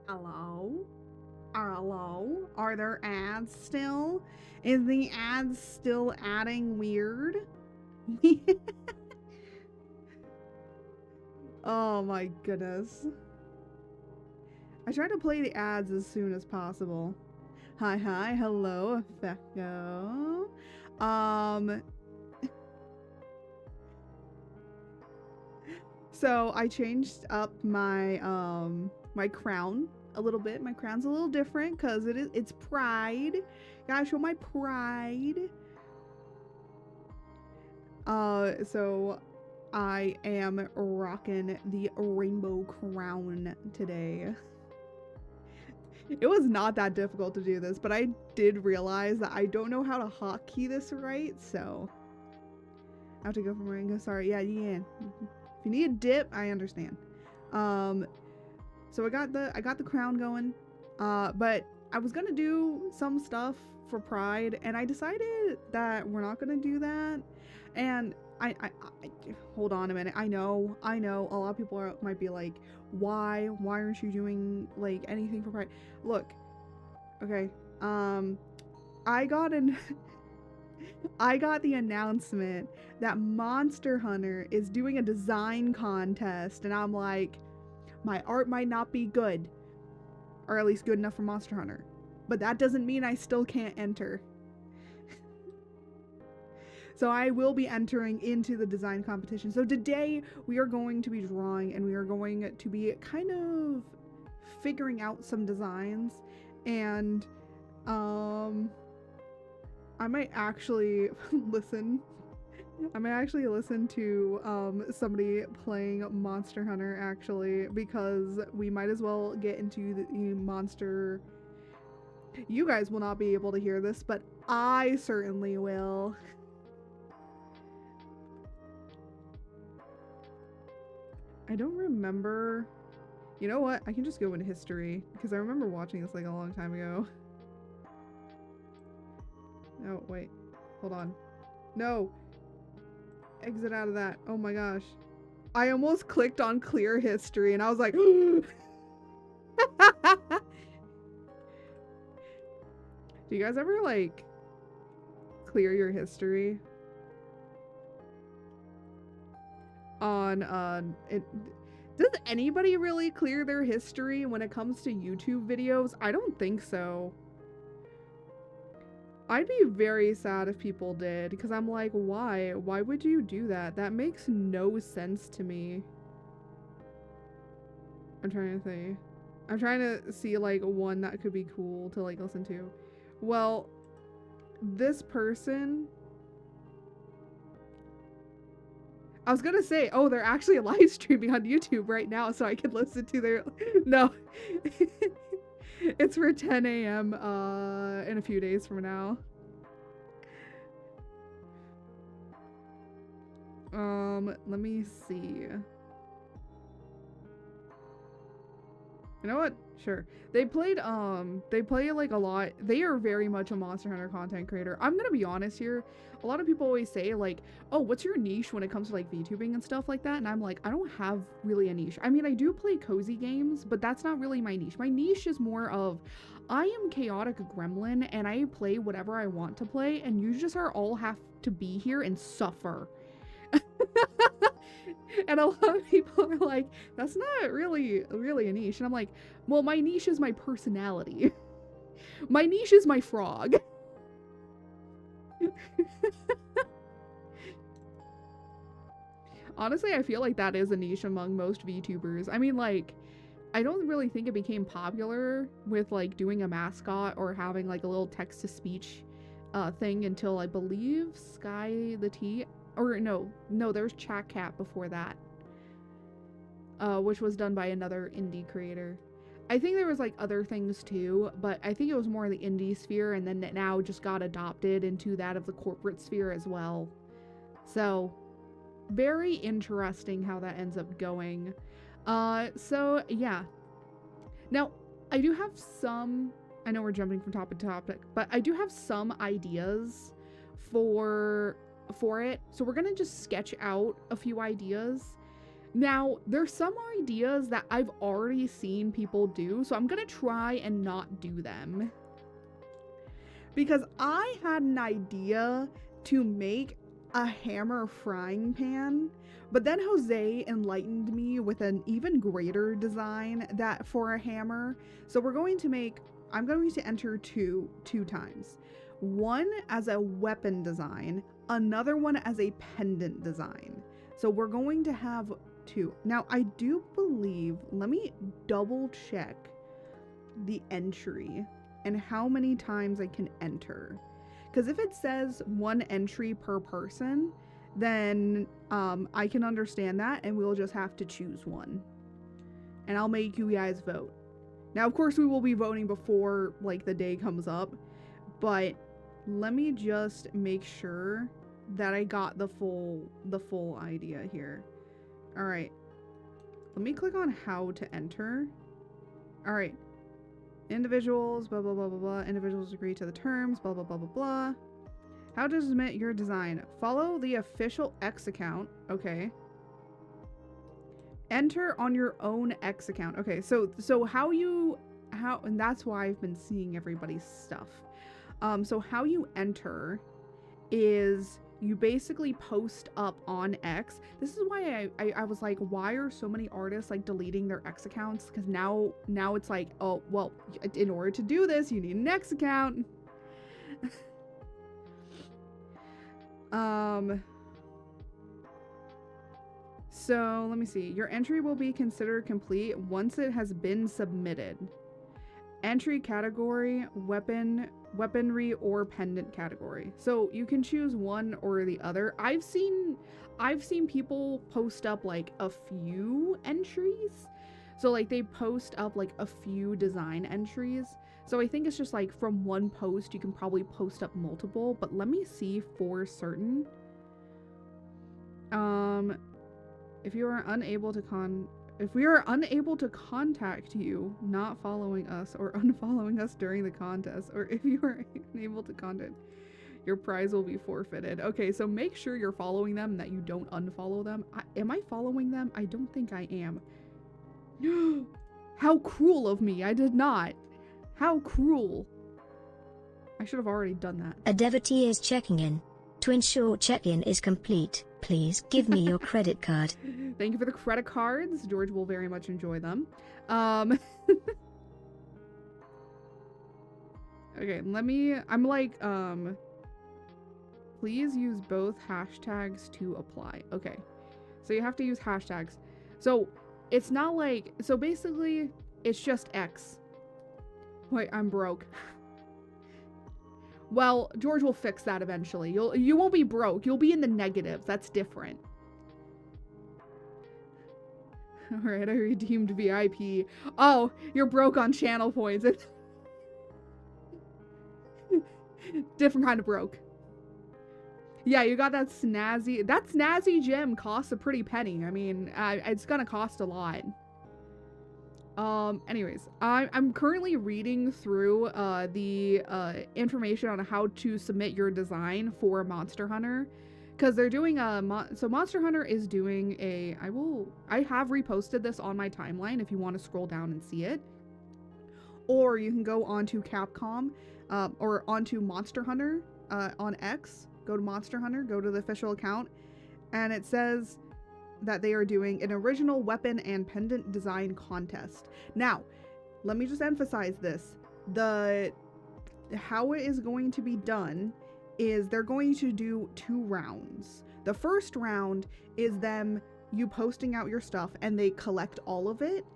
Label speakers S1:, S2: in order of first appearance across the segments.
S1: Hello? Hello? Are there ads still? Is the ads still adding weird? Oh my goodness. I try to play the ads as soon as possible. Hi, hello, Effecto. So I changed up my my crown a little bit. My crown's a little different because it's pride. Gotta show my pride. So I am rocking the rainbow crown today. It was not that difficult to do this, but I did realize that I don't know how to hotkey this right, so I have to go from rainbow. Sorry, yeah. If you need a dip, I understand. So I got the crown going, but I was gonna do some stuff for Pride, and I decided that we're not gonna do that. And I hold on a minute. I know a lot of people might be like, why aren't you doing like anything for Pride? Look, okay, I got the announcement that Monster Hunter is doing a design contest, and I'm like, my art might not be good, or at least good enough for Monster Hunter, but that doesn't mean I still can't enter. So I will be entering into the design competition. So today we are going to be drawing, and we are going to be kind of figuring out some designs, and I might actually listen to somebody playing Monster Hunter, actually, because we might as well get into the monster. You guys will not be able to hear this, but I certainly will. I don't remember. You know what? I can just go into history, because I remember watching this like a long time ago. Oh, wait. Hold on. No! Exit out of that. Oh my gosh. I almost clicked on clear history, and I was like, do you guys ever, like, clear your history? Does anybody really clear their history when it comes to YouTube videos? I don't think so. I'd be very sad if people did, because I'm like, why? Why would you do that? That makes no sense to me. I'm trying to see like one that could be cool to like listen to. Well, this person, I was gonna say, oh, they're actually live streaming on YouTube right now, so I could listen to their. No. It's for 10 a.m. In a few days from now. Let me see. You know what? Sure. They play like a lot. They are very much a Monster Hunter content creator. I'm gonna be honest here. A lot of people always say like, oh, what's your niche when it comes to like VTubing and stuff like that? And I'm like, I don't have really a niche. I mean, I do play cozy games, but that's not really my niche. My niche is more of, I am chaotic gremlin and I play whatever I want to play, and you just all have to be here and suffer. And a lot of people are like, that's not really a niche. And I'm like, well, my niche is my personality. My niche is my frog. Honestly, I feel like that is a niche among most VTubers. I mean, like, I don't really think it became popular with like doing a mascot or having like a little text-to-speech thing until I believe Sky the T. Or no, there's Chat Cat before that, which was done by another indie creator. I think there was like other things too, but I think it was more the indie sphere, and then it now just got adopted into that of the corporate sphere as well. So very interesting how that ends up going. So yeah. Now I do have some. I know we're jumping from topic to topic, but I do have some ideas for it. So we're gonna just sketch out a few ideas, Now, there's some ideas that I've already seen people do, so I'm gonna try and not do them. Because I had an idea to make a hammer frying pan, but then Jose enlightened me with an even greater design that for a hammer. So I'm going to enter two times. One as a weapon design, another one as a pendant design. So we're going to have two. Now I do believe, let me double check the entry and how many times I can enter. Because if it says one entry per person, then I can understand that and we'll just have to choose one. And I'll make you guys vote. Now, of course, we will be voting before like the day comes up, but let me just make sure that I got the full idea here. All right. Let me click on how to enter. All right. Individuals, blah, blah, blah, blah, blah. Individuals agree to the terms, blah, blah, blah, blah, blah. How to submit your design. Follow the official X account. Okay. Enter on your own X account. Okay, so and that's why I've been seeing everybody's stuff. So how you enter is you basically post up on X. This is why I was like, why are so many artists like deleting their X accounts? Because now it's like, oh, well, in order to do this, you need an X account. So let me see. Your entry will be considered complete once it has been submitted. Entry category, weaponry, or pendant category. So you can choose one or the other. I've seen people post up like a few entries. So like they post up like a few design entries. So I think it's just like from one post you can probably post up multiple, but let me see for certain. If we are unable to contact you, not following us or unfollowing us during the contest, or if you are unable to contact, your prize will be forfeited. Okay, so make sure you're following them and that you don't unfollow them. Am I following them? I don't think I am. How cruel of me. I did not. How cruel. I should have already done that.
S2: A devotee is checking in. To ensure check-in is complete, please give me your credit card.
S1: Thank you for the credit cards. George will very much enjoy them. Okay, I'm like, please use both hashtags to apply. Okay, so you have to use hashtags. So it's not like, so basically it's just X. Wait, I'm broke. Well, George will fix that eventually. You won't be broke. You'll be in the negatives. That's different. Alright, I redeemed VIP. Oh, you're broke on channel points. Different kind of broke. Yeah, you got that snazzy... That snazzy gem costs a pretty penny. I mean, it's gonna cost a lot. Anyways, I'm currently reading through the information on how to submit your design for Monster Hunter, because they're doing so Monster Hunter is doing I have reposted this on my timeline if you want to scroll down and see it, or you can go onto Capcom or onto Monster Hunter on X. Go to Monster Hunter, go to the official account, and it says that they are doing an original weapon and pendant design contest. Now, let me just emphasize this. How it is going to be done is they're going to do 2 rounds. The first round is you posting out your stuff and they collect all of it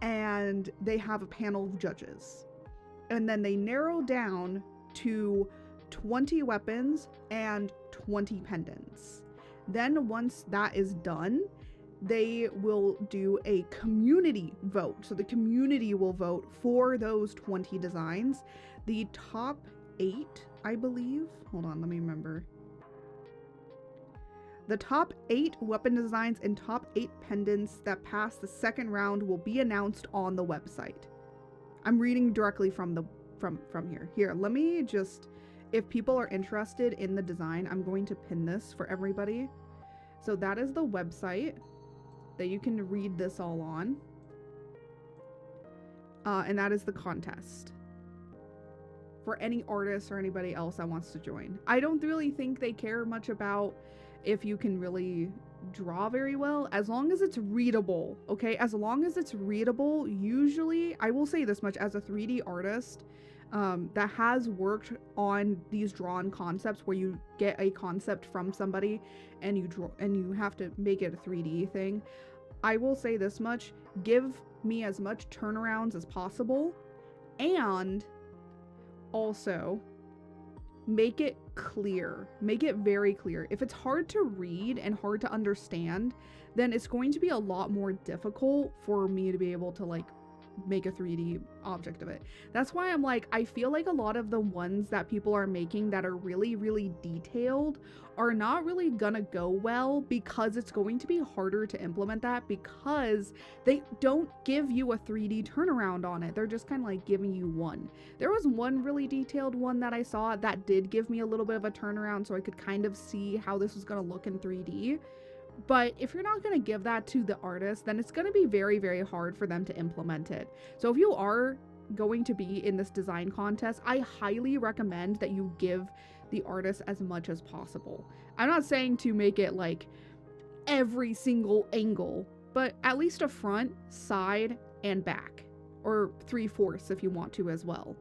S1: and they have a panel of judges. And then they narrow down to 20 weapons and 20 pendants. Then once that is done, they will do a community vote. So the community will vote for those 20 designs. The top 8, I believe. Hold on, let me remember. The top 8 weapon designs and top 8 pendants that pass the second round will be announced on the website. I'm reading directly from here. Here, let me just, if people are interested in the design, I'm going to pin this for everybody. So that is the website. that you can read this all on. And that is the contest. For any artist or anybody else that wants to join. I don't really think they care much about if you can really draw very well, as long as it's readable, okay? As long as it's readable, usually, I will say this much, as a 3D artist that has worked on these drawn concepts where you get a concept from somebody and you draw and you have to make it a 3D thing, I will say this much, give me as much turnarounds as possible, and also make it clear, make it very clear. If it's hard to read and hard to understand, then it's going to be a lot more difficult for me to be able to like make a 3D object of it. That's why I'm like, I feel like a lot of the ones that people are making that are really, really detailed are not really gonna go well, because it's going to be harder to implement that, because they don't give you a 3D turnaround on it. They're just kind of like giving you one. There was one really detailed one that I saw that did give me a little bit of a turnaround, so I could kind of see how this was gonna look in 3D. But if you're not going to give that to the artist, then it's going to be very, very hard for them to implement it. So if you are going to be in this design contest, I highly recommend that you give the artist as much as possible. I'm not saying to make it like every single angle, but at least a front, side, and back. Or 3/4 if you want to as well.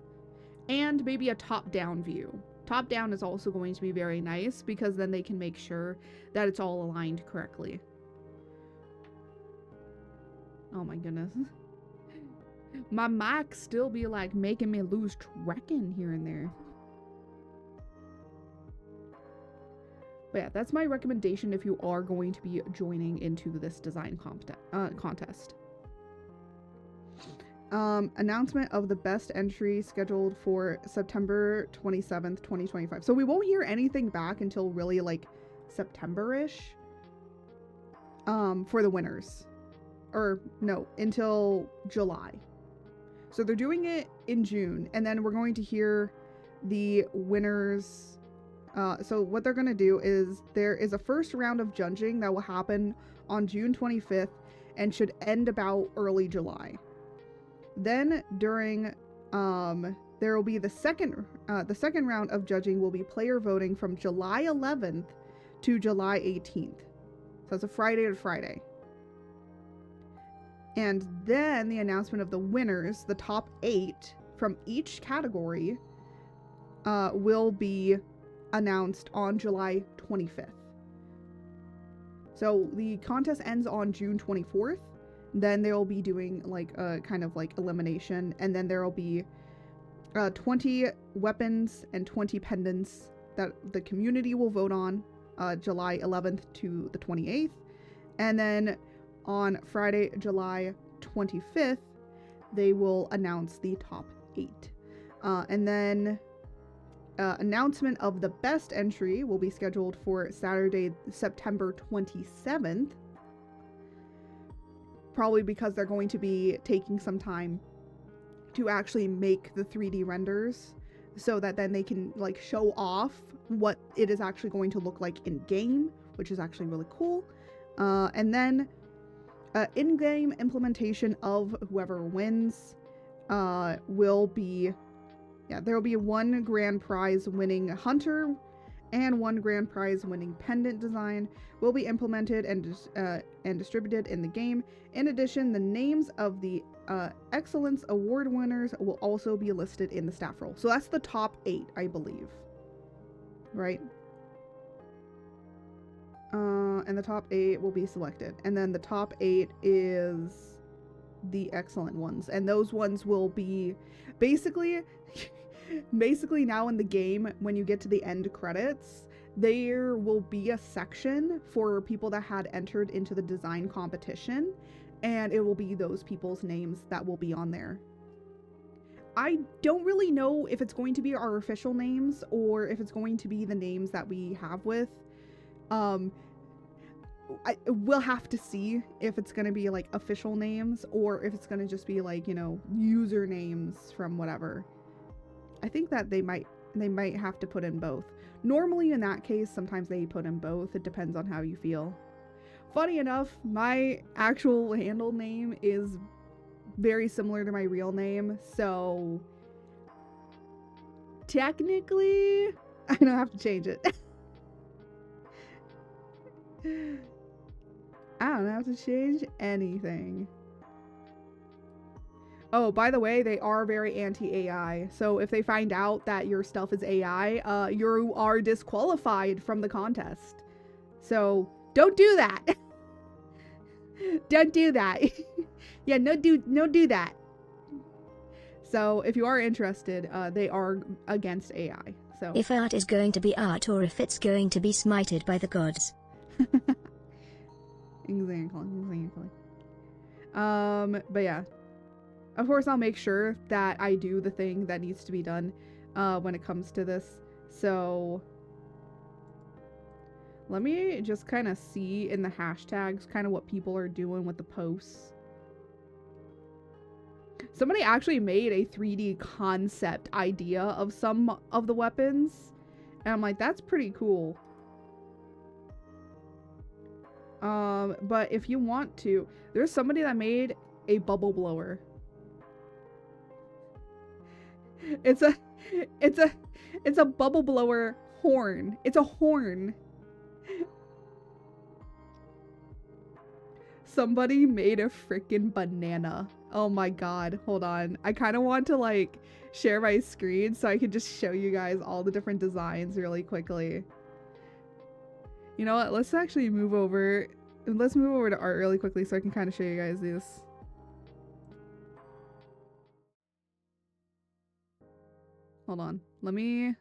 S1: And maybe a top-down view. Top down is also going to be very nice, because then they can make sure that it's all aligned correctly. Oh my goodness. My mic still be like making me lose tracking here and there. But yeah, that's my recommendation if you are going to be joining into this design contest. Announcement of the best entry scheduled for September 27th, 2025. So we won't hear anything back until really like September-ish for the winners. Or no, until July. So they're doing it in June, and then we're going to hear the winners. So what they're going to do is there is a first round of judging that will happen on June 25th and should end about early July. Then during there will be the second round of judging will be player voting from July 11th to July 18th. So it's a Friday to Friday. And then the announcement of the winners, the top 8 from each category, will be announced on July 25th. So the contest ends on June 24th. Then they'll be doing like a kind of like elimination, and then there will be 20 weapons and 20 pendants that the community will vote on July 11th to the 28th. And then on Friday, July 25th, they will announce the top 8. And then announcement of the best entry will be scheduled for Saturday, September 27th. Probably because they're going to be taking some time to actually make the 3D renders, so that then they can like show off what it is actually going to look like in game, which is actually really cool. And then in-game implementation of whoever wins will be, there will be one grand prize winning hunter and one grand prize winning pendant design will be implemented and distributed in the game. In addition, the names of the Excellence Award winners will also be listed in the staff roll. So that's the top 8, I believe. Right? And the top 8 will be selected. And then the top 8 is the excellent ones. And those ones will be basically now in the game, when you get to the end credits, there will be a section for people that had entered into the design competition, and it will be those people's names that will be on there. I don't really know if it's going to be our official names or if it's going to be the names that we have with. We'll have to see if it's going to be like official names or if it's going to just be like, usernames from whatever. I think that they might have to put in both. Normally in that case, sometimes they put in both. It depends on how you feel. Funny enough, my actual handle name is very similar to my real name, so technically I don't have to change it. I don't have to change anything. Oh, by the way, they are very anti-AI. So if they find out that your stuff is AI, you are disqualified from the contest. So don't do that. Don't do that. Yeah, no do that. So if you are interested, they are against AI. So
S2: If art is going to be art or if it's going to be smited by the gods.
S1: Exactly. But yeah. Of course, I'll make sure that I do the thing that needs to be done when it comes to this. So let me just kind of see in the hashtags kind of what people are doing with the posts. Somebody actually made a 3D concept idea of some of the weapons. And I'm like, that's pretty cool. But if you want to, there's somebody that made a bubble blower. It's a bubble blower horn. It's a horn. Somebody made a freaking banana. Oh my god, hold on. I kind of want to like share my screen so I can just show you guys all the different designs really quickly. You know what? Let's actually move over. Let's move over to art really quickly so I can kind of show you guys this. Hold on. Let me... I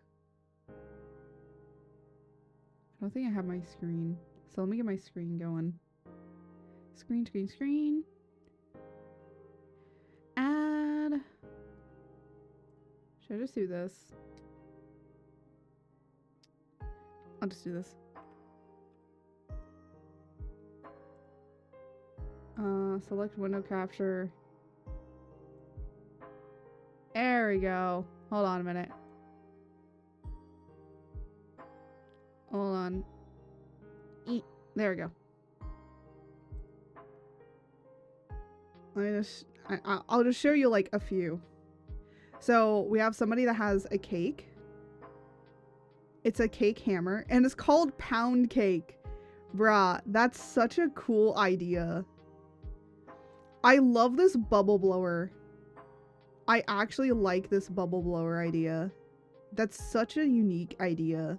S1: don't think I have my screen. So let me get my screen going. Screen. Add. Should I just do this? I'll just do this. Select window capture. There we go. Hold on a minute. Hold on. There we go. I'll just show you like a few. So we have somebody that has a cake. It's a cake hammer and it's called pound cake. Bruh, that's such a cool idea. I love this bubble blower. I actually like this bubble blower idea. That's such a unique idea.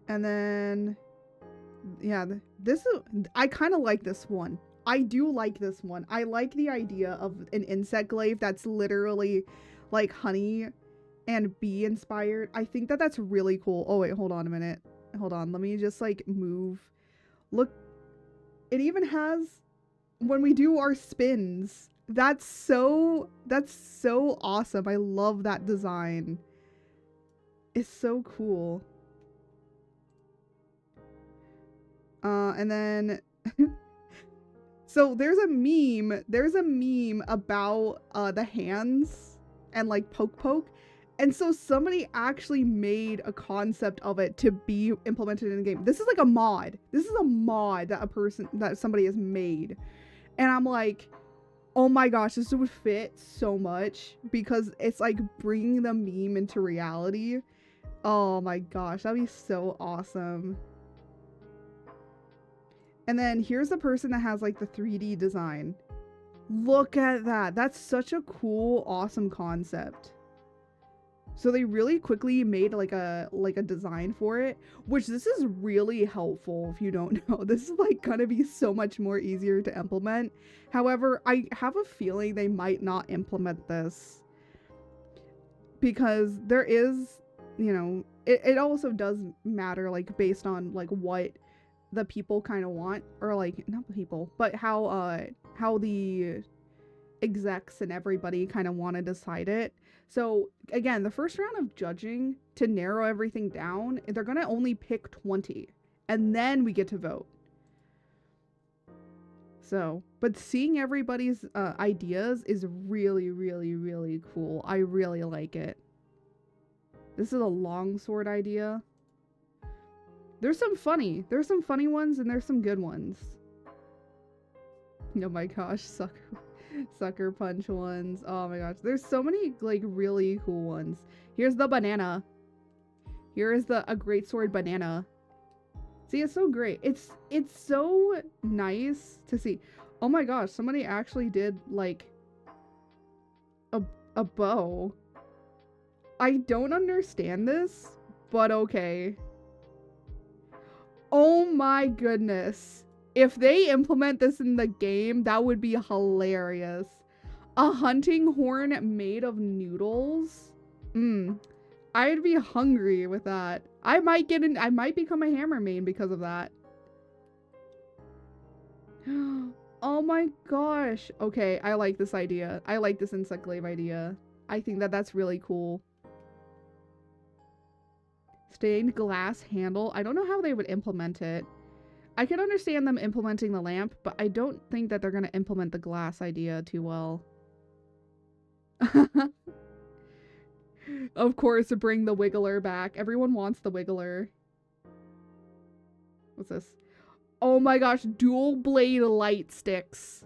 S1: And then, yeah, I kind of like this one. I do like this one. I like the idea of an insect glaive that's literally like honey and bee inspired. I think that that's really cool. Oh wait, hold on a minute. Hold on. Let me just like move. Look, it even has, when we do our spins, that's so awesome. I love that design. It's so cool. And then so there's a meme about the hands and like poke. And so somebody actually made a concept of it to be implemented in the game. This is like a mod. This is a mod that somebody has made. And I'm like, oh my gosh, this would fit so much because it's like bringing the meme into reality. Oh my gosh, that'd be so awesome. And then here's the person that has like the 3D design. Look at that. That's such a cool, awesome concept. So they really quickly made like a design for it, which this is really helpful if you don't know. This is like gonna be so much more easier to implement. However, I have a feeling they might not implement this because there is, you know, it also does matter like based on like what the people kind of want, or like not the people, but how the execs and everybody kind of want to decide it. So again, the first round of judging, to narrow everything down, they're gonna only pick 20 and then we get to vote. So, but seeing everybody's ideas is really cool. I really like it. This is a longsword idea. There's some funny ones and there's some good ones. Oh my gosh, sucker punch ones. Oh my gosh, there's so many like really cool ones. Here's the banana. Here is a great sword banana. See, it's so great. It's so nice to see. Oh my gosh, somebody actually did like a bow. I don't understand this, but okay. Oh my goodness. If they implement this in the game, that would be hilarious. A hunting horn made of noodles? I'd be hungry with that. I might become a hammer main because of that. Oh my gosh. Okay, I like this idea. I like this insect glaive idea. I think that's really cool. Stained glass handle. I don't know how they would implement it. I could understand them implementing the lamp, but I don't think that they're going to implement the glass idea too well. Of course, bring the wiggler back. Everyone wants the wiggler. What's this? Oh my gosh, dual blade light sticks.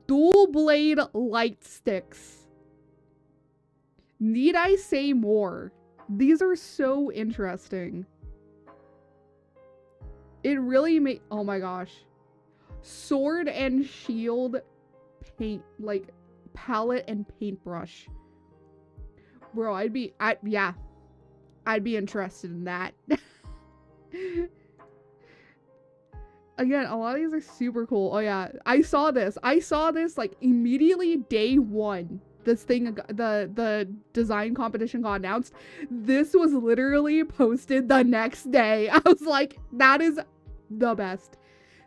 S1: Dual blade light sticks. Need I say more? These are so interesting. It really made, oh my gosh. Sword and shield paint, like palette and paintbrush. Bro, I'd be interested in that. Again, a lot of these are super cool. Oh yeah, I saw this like immediately day one. This thing, the design competition got announced. This was literally posted the next day. I was like, that is the best.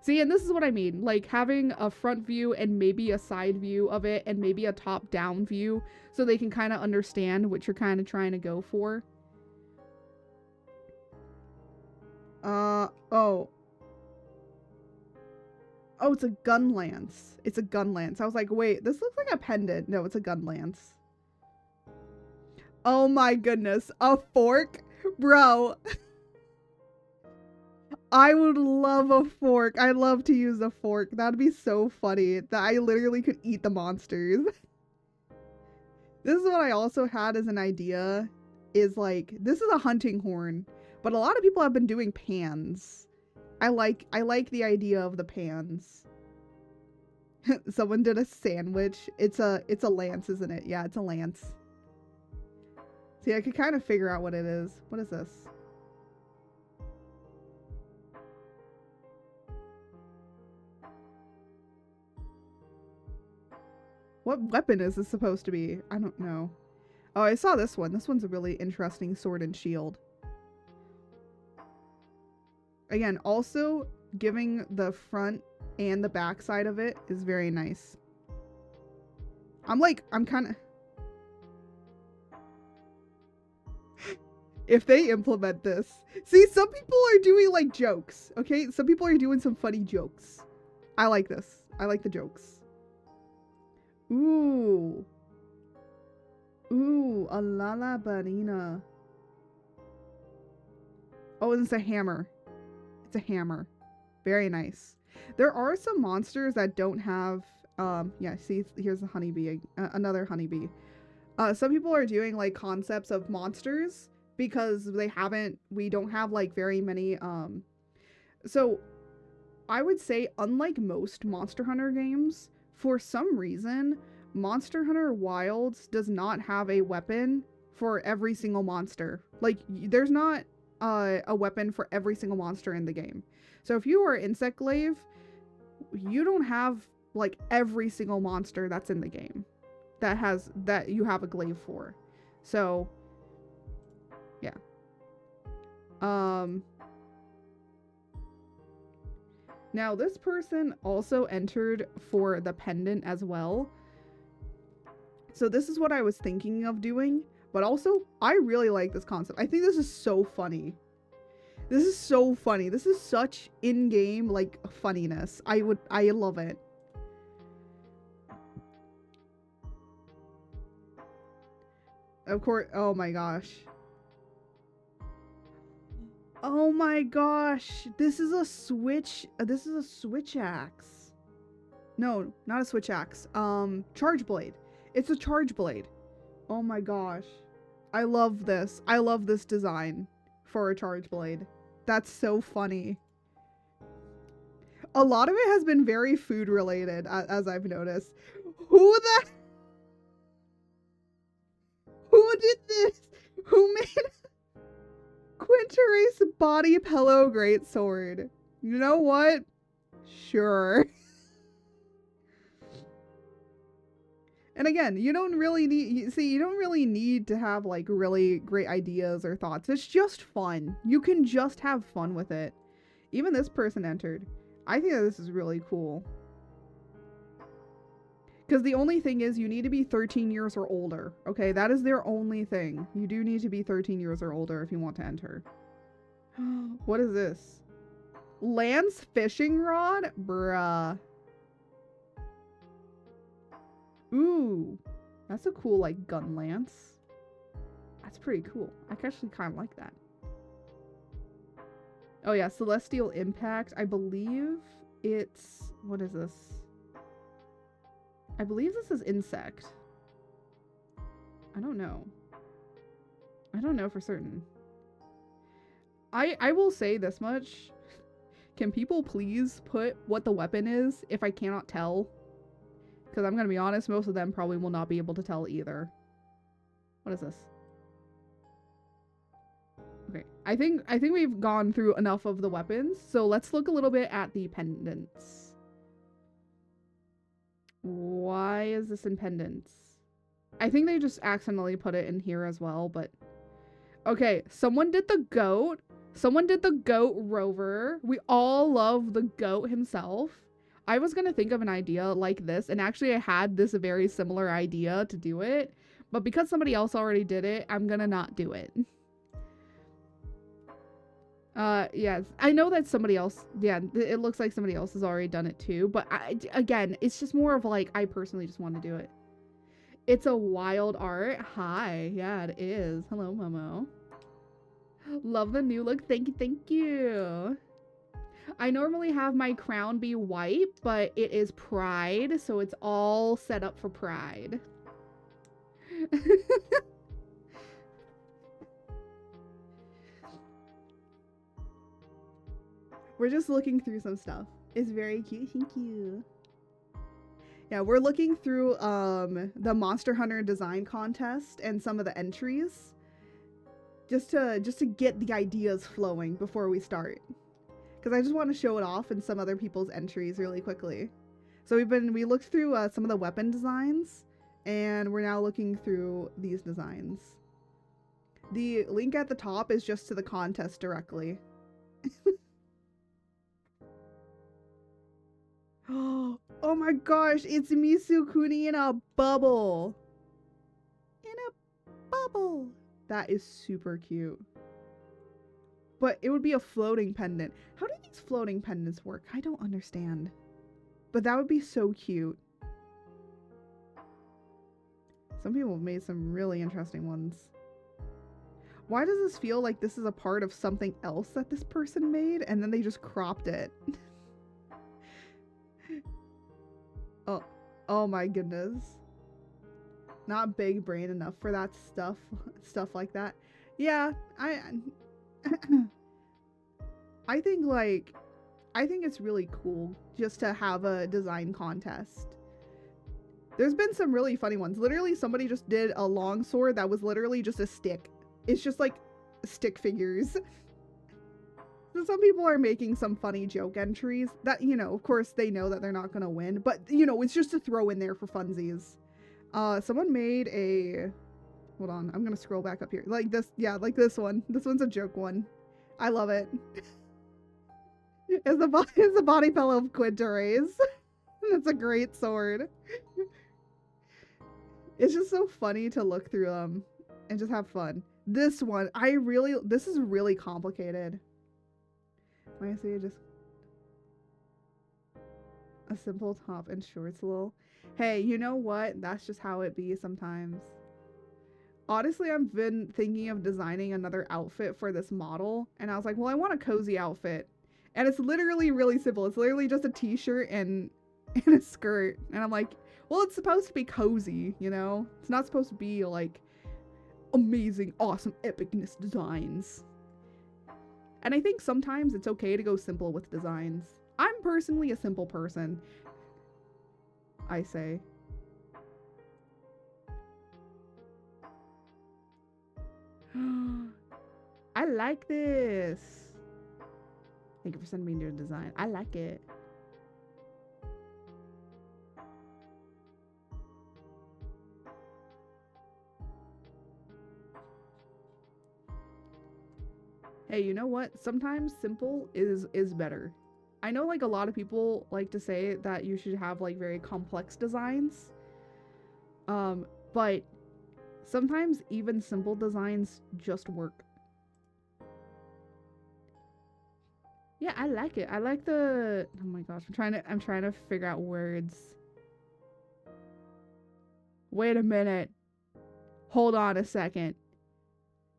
S1: See, and this is what I mean. Like having a front view and maybe a side view of it and maybe a top down view so they can kind of understand what you're kind of trying to go for. Oh, it's a gun lance. It's a gun lance. I was like, wait, this looks like a pendant. No, it's a gun lance. Oh my goodness. A fork? Bro. I would love a fork. I'd love to use a fork. That'd be so funny that I literally could eat the monsters. This is what I also had as an idea. Is like, this is a hunting horn. But a lot of people have been doing pans. I like the idea of the pans. Someone did a sandwich. It's a lance, isn't it? Yeah, it's a lance. See, I could kind of figure out what it is. What is this? What weapon is this supposed to be? I don't know. Oh, I saw this one. This one's a really interesting sword and shield. Again, also giving the front and the back side of it is very nice. I'm kind of... If they implement this. See, some people are doing like jokes, okay? Some people are doing some funny jokes. I like this. I like the jokes. Ooh. Ooh, a Lala Banina. Oh, this is a hammer. It's a hammer. Very nice. There are some monsters that don't have yeah, see, here's a honeybee, another honeybee. Some people are doing like concepts of monsters because we don't have like very many so I would say, unlike most Monster Hunter games, for some reason Monster Hunter Wilds does not have a weapon for every single monster. Like, there's not a weapon for every single monster in the game. So if you are Insect Glaive, you don't have like every single monster that's in the game that you have a glaive for. So yeah. Now this person also entered for the pendant as well. So this is what I was thinking of doing. But also, I really like this concept. I think this is so funny. This is so funny. This is such in-game, like, funniness. I love it. Of course, oh my gosh. Oh my gosh. This is a switch. This is a switch axe. No, not a switch axe. Charge blade. It's a charge blade. Oh my gosh. I love this. I love this design for a charge blade. That's so funny. A lot of it has been very food related, as I've noticed. Who did this? Who made Quinterace body pillow greatsword? You know what? Sure. And again, you don't really need to have like really great ideas or thoughts. It's just fun. You can just have fun with it. Even this person entered. I think that this is really cool. Because the only thing is you need to be 13 years or older. Okay, that is their only thing. You do need to be 13 years or older if you want to enter. What is this? Lance fishing rod? Bruh. Ooh. That's a cool, like, gun lance. That's pretty cool. I actually kind of like that. Oh yeah, Celestial Impact. I believe it's... What is this? I believe this is Insect. I don't know. I don't know for certain. I will say this much. Can people please put what the weapon is if I cannot tell? Because I'm going to be honest, most of them probably will not be able to tell either. What is this? Okay, I think we've gone through enough of the weapons, so let's look a little bit at the pendants. Why is this in pendants? I think they just accidentally put it in here as well, but... Okay, someone did the goat. Someone did the goat rover. We all love the goat himself. I was gonna think of an idea like this, and actually I had this very similar idea to do it, but because somebody else already did it, I'm gonna not do it. Yes, I know that somebody else, yeah, it looks like somebody else has already done it too, but again, it's just more of like, I personally just want to do it. It's a wild art. Hi, yeah, it is. Hello, Momo. Love the new look. Thank you, thank you. I normally have my crown be white, but it is Pride, so it's all set up for Pride. We're just looking through some stuff. It's very cute. Thank you. Yeah, we're looking through the Monster Hunter Design Contest and some of the entries just to get the ideas flowing before we start. Because I just want to show it off in some other people's entries really quickly. So we looked through some of the weapon designs, and we're now looking through these designs. The link at the top is just to the contest directly. Oh my gosh, it's Misukuni in a bubble. In a bubble. That is super cute. But it would be a floating pendant. How do these floating pendants work? I don't understand. But that would be so cute. Some people have made some really interesting ones. Why does this feel like this is a part of something else that this person made and then they just cropped it? Oh my goodness. Not big brain enough for that stuff like that. Yeah, I think it's really cool just to have a design contest. There's been some really funny ones. Literally somebody just did a longsword that was literally just a stick. It's just like stick figures. So some people are making some funny joke entries that, you know, of course they know that they're not gonna win, but you know, it's just to throw in there for funsies. Someone made a, hold on, I'm gonna scroll back up here. Like this, yeah, like this one. This one's a joke one. I love it. It's the body pillow of Quinterace. That's a great sword. It's just so funny to look through them and just have fun. This one, this is really complicated. I see just a simple top and shorts lol. Hey, you know what? That's just how it be sometimes. honestly, I've been thinking of designing another outfit for this model, and I was like, well, I want a cozy outfit. And it's literally really simple. It's literally just a t-shirt and a skirt. And I'm like, well, it's supposed to be cozy, you know? It's not supposed to be like amazing, awesome, epicness designs. And I think sometimes it's okay to go simple with designs. I'm personally a simple person, I say. I like this. Thank you for sending me your design. I like it. Hey, you know what? Sometimes simple is better. I know like a lot of people like to say that you should have like very complex designs. But sometimes even simple designs just work. Yeah, I like it. I like the, oh my gosh, I'm trying to figure out words. Wait a minute. Hold on a second.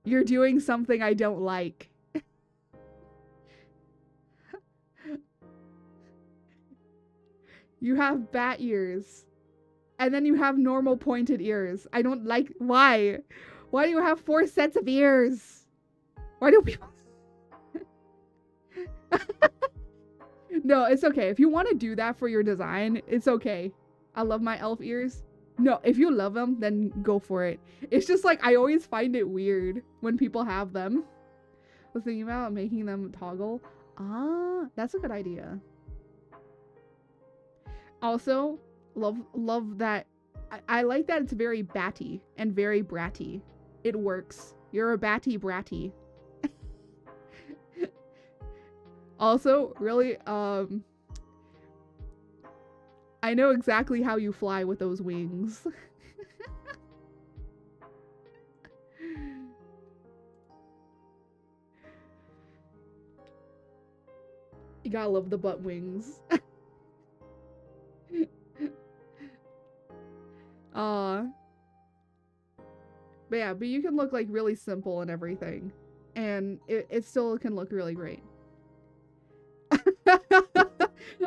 S1: You're doing something I don't like. You have bat ears. And then you have normal pointed ears. I don't like, why? Why do you have 4 sets of ears? Why do people... No, it's okay. If you want to do that for your design, it's okay. I love my elf ears. No, if you love them, then go for it. It's just like, I always find it weird when people have them. I was thinking about making them toggle. Ah, that's a good idea. Also, love that. I like that it's very batty and very bratty. It works. You're a batty bratty. Also, really, I know exactly how you fly with those wings. You gotta love the butt wings. But yeah, but you can look like really simple and everything. And it still can look really great.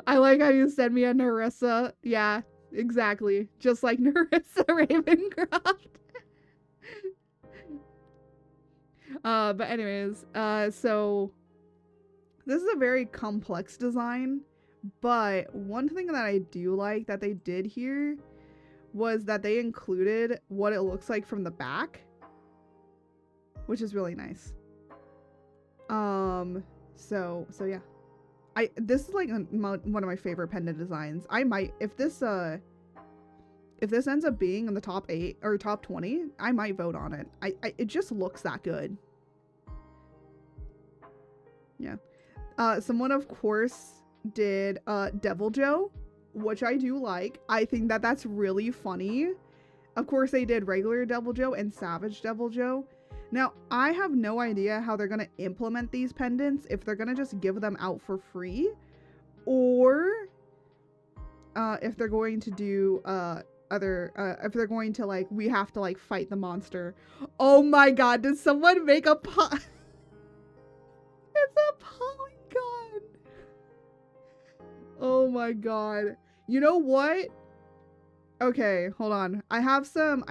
S1: I like how you send me a Narissa. Yeah, exactly. Just like Narissa Ravencroft. But anyways, so this is a very complex design, but one thing that I do like that they did here was that they included what it looks like from the back, which is really nice. So yeah. This is like one of my favorite pendant designs. I might, if this ends up being in the top 8 or top 20, I might vote on it. It just looks that good. Yeah. Someone of course did Devil Joe, which I do like. I think that that's really funny. Of course they did regular Devil Joe and Savage Devil Joe. Now, I have no idea how they're going to implement these pendants, if they're going to just give them out for free, or if they're going to do if they're going to like, we have to like fight the monster. Oh my god, did someone make a It's a polygon. Oh my god. You know what? Okay, hold on. I have some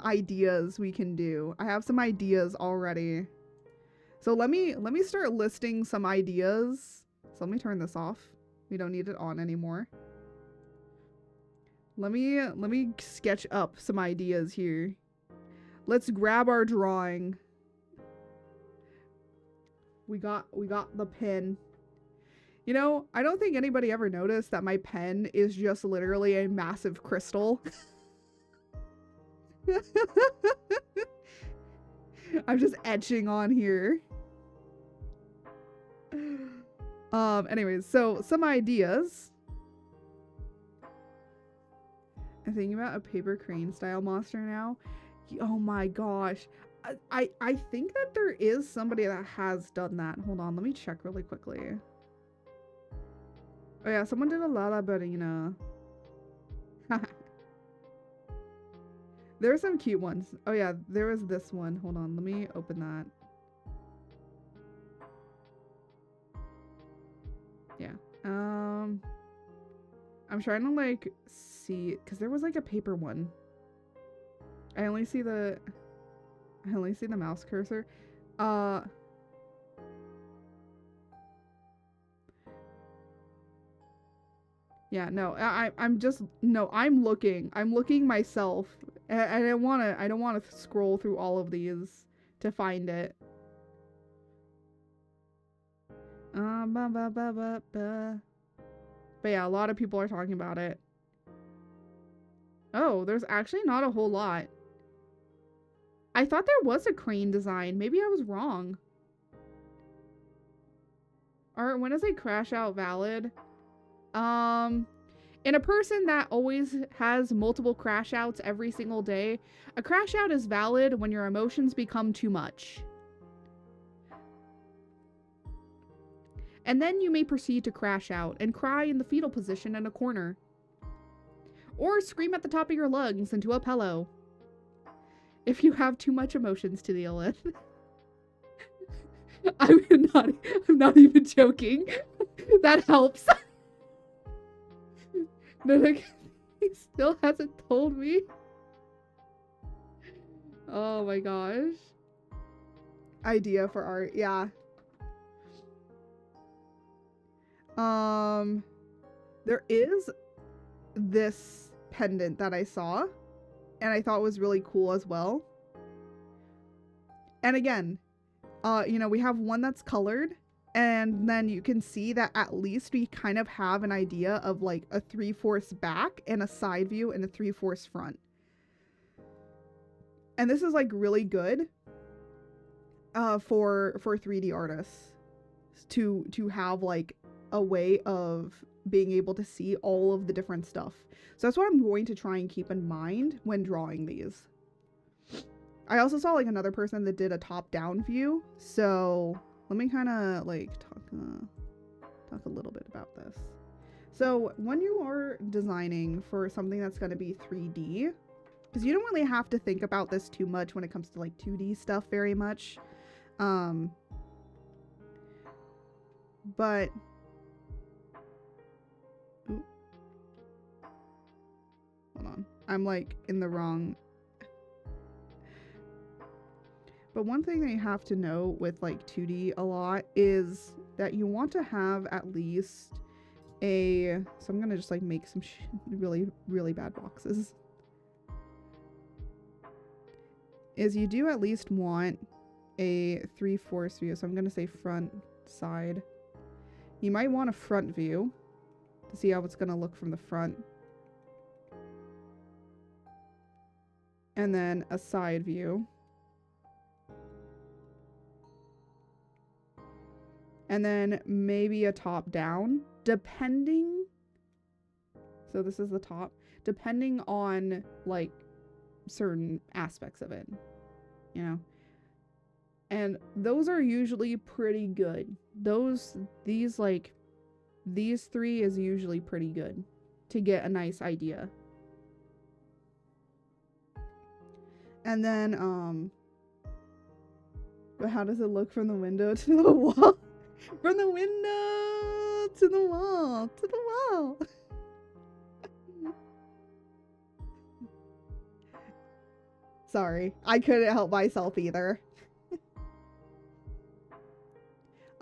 S1: ideas we can do. I have some ideas already. So let me start listing some ideas. So let me turn this off. We don't need it on anymore. Let me sketch up some ideas here. Let's grab our drawing. We got the pen. You know, I don't think anybody ever noticed that my pen is just literally a massive crystal. I'm just etching on here. Anyways, so some ideas. I'm thinking about a paper crane style monster now. Oh my gosh. I think that there is somebody that has done that. Hold on, let me check really quickly. Oh yeah, someone did a Lala Barina. There's some cute ones. Oh yeah, there was this one. Hold on, let me open that. Yeah. I'm trying to like see, because there was like a paper one. I only see the mouse cursor. Yeah, no, I'm looking myself. I don't wanna scroll through all of these to find it. But yeah, a lot of people are talking about it. Oh, there's actually not a whole lot. I thought there was a crane design. Maybe I was wrong. Or when is a crash out valid? In a person that always has multiple crash outs every single day, a crash out is valid when your emotions become too much. And then you may proceed to crash out and cry in the fetal position in a corner. Or scream at the top of your lungs into a pillow. If you have too much emotions to deal with. I'm not even joking. That helps. No, he still hasn't told me. Oh my gosh. Idea for art, yeah. There is this pendant that I saw, and I thought was really cool as well. And again, you know, we have one that's colored, and then you can see that at least we kind of have an idea of like a 3/4 back and a side view and a 3/4 front. And this is like really good for 3D artists to have like a way of being able to see all of the different stuff. So that's what I'm going to try and keep in mind when drawing these. I also saw like another person that did a top-down view, so let me kind of like talk a little bit about this. So when you are designing for something that's going to be 3D, because you don't really have to think about this too much when it comes to like 2D stuff very much, but hold on, I'm like in the wrong. But one thing that you have to know with like 2D a lot is that you want to have at least a, so I'm gonna just like make some really, really bad boxes. Is you do at least want a 3/4 view. So I'm gonna say front, side. You might want a front view to see how it's gonna look from the front. And then a side view. And then maybe a top down, depending. So this is the top, depending on like certain aspects of it, you know. And those are usually pretty good. These three is usually pretty good to get a nice idea. And then, but how does it look from the window to the wall? From the window to the wall, to the wall. Sorry, I couldn't help myself either.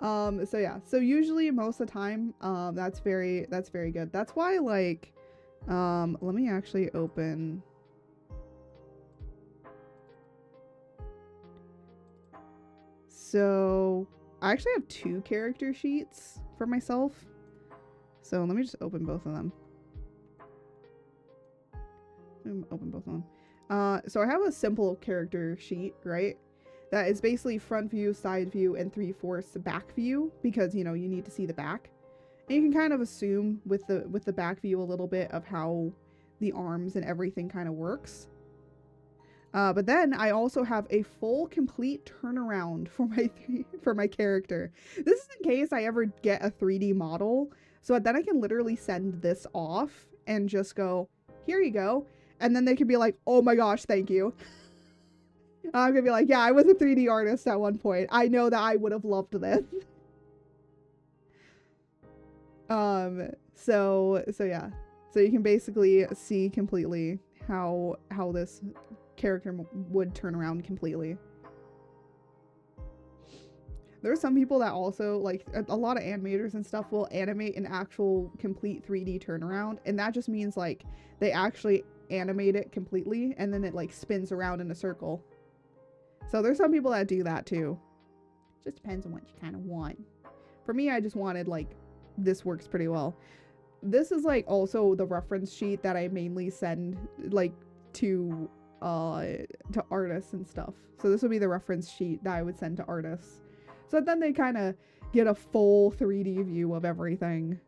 S1: So yeah, so usually most of the time, that's very good. That's why, like, let me actually open. So I actually have 2 character sheets for myself. So let me just open both of them. Open both of them. So I have a simple character sheet, right? That is basically front view, side view, and 3/4 back view, because, you know, you need to see the back. And you can kind of assume with the back view a little bit of how the arms and everything kind of works. But then I also have a full complete turnaround for my character. This is in case I ever get a 3D model, so then I can literally send this off and just go, here you go. And then they could be like, oh my gosh, thank you. I'm gonna be like, yeah, I was a 3D artist at one point. I know that I would have loved this. So yeah. So you can basically see completely how this character would turn around completely. There are some people that also, like, a lot of animators and stuff will animate an actual complete 3D turnaround, and that just means, like, they actually animate it completely, and then it, like, spins around in a circle. So there's some people that do that, too. Just depends on what you kind of want. For me, I just wanted, like, this works pretty well. This is, like, also the reference sheet that I mainly send, like, to artists and stuff. So this would be the reference sheet that I would send to artists. So then they kind of get a full 3D view of everything,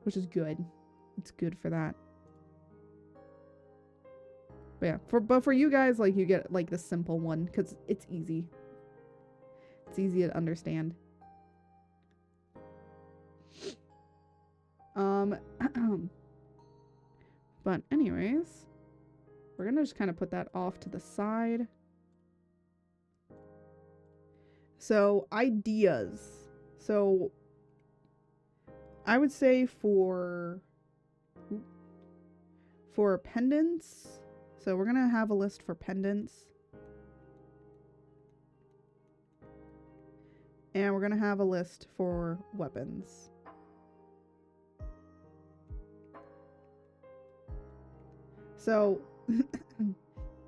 S1: which is good. It's good for that. But yeah, but for you guys, like, you get, like, the simple one because it's easy. It's easy to understand. But anyways, we're gonna just kind of put that off to the side. So ideas. So I would say for pendants. So we're gonna have a list for pendants. And we're gonna have a list for weapons. So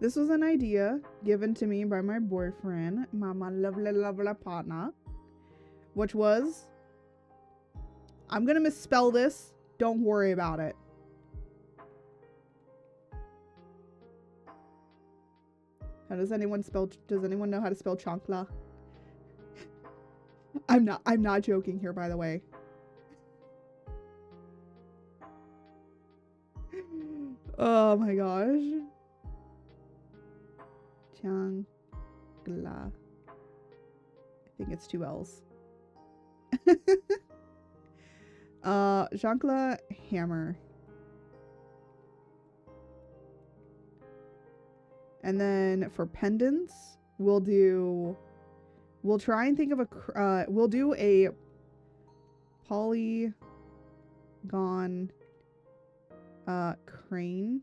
S1: this was an idea given to me by my boyfriend, my lovely partner, which was, I'm gonna misspell this, don't worry about it. Does anyone know how to spell chancla? I'm not joking here, by the way. Oh my gosh. Chancla. I think it's 2 L's. Chancla hammer. And then for pendants, we'll try and think of we'll do a polygon crane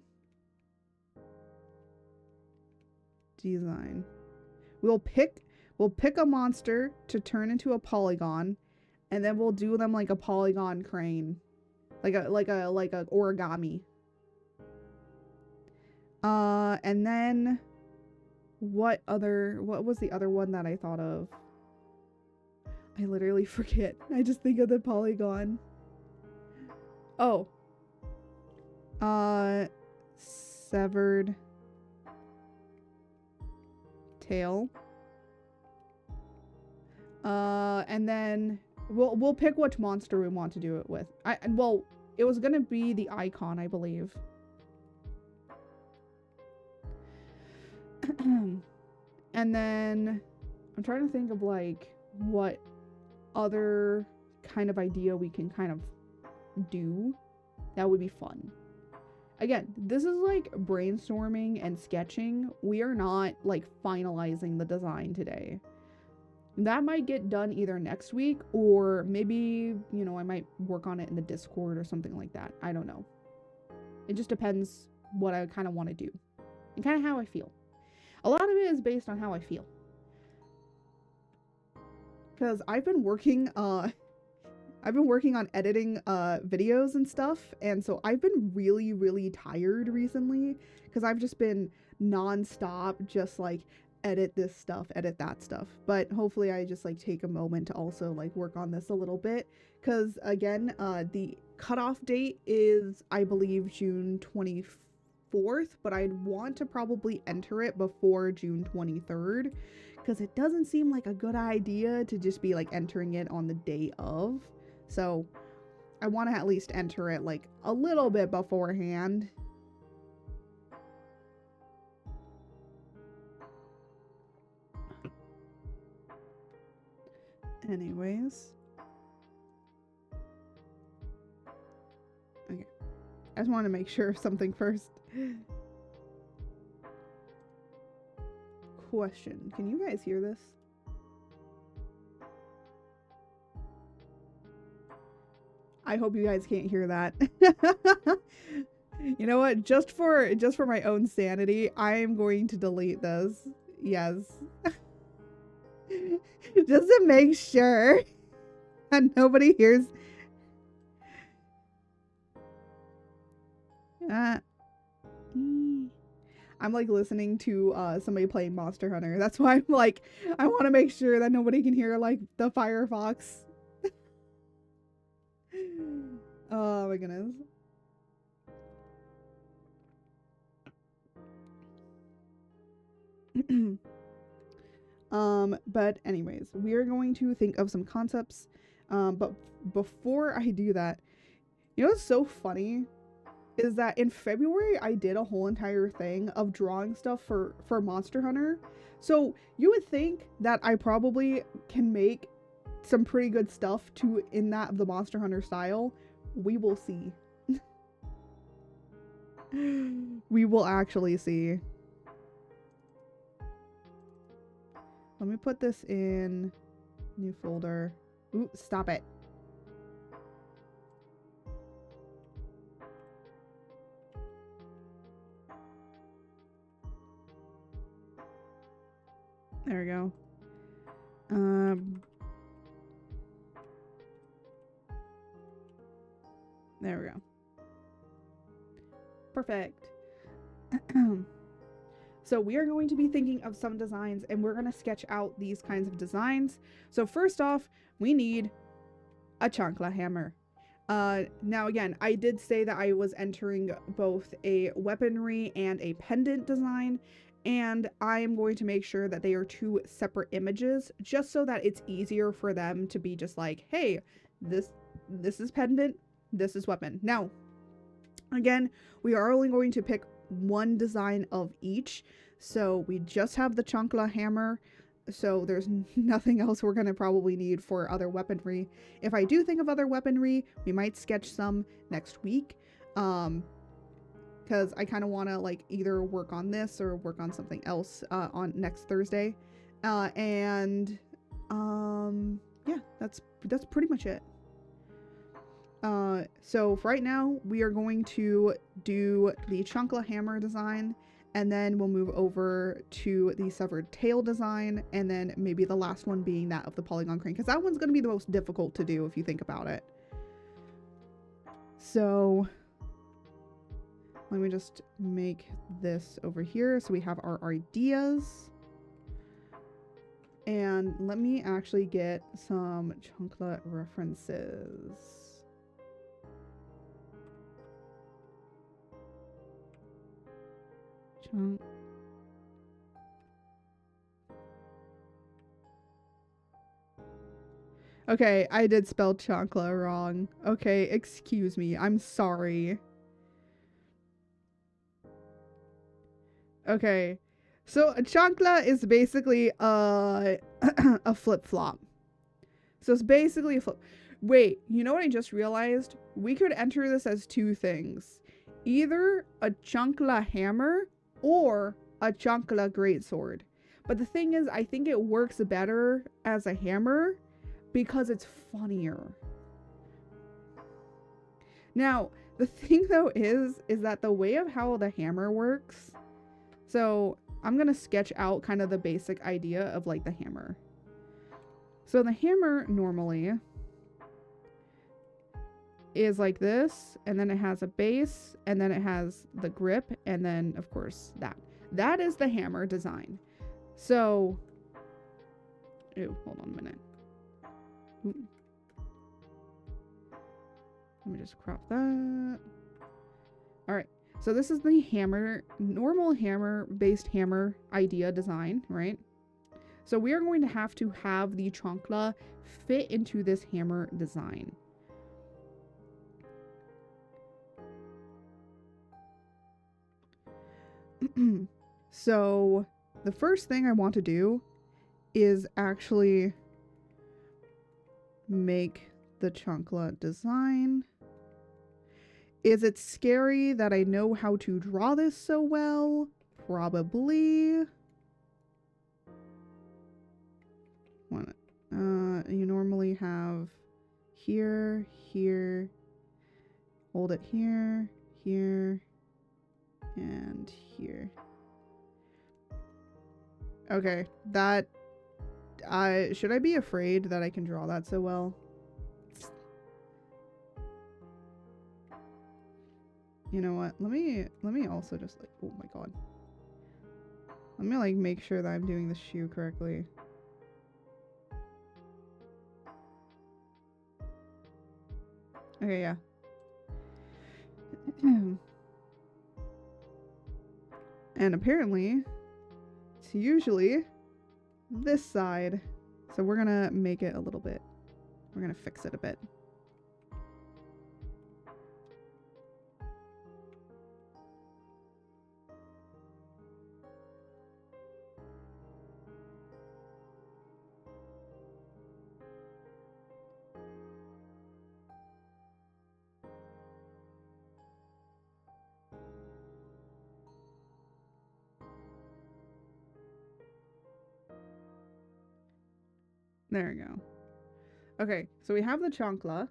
S1: design. We'll pick a monster to turn into a polygon, and then we'll do them like a polygon crane, like a origami. And then what was the other one that I thought of? I literally forget. I just think of the polygon. Oh. Severed tail. And then we'll pick which monster we want to do it with. Well, it was gonna be the icon, I believe. And then I'm trying to think of, like, what other kind of idea we can kind of do that would be fun. Again, this is like brainstorming and sketching. We are not, like, finalizing the design today. That might get done either next week, or maybe, you know, I might work on it in the Discord or something like that. I don't know. It just depends what I kind of want to do and kind of how I feel. A lot of it is based on how I feel. Because I've been working on editing videos and stuff, and so I've been really, really tired recently because I've just been non-stop just, like, edit this stuff, edit that stuff. But hopefully I just, like, take a moment to also, like, work on this a little bit, because again, the cutoff date is, I believe, June 24th, but I'd want to probably enter it before June 23rd, because it doesn't seem like a good idea to just be, like, entering it on the day of. So I want to at least enter it, like, a little bit beforehand. Anyways. Okay. I just want to make sure of something first. question. Can you guys hear this? I hope you guys can't hear that. You know what? Just for my own sanity, I am going to delete this. Yes. Just to make sure that nobody hears. I'm like listening to somebody playing Monster Hunter. That's why I'm like, I want to make sure that nobody can hear like the Firefox. Oh my goodness. But anyways, we are going to think of some concepts. But before I do that, you know what's so funny is that in February I did a whole entire thing of drawing stuff for Monster Hunter. So you would think that I probably can make some pretty good stuff in the Monster Hunter style. We will see. We will actually see. Let me put this in new folder. Ooh, stop it. There we go. There we go. Perfect. So we are going to be thinking of some designs, and we're going to sketch out these kinds of designs. So first off, we need a chancla hammer. Now again, I did say that I was entering both a weaponry and a pendant design, and I am going to make sure that they are two separate images, just so that it's easier for them to be just like, hey, this is pendant, this is weapon. Now, again, we are only going to pick one design of each, so we just have the chancla hammer, so there's nothing else we're gonna probably need for other weaponry. If I do think of other weaponry, we might sketch some next week, because I kind of want to like either work on this or work on something else on next Thursday, and yeah, that's pretty much it. So for right now, we are going to do the chancla hammer design, and then we'll move over to the severed tail design, and then maybe the last one being that of the polygon crane, because that one's going to be the most difficult to do if you think about it. So let me just make this over here so we have our ideas. And let me actually get some chancla references. Okay, I did spell chancla wrong. Okay, excuse me. I'm sorry. Okay, so a chancla is basically a flip-flop. So it's basically a flip. Wait, you know what I just realized? We could enter this as two things. Either a chancla hammer or a chancla greatsword. But the thing is, I think it works better as a hammer because it's funnier. Now, the thing though is that the way of how the hammer works, so I'm gonna sketch out kind of the basic idea of like the hammer. So the hammer normally is like this, and then it has a base, and then it has the grip, and then of course that is the hammer design. So, ooh, hold on a minute. Ooh. Let me just crop that. All right, so this is the hammer, normal hammer based hammer idea design, right? So we are going to have the chancla fit into this hammer design. So the first thing I want to do is actually make the chancla design. Is it scary that I know how to draw this so well? Probably. You normally have here, here, hold it here, here, and here. Okay, that, should I be afraid that I can draw that so well? You know what? Let me also just like, oh my god. Let me like make sure that I'm doing the shoe correctly. Okay, yeah. And apparently, it's usually this side. So we're gonna make it a little bit. We're gonna fix it a bit. There we go. Okay, so we have the chancla.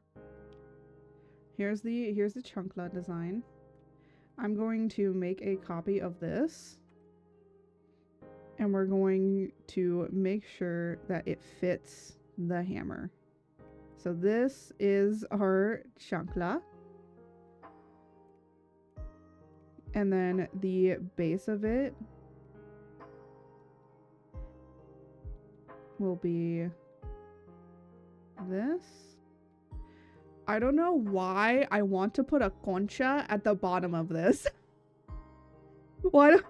S1: Here's the chancla design. I'm going to make a copy of this. And we're going to make sure that it fits the hammer. So this is our chancla. And then the base of it will be this. I don't know why I want to put a concha at the bottom of this. Why do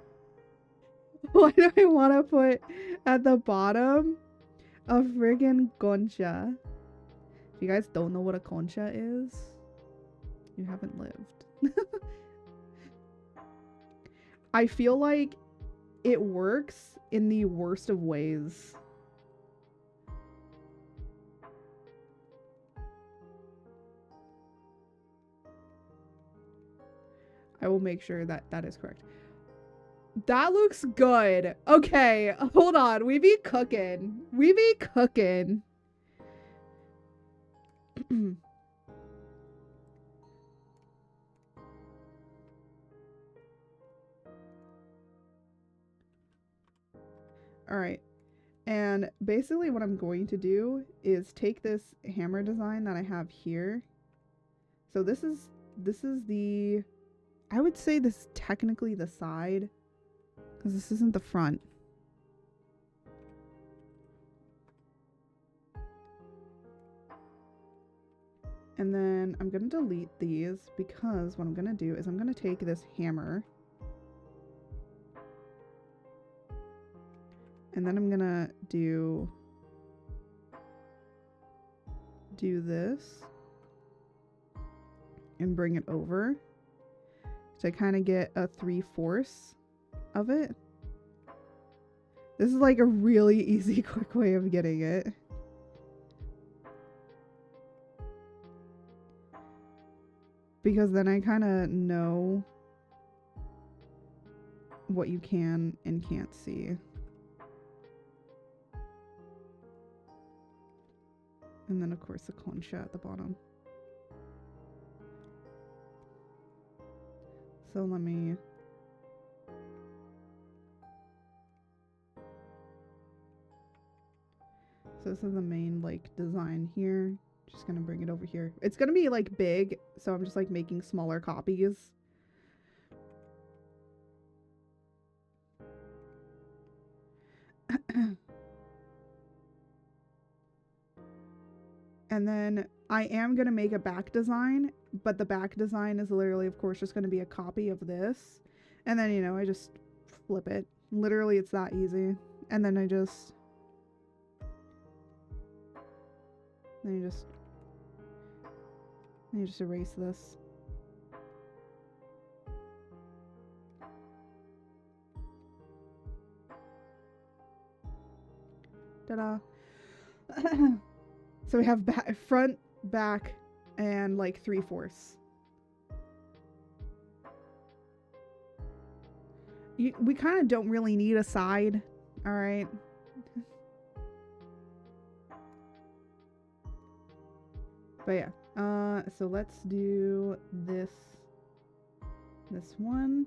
S1: I want to put at the bottom a friggin' concha? If you guys don't know what a concha is, you haven't lived. I feel like it works in the worst of ways. I will make sure that that is correct. That looks good. Okay, hold on. We be cooking. We be cooking. All right. And basically what I'm going to do is take this hammer design that I have here. So this is the, I would say this is technically the side, because this isn't the front. And then I'm going to delete these because what I'm going to do is I'm going to take this hammer and then I'm going to do this and bring it over to kind of get a 3/4 of it. This is like a really easy, quick way of getting it. Because then I kind of know what you can and can't see. And then of course the concha at the bottom. So let me... So this is the main like design here. Just gonna bring it over here. It's gonna be like big, so I'm just like making smaller copies. And then I am gonna make a back design, but the back design is literally, of course, just gonna be a copy of this. And then, you know, I just flip it. Literally, it's that easy. And then I just... Then you just erase this. Ta-da. So we have front, back, and like 3/4. We kind of don't really need a side, all right? But yeah, so let's do this one.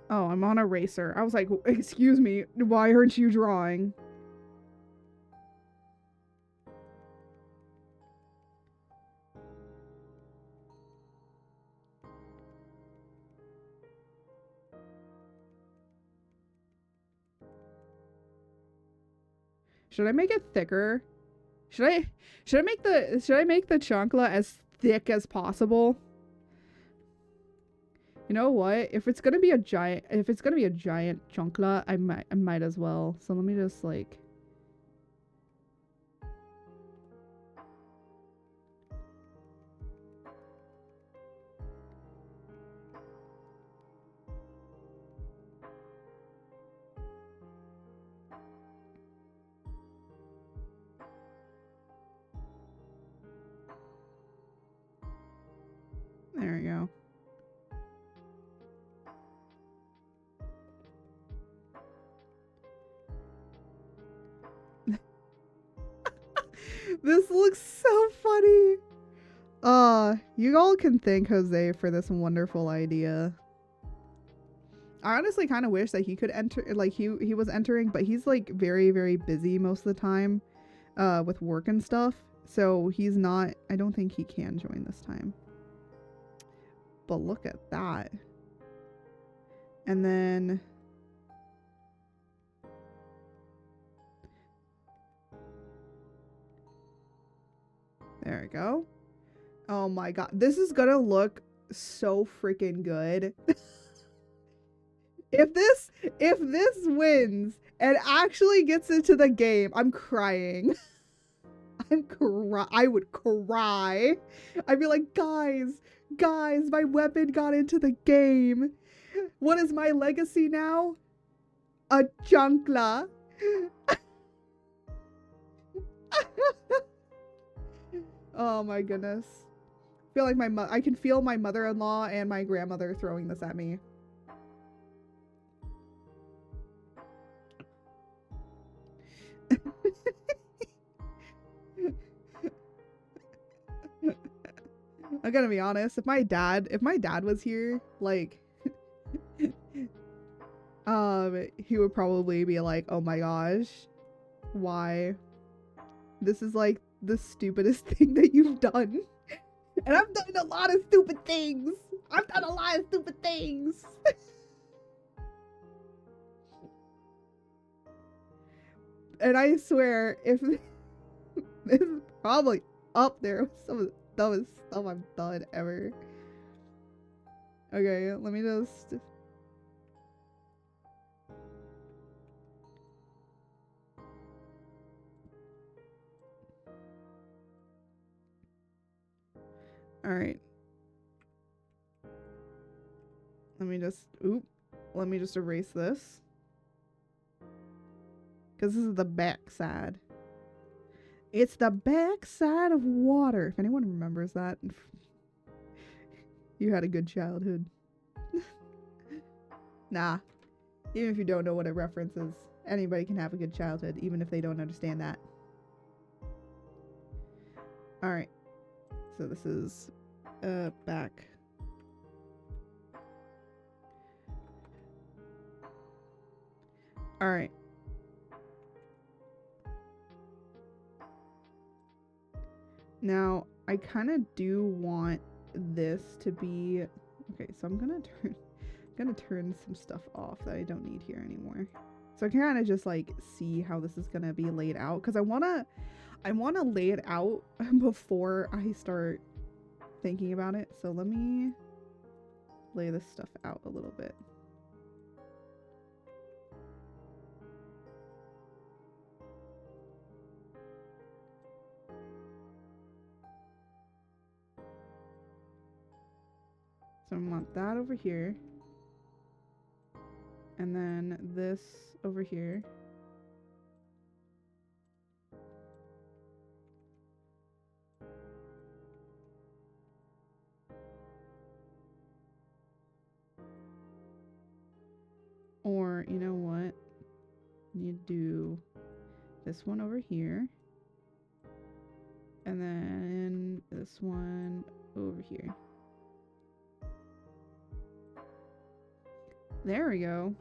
S1: Oh, I'm on eraser. I was like, excuse me, why aren't you drawing? Should I make it thicker? Should I make the chancla as thick as possible? You know what? If it's gonna be a giant chancla, I might as well. So let me just like. There we go. This looks so funny. You all can thank Jose for this wonderful idea. I honestly kind of wish that he could enter, like he was entering, but he's like very, very busy most of the time with work and stuff. So he's not, I don't think he can join this time. But look at that. And then there we go. Oh my god. This is gonna look so freaking good. If this wins and actually gets into the game, I'm crying. I would cry. I'd be like, guys, my weapon got into the game. What is my legacy now? A chancla. Oh my goodness. I feel like I can feel my mother-in-law and my grandmother throwing this at me. I'm gonna be honest, if my dad was here, like he would probably be like, oh my gosh, why? This is like the stupidest thing that you've done. And I've done a lot of stupid things. And I swear, if this is probably up there with some of the dumbest stuff I've done ever. Okay, let me just... Alright. Let me just erase this. Because this is the backside. It's the backside of water. If anyone remembers that, you had a good childhood. Nah. Even if you don't know what it references, anybody can have a good childhood, even if they don't understand that. Alright. So this is back. Alright. Now, I kind of do want this to be... Okay, so I'm gonna turn some stuff off that I don't need here anymore. So I can kind of just like see how this is gonna be laid out, because I wanna lay it out before I start thinking about it. So let me lay this stuff out a little bit. So I want that over here. And then this over here. Or, you know what? You do this one over here. And then this one over here. There we go.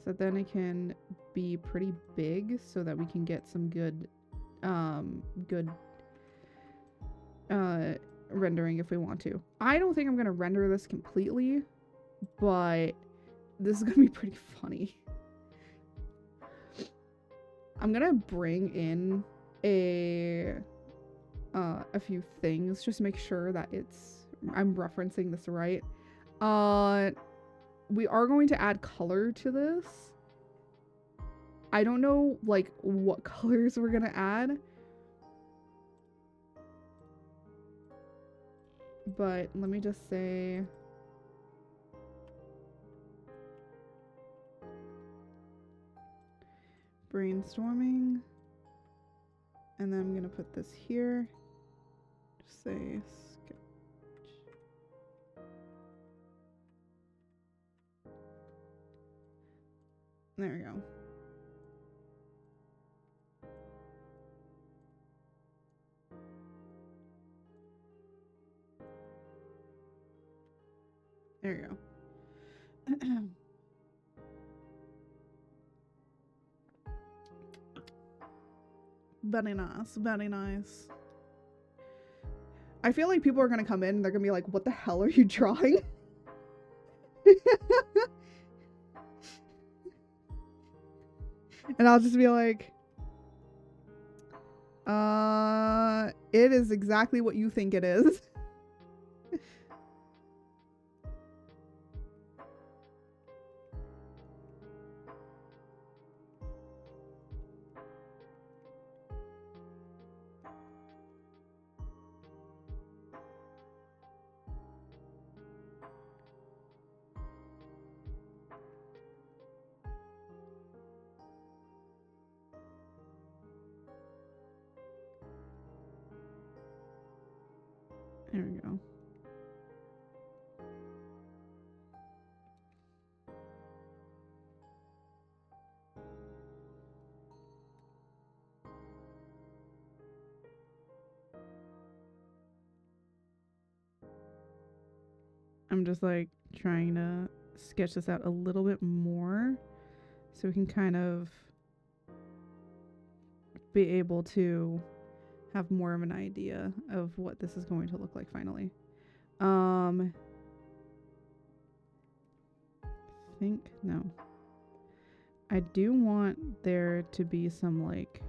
S1: So then it can be pretty big so that we can get some good rendering if we want to. I don't think I'm gonna render this completely, but this is gonna be pretty funny. I'm gonna bring in a few things just to make sure that I'm referencing this right. We are going to add color to this. I don't know like what colors we're gonna add, but let me just say brainstorming, and then I'm gonna put this here. Just say sketch. There we go. There you go. Very nice, very nice. I feel like people are gonna come in and they're gonna be like, what the hell are you drawing? And I'll just be like, it is exactly what you think it is. There we go. I'm just like trying to sketch this out a little bit more so we can kind of be able to have more of an idea of what this is going to look like finally. No. I do want there to be some like,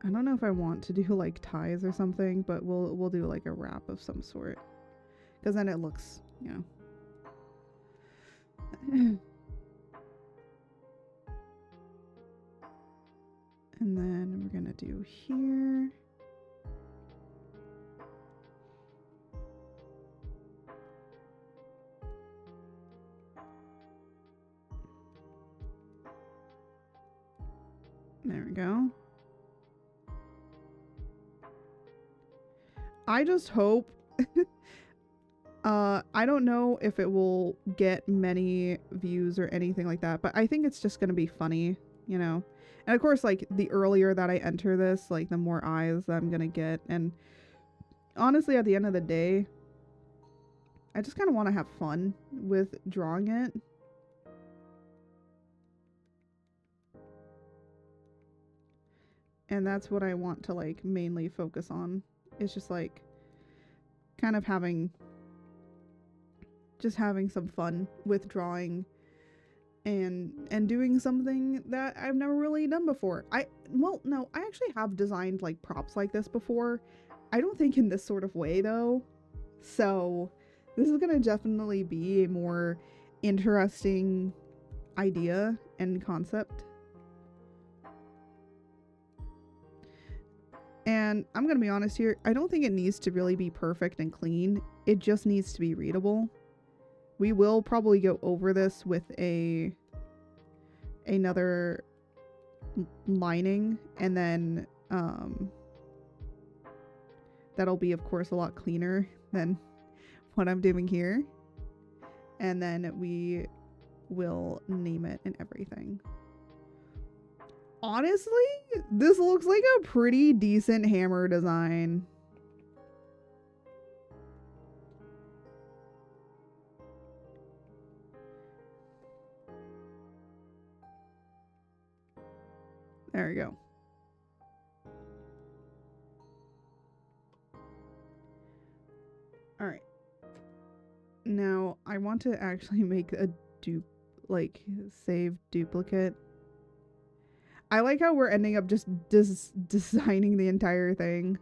S1: I don't know if I want to do like ties or something, but we'll do like a wrap of some sort, because then it looks, you know. And then we're gonna do here. There we go. I just hope I don't know if it will get many views or anything like that, but I think it's just gonna be funny, you know. And of course, like, the earlier that I enter this, like, the more eyes that I'm gonna get. And honestly, at the end of the day, I just kind of want to have fun with drawing it. And that's what I want to, like, mainly focus on. It's just, like, kind of having some fun with drawing and doing something that I've never really done before. Well, no, I actually have designed, like, props like this before. I don't think in this sort of way, though. So this is gonna definitely be a more interesting idea and concept. And I'm gonna be honest here, I don't think it needs to really be perfect and clean. It just needs to be readable. We will probably go over this with another lining, and then that'll be, of course, a lot cleaner than what I'm doing here. And then we will name it and everything. Honestly, this looks like a pretty decent hammer design. There we go. All right. Now I want to actually make a save duplicate. I like how we're ending up just designing the entire thing.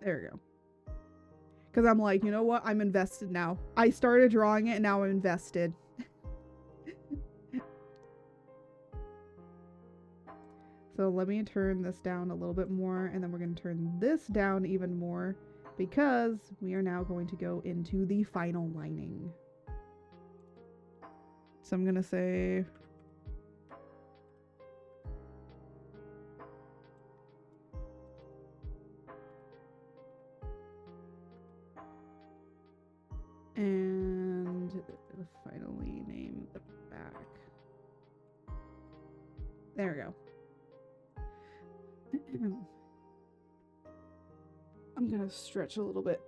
S1: There we go. Because I'm like, you know what? I'm invested now. I started drawing it and now I'm invested. So let me turn this down a little bit more, and then we're going to turn this down even more because we are now going to go into the final lining. So I'm going to say and finally name the back. There we go. I'm gonna stretch a little bit,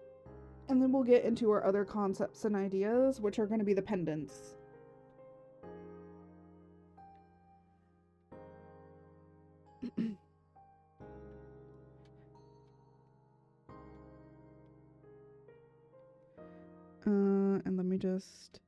S1: and then we'll get into our other concepts and ideas, which are going to be the pendants. And let me just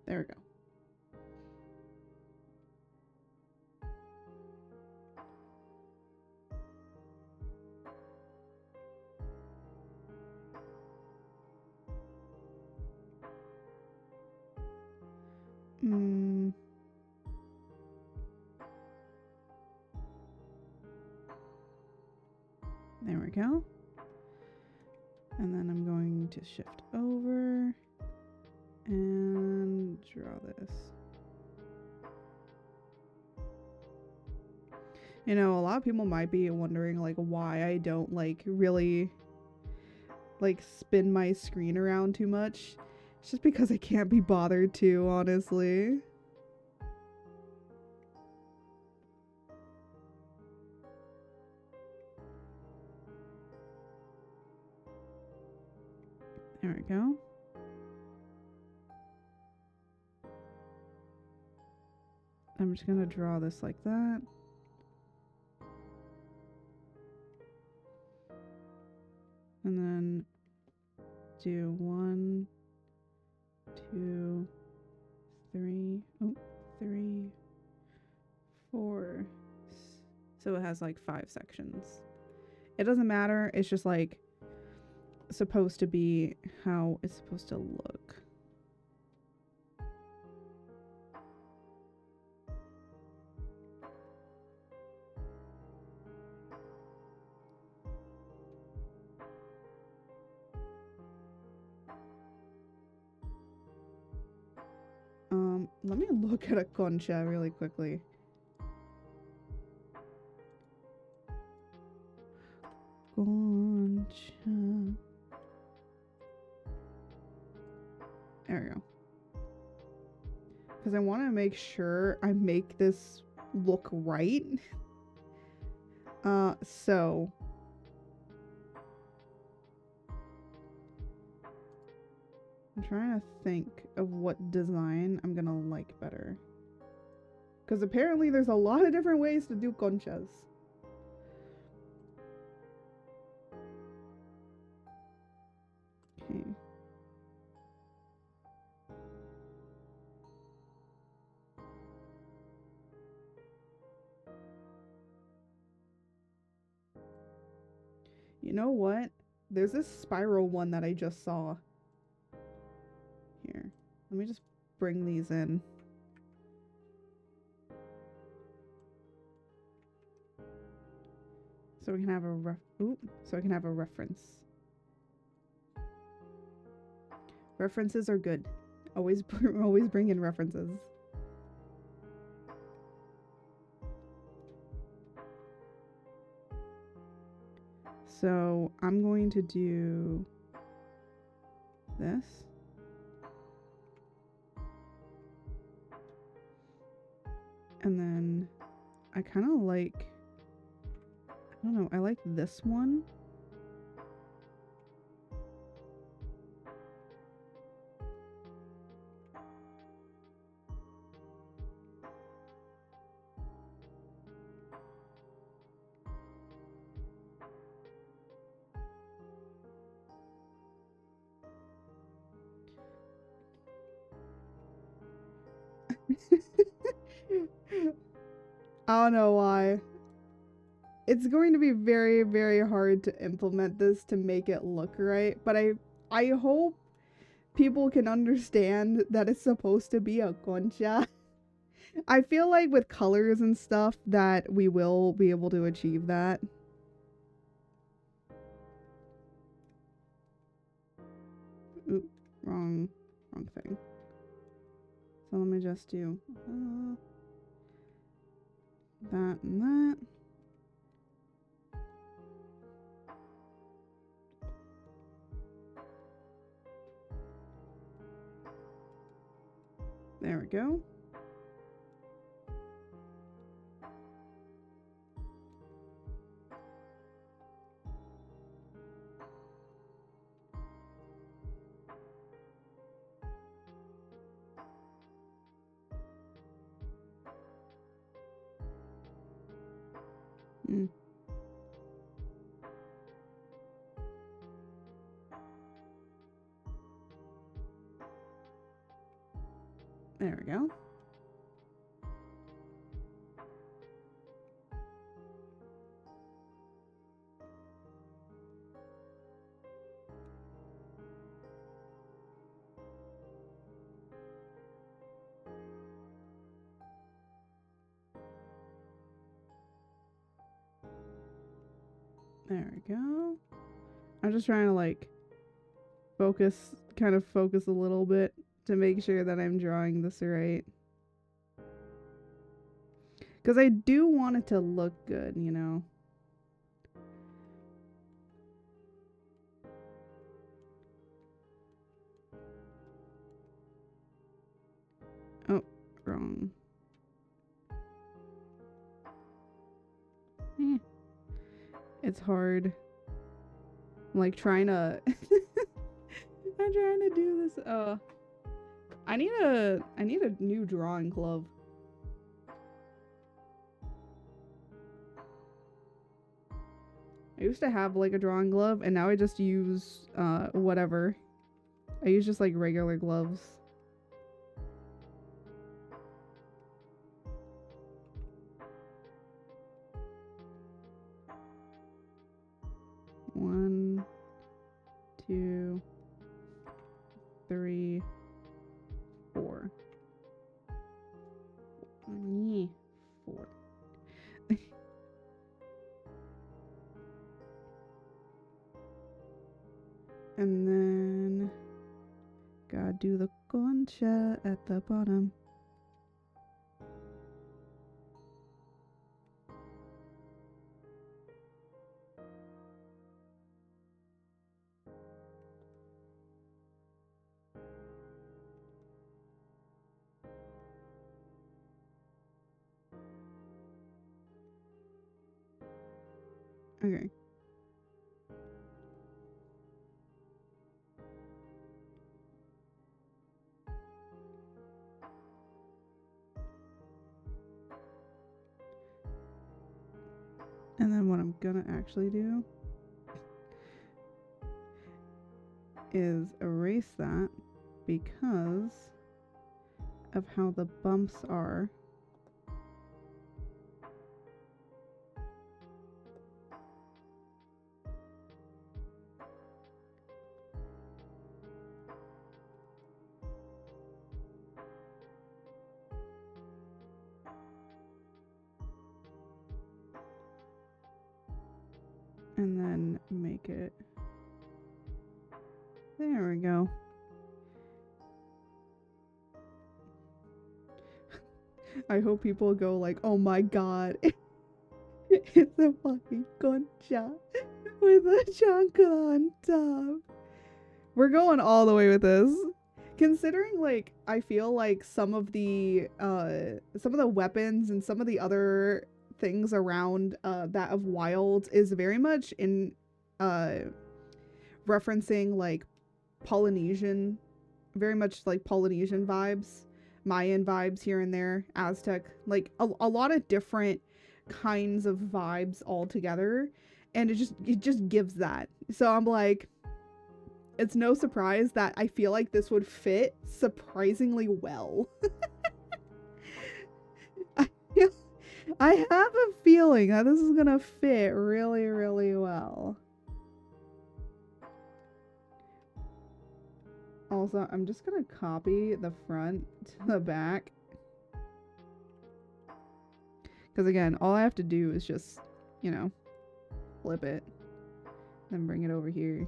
S1: there we go. There we go. And then I'm going to shift over and draw this. You know, a lot of people might be wondering like why I don't really spin my screen around too much. It's just because I can't be bothered to, honestly. There we go. I'm just gonna draw this like that. And then do 1, 2, 3, 3, 4. So it has like 5 sections. It doesn't matter. It's just like supposed to be how it's supposed to look. Let me look at a concha really quickly. Concha. There we go. Because I want to make sure I make this look right. So I'm trying to think of what design I'm gonna like better. Because apparently there's a lot of different ways to do conchas. Okay. You know what? There's this spiral one that I just saw. Here. Let me just bring these in. So we can have a reference. References are good. Always bring in references. So I'm going to do this. And then I kind of like, I don't know, I like this one. I don't know why. It's going to be very, very hard to implement this to make it look right, but I hope people can understand that it's supposed to be a concha. I feel like with colors and stuff that we will be able to achieve that. Oop, wrong thing. So let me just do that and that. There we go. There we go. There we go. I'm just trying to like kind of focus a little bit to make sure that I'm drawing this right. Because I do want it to look good, you know. Oh, wrong. It's hard. I'm like trying to I'm trying to do this. I need a new drawing glove. I used to have like a drawing glove and now I just use whatever. I use just like regular gloves. One, two, three, four. Four. And then gotta do the concha at the bottom. Okay. And then what I'm gonna actually do is erase that because of how the bumps are. And then make it. There we go. I hope people go like, oh my god. It's a fucking concha with a chocolate on top. We're going all the way with this. Considering, like, I feel like some of the weapons and some of the other things around that of Wilds is very much in referencing like Polynesian, very much like Polynesian vibes, Mayan vibes here and there, Aztec, like a lot of different kinds of vibes all together, and it just gives that. So I'm like, it's no surprise that I feel like this would fit surprisingly well. I have a feeling that this is gonna fit really, really well. Also, I'm just gonna copy the front to the back. Because again, all I have to do is just, you know, flip it. Then bring it over here.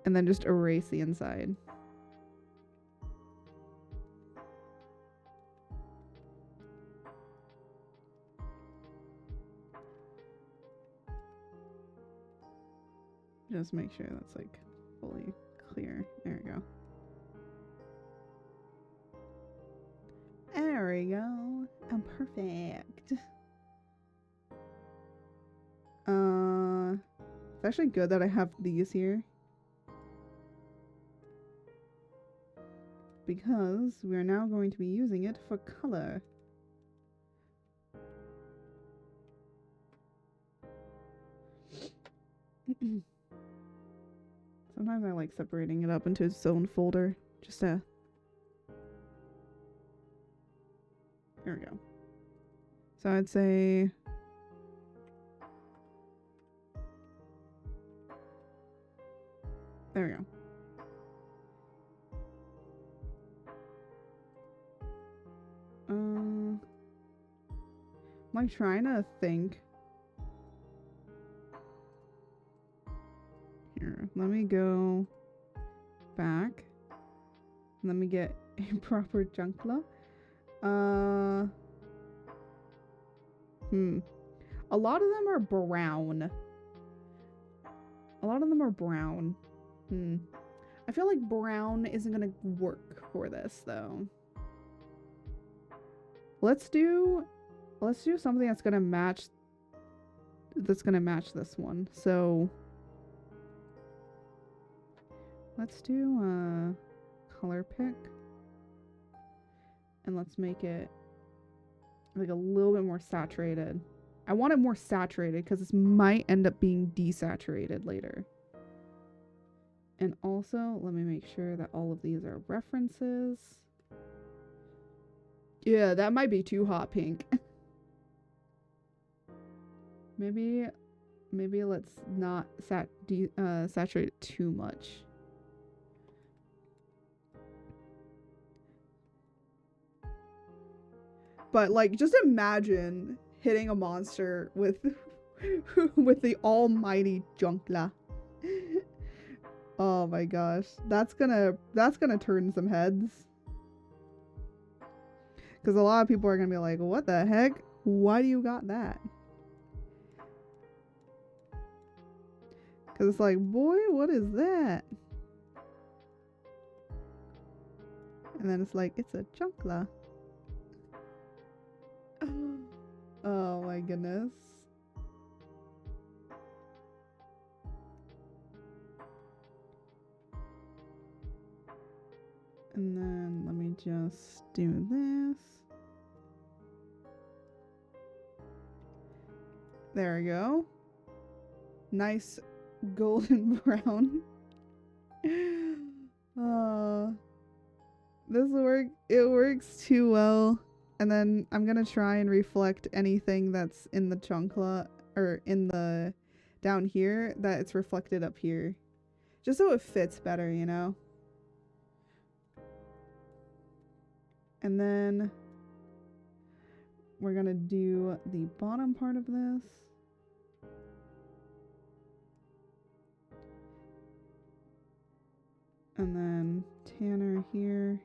S1: And then just erase the inside. Just make sure that's like fully clear. There we go. There we go. I'm perfect. It's actually good that I have these here. Because we're now going to be using it for color. Sometimes I like separating it up into its own folder. Just to... There we go. So I'd say... There we go. I'm like trying to think. Here, let me go back. Let me get a proper chunkla. A lot of them are brown. I feel like brown isn't gonna work for this though. Let's do something that's gonna match this one. So let's do a color pick. And let's make it like a little bit more saturated. I want it more saturated because this might end up being desaturated later. And also, let me make sure that all of these are references. Yeah, that might be too hot pink. Maybe let's not saturate it too much. But like, just imagine hitting a monster with with the almighty Junkla. Oh my gosh, that's gonna turn some heads. Because a lot of people are gonna be like, what the heck? Why do you got that? Because it's like, boy, what is that? And then it's like, it's a Junkla. Oh my goodness. And then let me just do this. There we go. Nice golden brown. It works too well. And then I'm gonna try and reflect anything that's in the chunkla, or in the down here, that it's reflected up here. Just so it fits better, you know? And then we're gonna do the bottom part of this. And then Tanner here.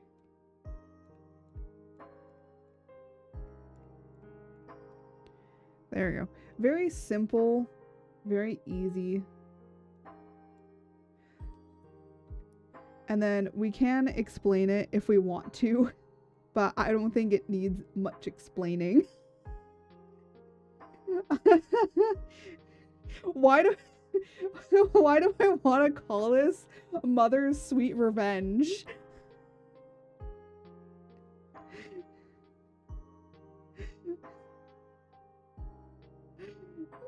S1: There we go. Very simple, very easy. And then we can explain it if we want to, but I don't think it needs much explaining. Why do I want to call this Mother's Sweet Revenge?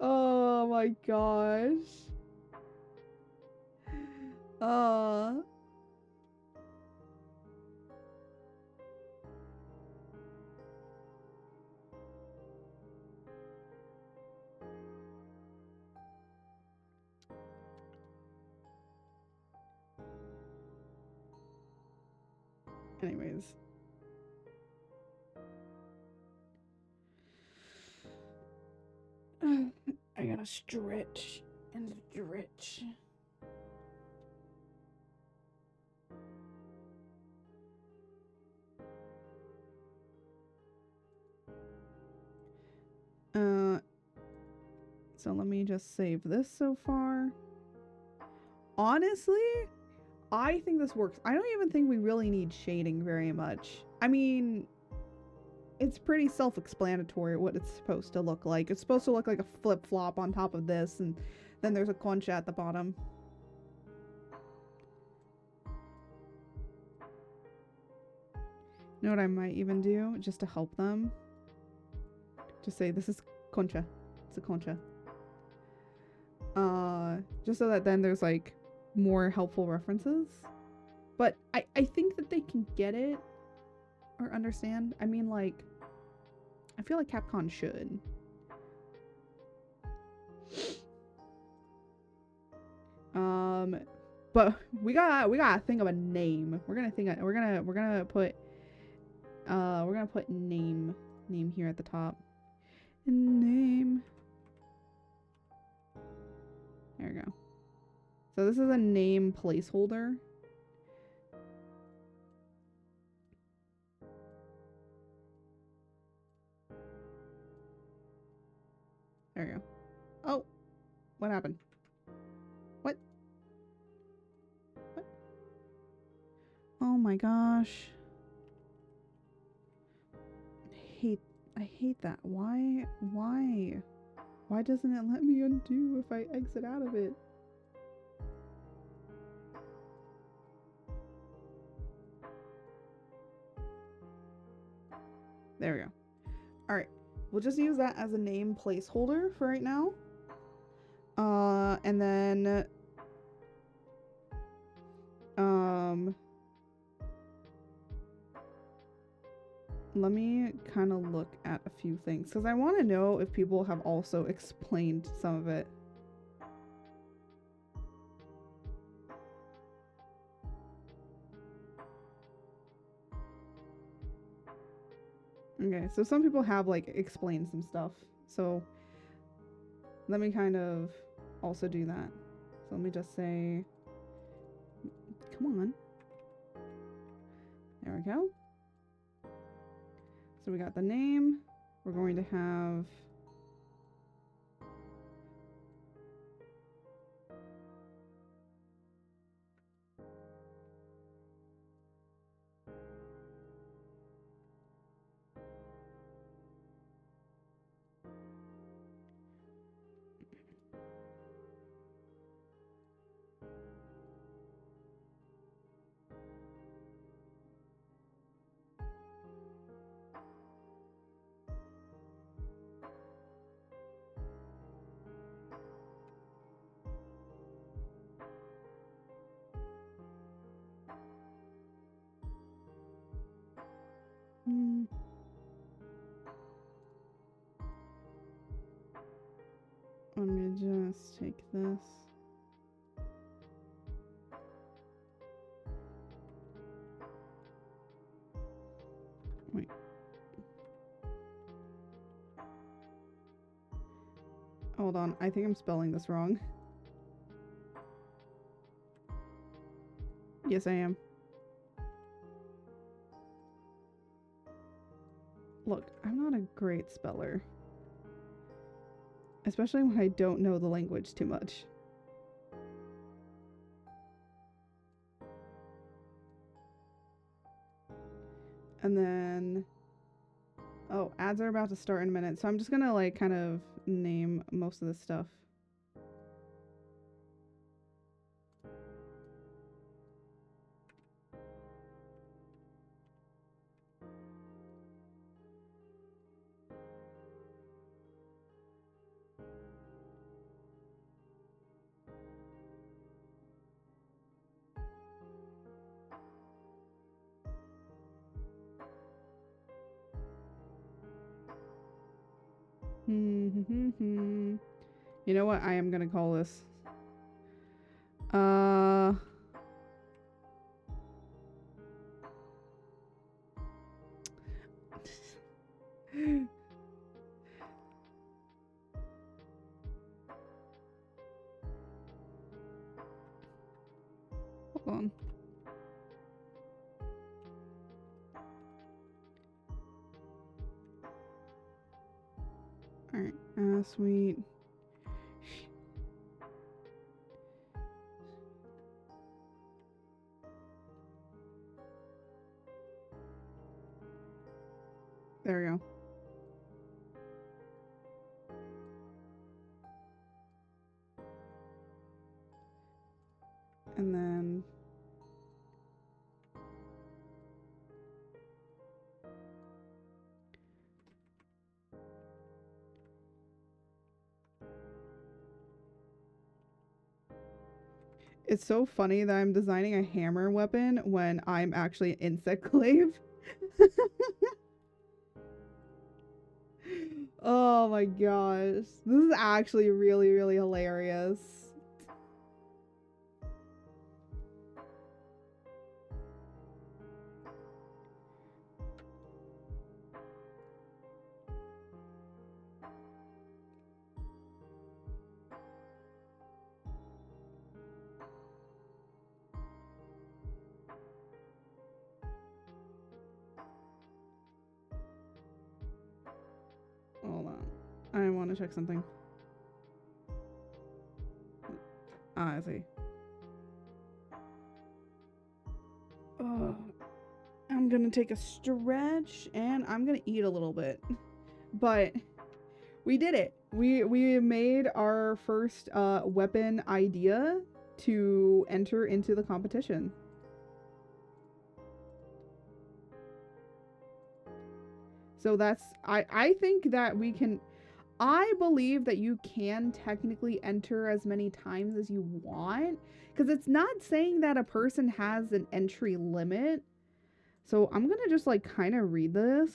S1: Oh my gosh. Anyways. I gotta stretch and stretch. So let me just save this so far. Honestly, I think this works. I don't even think we really need shading very much. I mean, it's pretty self-explanatory what it's supposed to look like. It's supposed to look like a flip-flop on top of this, and then there's a concha at the bottom. You know what I might even do, just to help them? Just say, this is concha. It's a concha. Just so that then there's, like, more helpful references. But I think that they can get it or understand. I mean, like, I feel like Capcom should. But we gotta think of a name. We're gonna put name here at the top. Name. There we go. So this is a name placeholder. There we go. Oh, what happened? What? Oh my gosh. I hate that. Why doesn't it let me undo if I exit out of it? There we go. All right. We'll just use that as a name placeholder for right now. And then let me kind of look at a few things because I want to know if people have also explained some of it. Okay, so some people have like explained some stuff. So let me kind of also do that. So let me just say, come on. There we go. So we got the name. We're going to have let me just take this. Wait. Hold on, I think I'm spelling this wrong. Yes, I am. Look, I'm not a great speller. Especially when I don't know the language too much. And then... Oh, ads are about to start in a minute, so I'm just gonna, like, kind of name most of this stuff. You know what I am gonna call this? Hold on. Alright, sweet. There we go. And then... It's so funny that I'm designing a hammer weapon when I'm actually an insect clave. Oh my gosh. This is actually really, really hilarious. Hold on. I want to check something. Ah, I see. Oh, I'm gonna take a stretch and I'm gonna eat a little bit. But we did it. We made our first weapon idea to enter into the competition. So that's I think that we can I believe that you can technically enter as many times as you want, because it's not saying that a person has an entry limit. So I'm gonna just like kind of read this.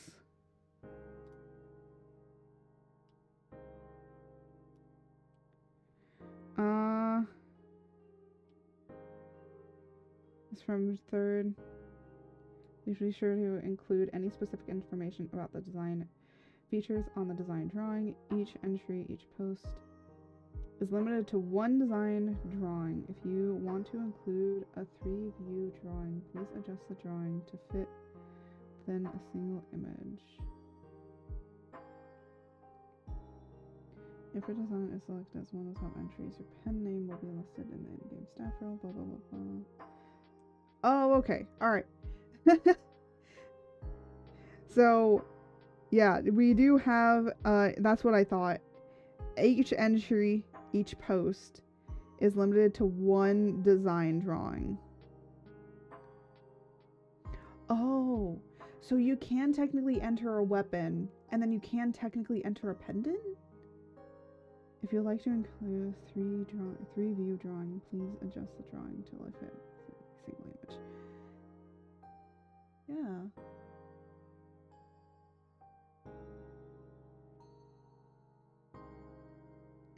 S1: It's from 3rd. Please be sure to include any specific information about the design features on the design drawing. Each entry, each post is limited to one design drawing. If you want to include a 3-view drawing, please adjust the drawing to fit within a single image. If your design is selected as one of the top entries, your pen name will be listed in the in-game staff role, blah, blah, blah, blah. Oh, okay. All right. So, yeah, we do have, that's what I thought. Each entry, each post is limited to one design drawing. Oh, so you can technically enter a weapon, and then you can technically enter a pendant? If you'd like to include a 3-view drawing, please adjust the drawing to let fit a single image. Yeah.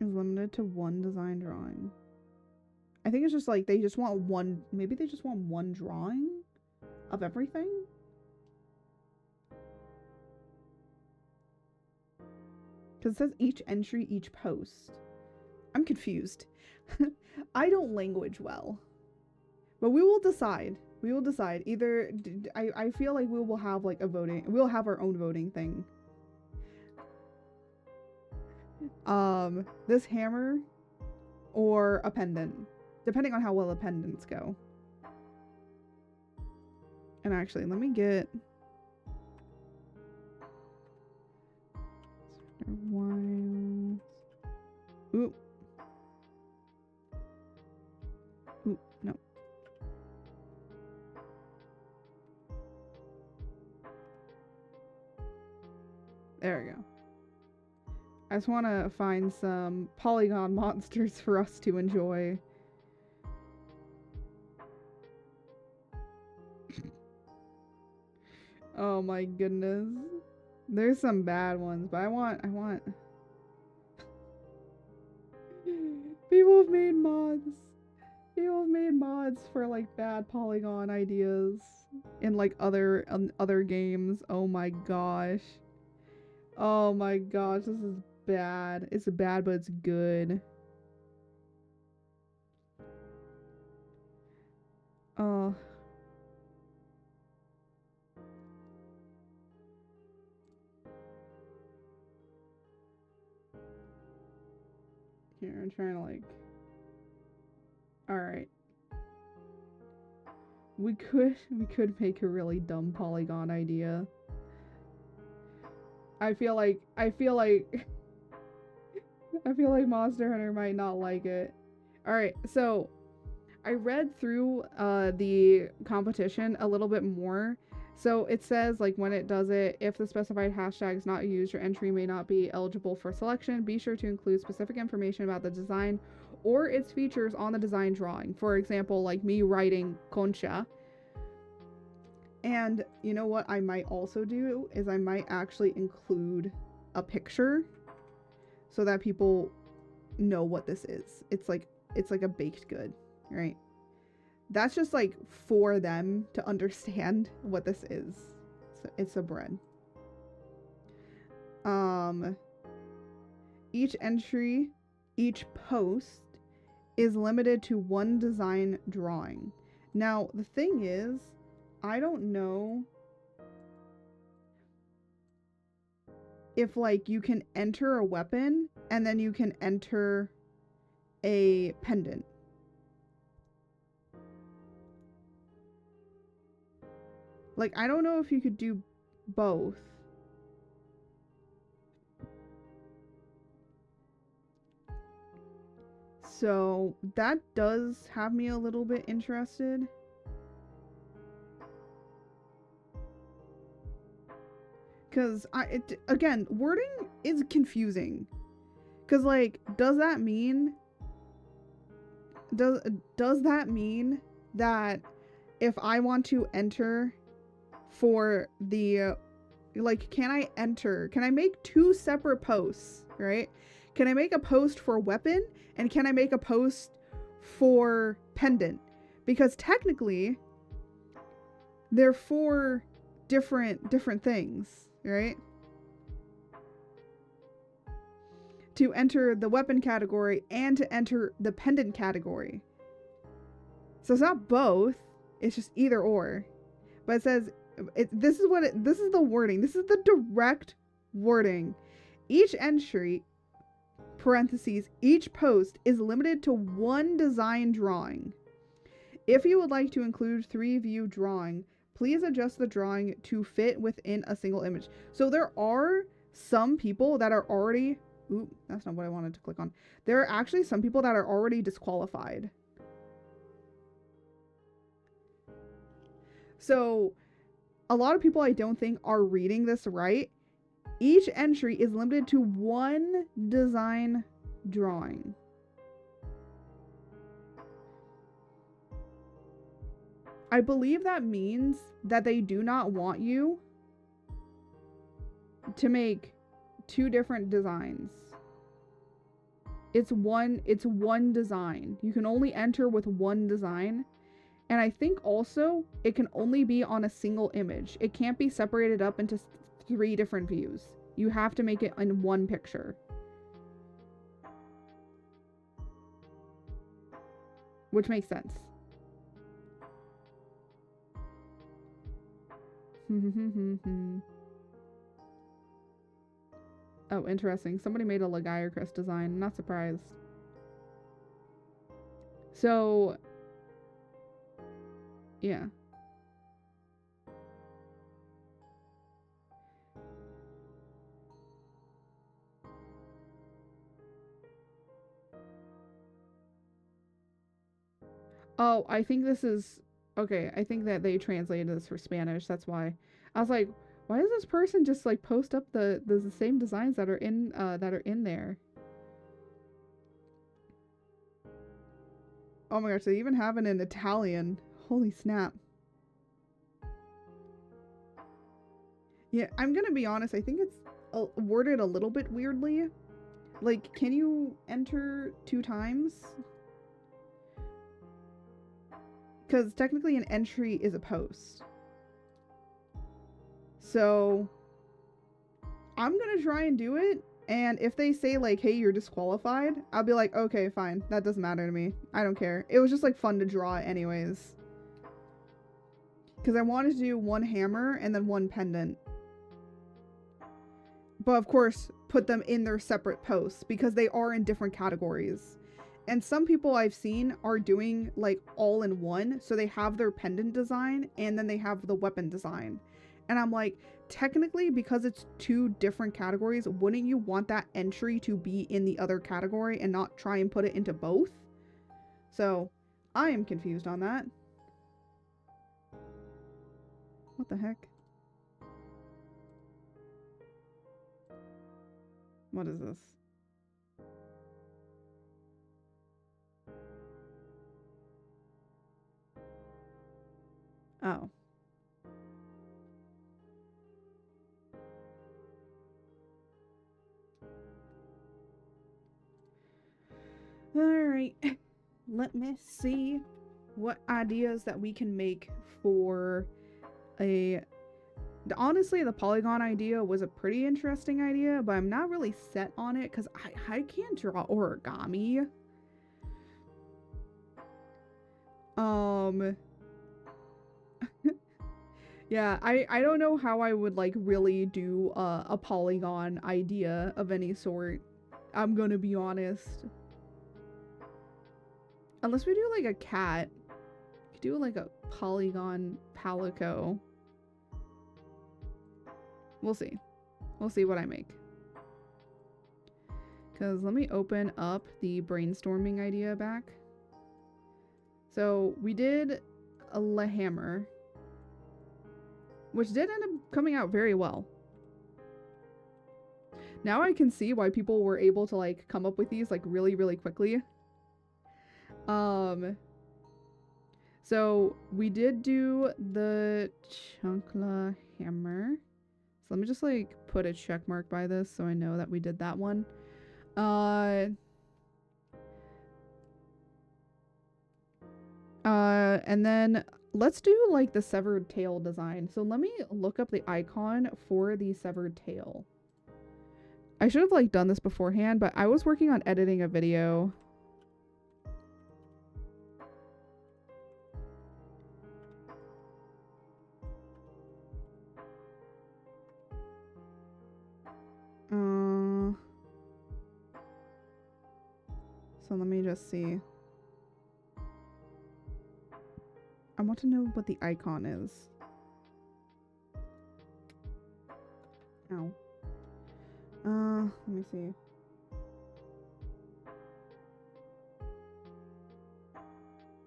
S1: Is limited to one design drawing. I think it's just like they just want one, maybe they just want one drawing of everything? Because it says each entry, each post. I'm confused. I don't language well. But we will decide. We will decide. Either I feel like we will have like a voting. We'll have our own voting thing. This hammer or a pendant, depending on how well the pendants go. And actually, let me get one. Oop. Oop, no. There we go. I just want to find some polygon monsters for us to enjoy. Oh my goodness. There's some bad ones, but I want People have made mods. People have made mods for like bad polygon ideas in like other games. Oh my gosh. Oh my gosh, this is bad. It's bad, but it's good. Oh. Here, I'm trying to like... Alright. We could make a really dumb polygon idea. I feel like Monster Hunter might not like it. Alright, so I read through the competition a little bit more. So it says, like, when it does it, if the specified hashtag is not used, your entry may not be eligible for selection. Be sure to include specific information about the design or its features on the design drawing. For example, like me writing Concha. And you know what I might also do is I might actually include a picture so that people know what this is. It's like a baked good, right? That's just like for them to understand what this is. So it's a bread. Each entry, each post is limited to one design drawing. Now, the thing is, I don't know if like you can enter a weapon and then you can enter a pendant. Like, I don't know if you could do both. So that does have me a little bit interested. Because again, wording is confusing. Because like, does that mean that if I want to enter for the like, can I make two separate posts, right? Can I make a post for weapon and can I make a post for pendant? Because technically they're four different things, right? To enter the weapon category and to enter the pendant category. So it's not both, it's just either or. But it says this is the wording. This is the direct wording. Each entry, parentheses, each post is limited to one design drawing. If you would like to include 3-view drawing, please adjust the drawing to fit within a single image. So there are some people that are already... Ooh, that's not what I wanted to click on. There are actually some people that are already disqualified. So a lot of people, I don't think, are reading this right. Each entry is limited to one design drawing. I believe that means that they do not want you to make two different designs. It's one design. You can only enter with one design. And I think also it can only be on a single image. It can't be separated up into 3 different views. You have to make it in one picture. Which makes sense. Oh, interesting. Somebody made a Lagier design. Not surprised. So, yeah. Oh, I think this is okay. I think that they translated this for Spanish. That's why. I was like, why does this person just like post up the same designs that are in there? Oh my gosh, they even have it in Italian. Holy snap. Yeah, I'm gonna be honest. I think it's worded a little bit weirdly. Like, can you enter 2 times? Because technically an entry is a post. So, I'm gonna try and do it. And if they say, like, hey, you're disqualified, I'll be like, okay, fine. That doesn't matter to me. I don't care. It was just, like, fun to draw anyways. Because I wanted to do 1 hammer and then 1 pendant. But, of course, put them in their separate posts because they are in different categories. And some people I've seen are doing, like, all in one. So they have their pendant design and then they have the weapon design. And I'm like, technically, because it's 2 different categories, wouldn't you want that entry to be in the other category and not try and put it into both? So, I am confused on that. What the heck? What is this? Oh. Alright. Let me see what ideas that we can make for a... Honestly, the polygon idea was a pretty interesting idea, but I'm not really set on it because I can't draw origami. Yeah, I don't know how I would like really do a polygon idea of any sort. I'm gonna be honest. Unless we do like a cat. We could do like a polygon palico. We'll see. We'll see what I make. Because let me open up the brainstorming idea back. So we did a hammer, which did end up coming out very well. Now I can see why people were able to like come up with these like really, really quickly. So we did do the Chunkla hammer. So let me just like put a check mark by this so I know that we did that one. And then let's do like the severed tail design. So let me look up the icon for the severed tail. I should have like done this beforehand, but I was working on editing a video. So let me just see. I want to know what the icon is. Ow. Let me see.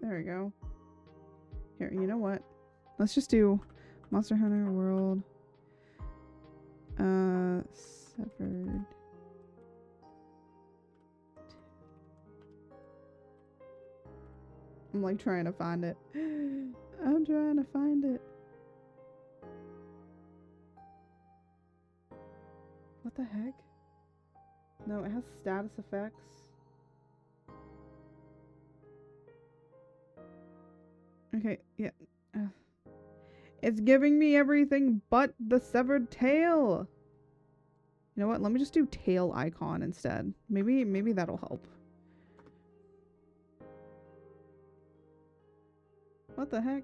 S1: There we go. Here, you know what? Let's just do Monster Hunter World. Severed. I'm like trying to find it. I'm trying to find it. What the heck? No, it has status effects. Okay, yeah. It's giving me everything but the severed tail. You know what? Let me just do tail icon instead. Maybe that'll help. What the heck?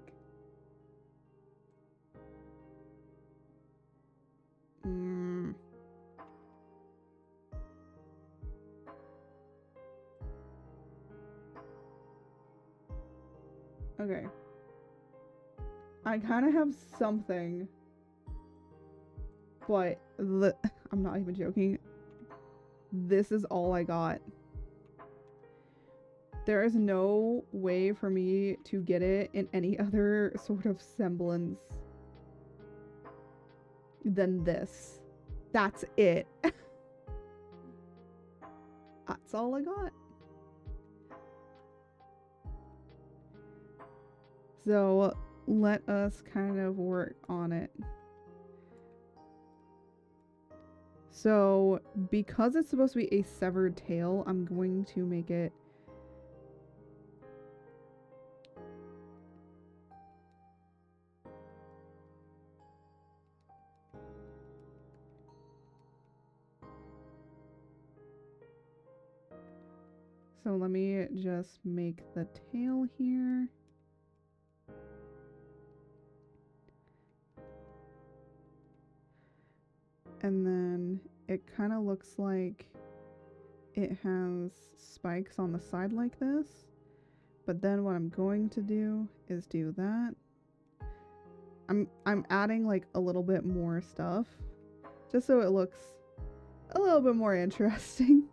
S1: Okay. I kind of have something, but I'm not even joking. This is all I got. There is no way for me to get it in any other sort of semblance than this. That's it. That's all I got. So let us kind of work on it. So because it's supposed to be a severed tail, I'm going to make it so let me just make the tail here. And then it kind of looks like it has spikes on the side like this. But then what I'm going to do is do that. I'm adding like a little bit more stuff just so it looks a little bit more interesting.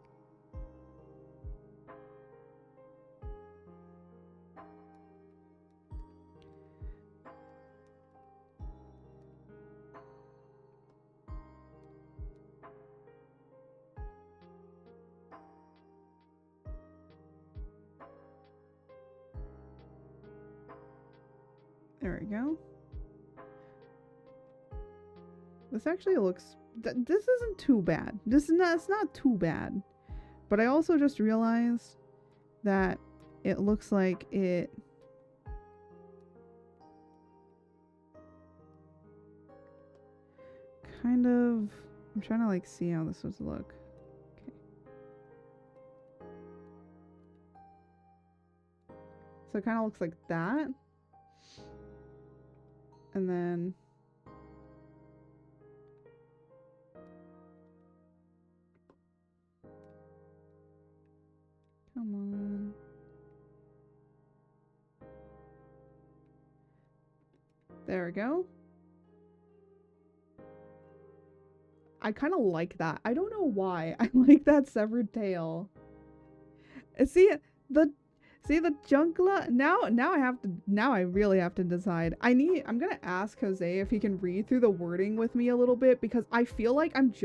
S1: There we go. This actually looks... this isn't too bad. It's not too bad. But I also just realized that it looks like it... kind of... I'm trying to like see how this would look. Okay. So it kind of looks like that. And then come on. There we go. I kind of like that. I don't know why. I like that severed tail. See the jungler. Now I really have to decide. I'm gonna ask Jose if he can read through the wording with me a little bit, because I feel like it's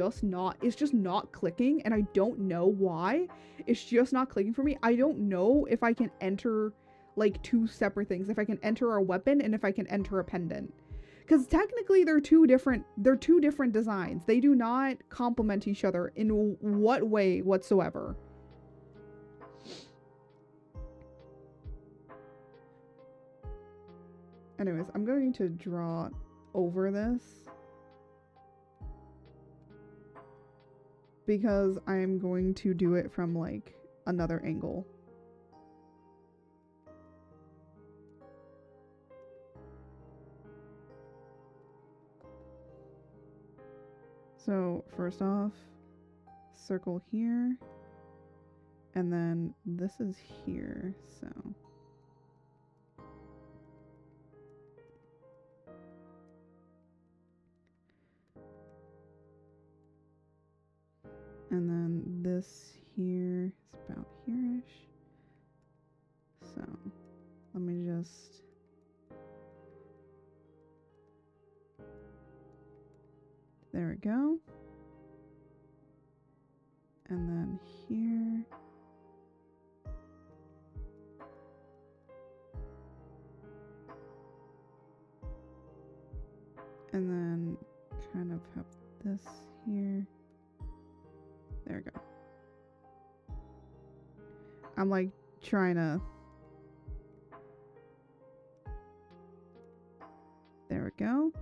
S1: just not clicking, and I don't know why. It's just not clicking for me. I don't know if I can enter like two separate things. If I can enter a weapon and if I can enter a pendant. Because technically they're two different designs. They do not complement each other in what way whatsoever. Anyways, I'm going to draw over this because I'm going to do it from like another angle. So first off, circle here, and then this is here, so. And then this here is about here-ish. So let me just... there we go. And then here. And then kind of have this here. There we go. I'm like trying to... there we go.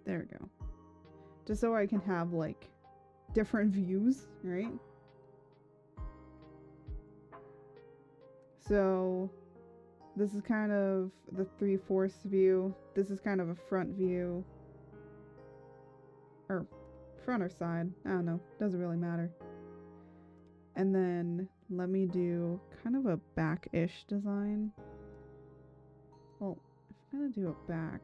S1: There we go. Just so I can have like different views, right? So this is kind of the 3/4 view. This is kind of a front view. Or front or side. I don't know. Doesn't really matter. And then let me do kind of a back-ish design. Well, if I'm gonna do it back.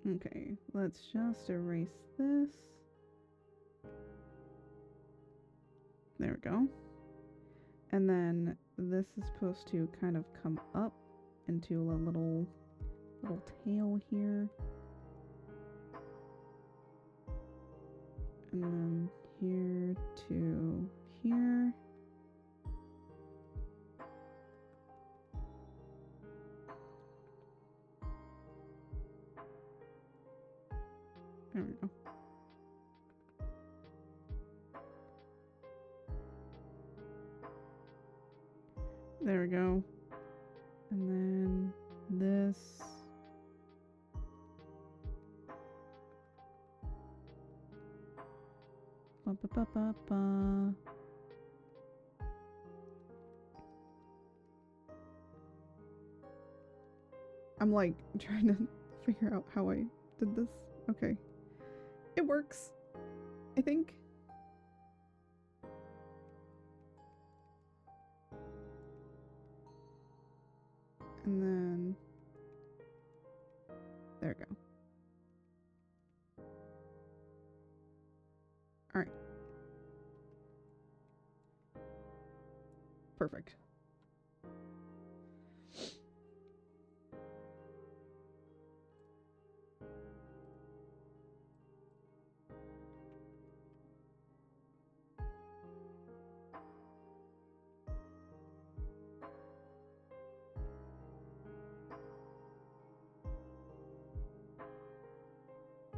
S1: Okay, let's just erase this. There we go. And then this is supposed to kind of come up into a little tail here. And then here to here. There we go. There we go. And then this. Ba, ba, ba, ba, ba. I'm like trying to figure out how I did this. Okay. It works, I think. And then there we go. All right. Perfect.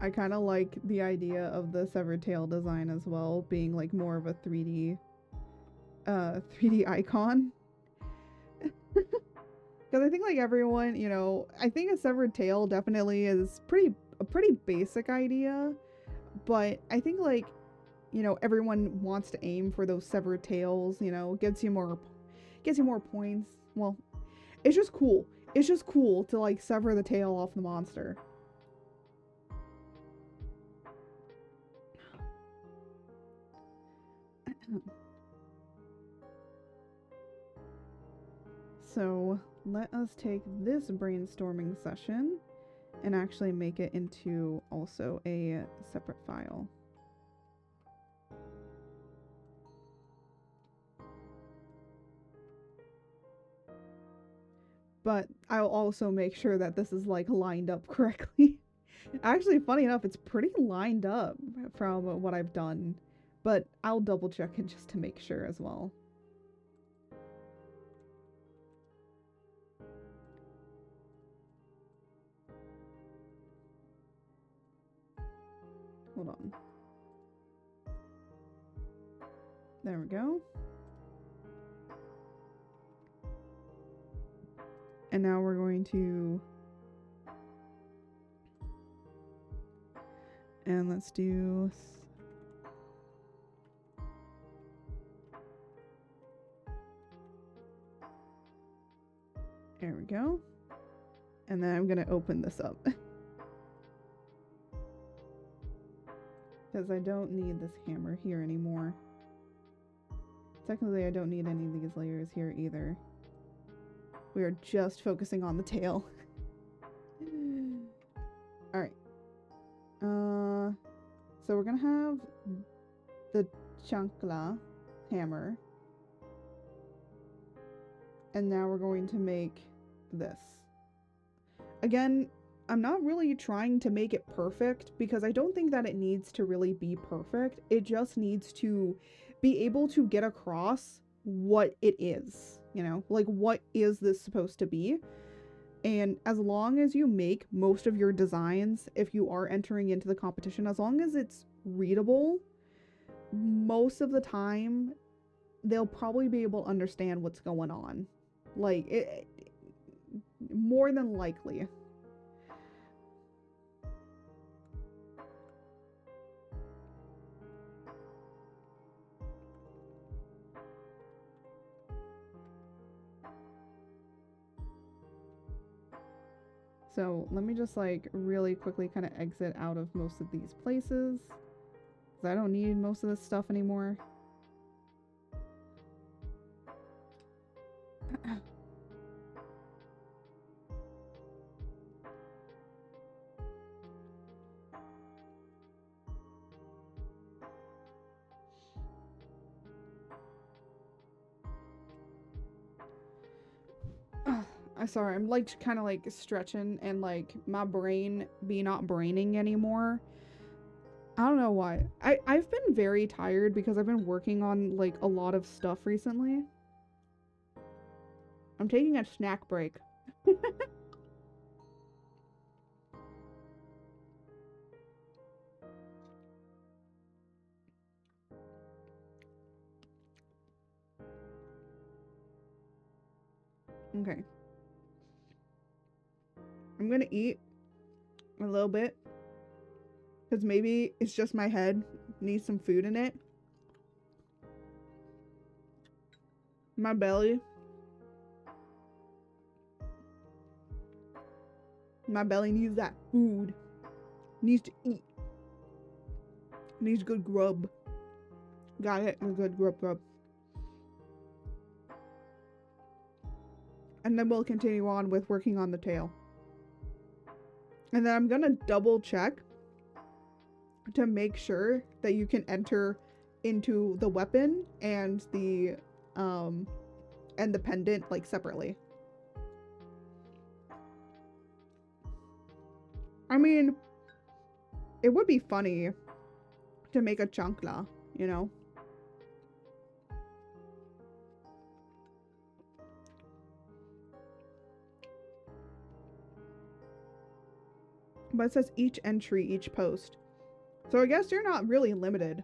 S1: I kind of like the idea of the severed tail design as well, being like more of a 3D icon. Because I think like everyone, you know, I think a severed tail definitely is a pretty basic idea, but I think like, you know, everyone wants to aim for those severed tails, you know, gets you more points. Well, it's just cool. It's just cool to like sever the tail off the monster. So let us take this brainstorming session and actually make it into also a separate file. But I'll also make sure that this is like lined up correctly. Actually, funny enough, it's pretty lined up from what I've done, but I'll double check it just to make sure as well. Hold on. There we go. And now we're going to... And let's do... There we go. And then I'm going to open this up. Because I don't need this hammer here anymore. Technically, I don't need any of these layers here either. We are just focusing on the tail. Alright. So we're gonna have the chancla hammer. And now we're going to make this. Again, I'm not really trying to make it perfect because I don't think that it needs to really be perfect. It just needs to be able to get across what it is, you know, like what is this supposed to be? And as long as you make most of your designs, if you are entering into the competition, as long as it's readable, most of the time they'll probably be able to understand what's going on. Like More than likely. So let me just like really quickly kind of exit out of most of these places, because I don't need most of this stuff anymore. I'm sorry, I'm like kind of like stretching and like my brain be not braining anymore. I don't know why. I've been very tired because I've been working on like a lot of stuff recently. I'm taking a snack break. Okay. I'm gonna eat a little bit, because maybe it's just my head needs some food in it. My belly needs that food. Needs to eat. Needs good grub. Got it. Good grub. And then we'll continue on with working on the tail. And then I'm gonna double check to make sure that you can enter into the weapon and the pendant like separately. I mean, it would be funny to make a chancla, you know? But it says each entry, each post. So I guess you're not really limited.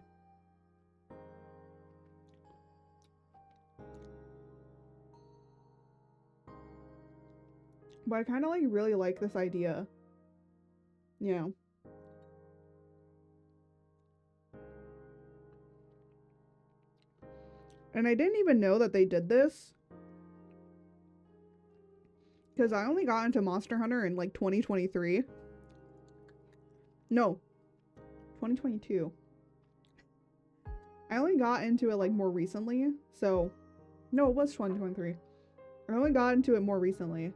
S1: But I kind of like really like this idea. You know. And I didn't even know that they did this, because I only got into Monster Hunter in like 2023. No, 2022. I only got into it like more recently. So, no, it was 2023. I only got into it more recently.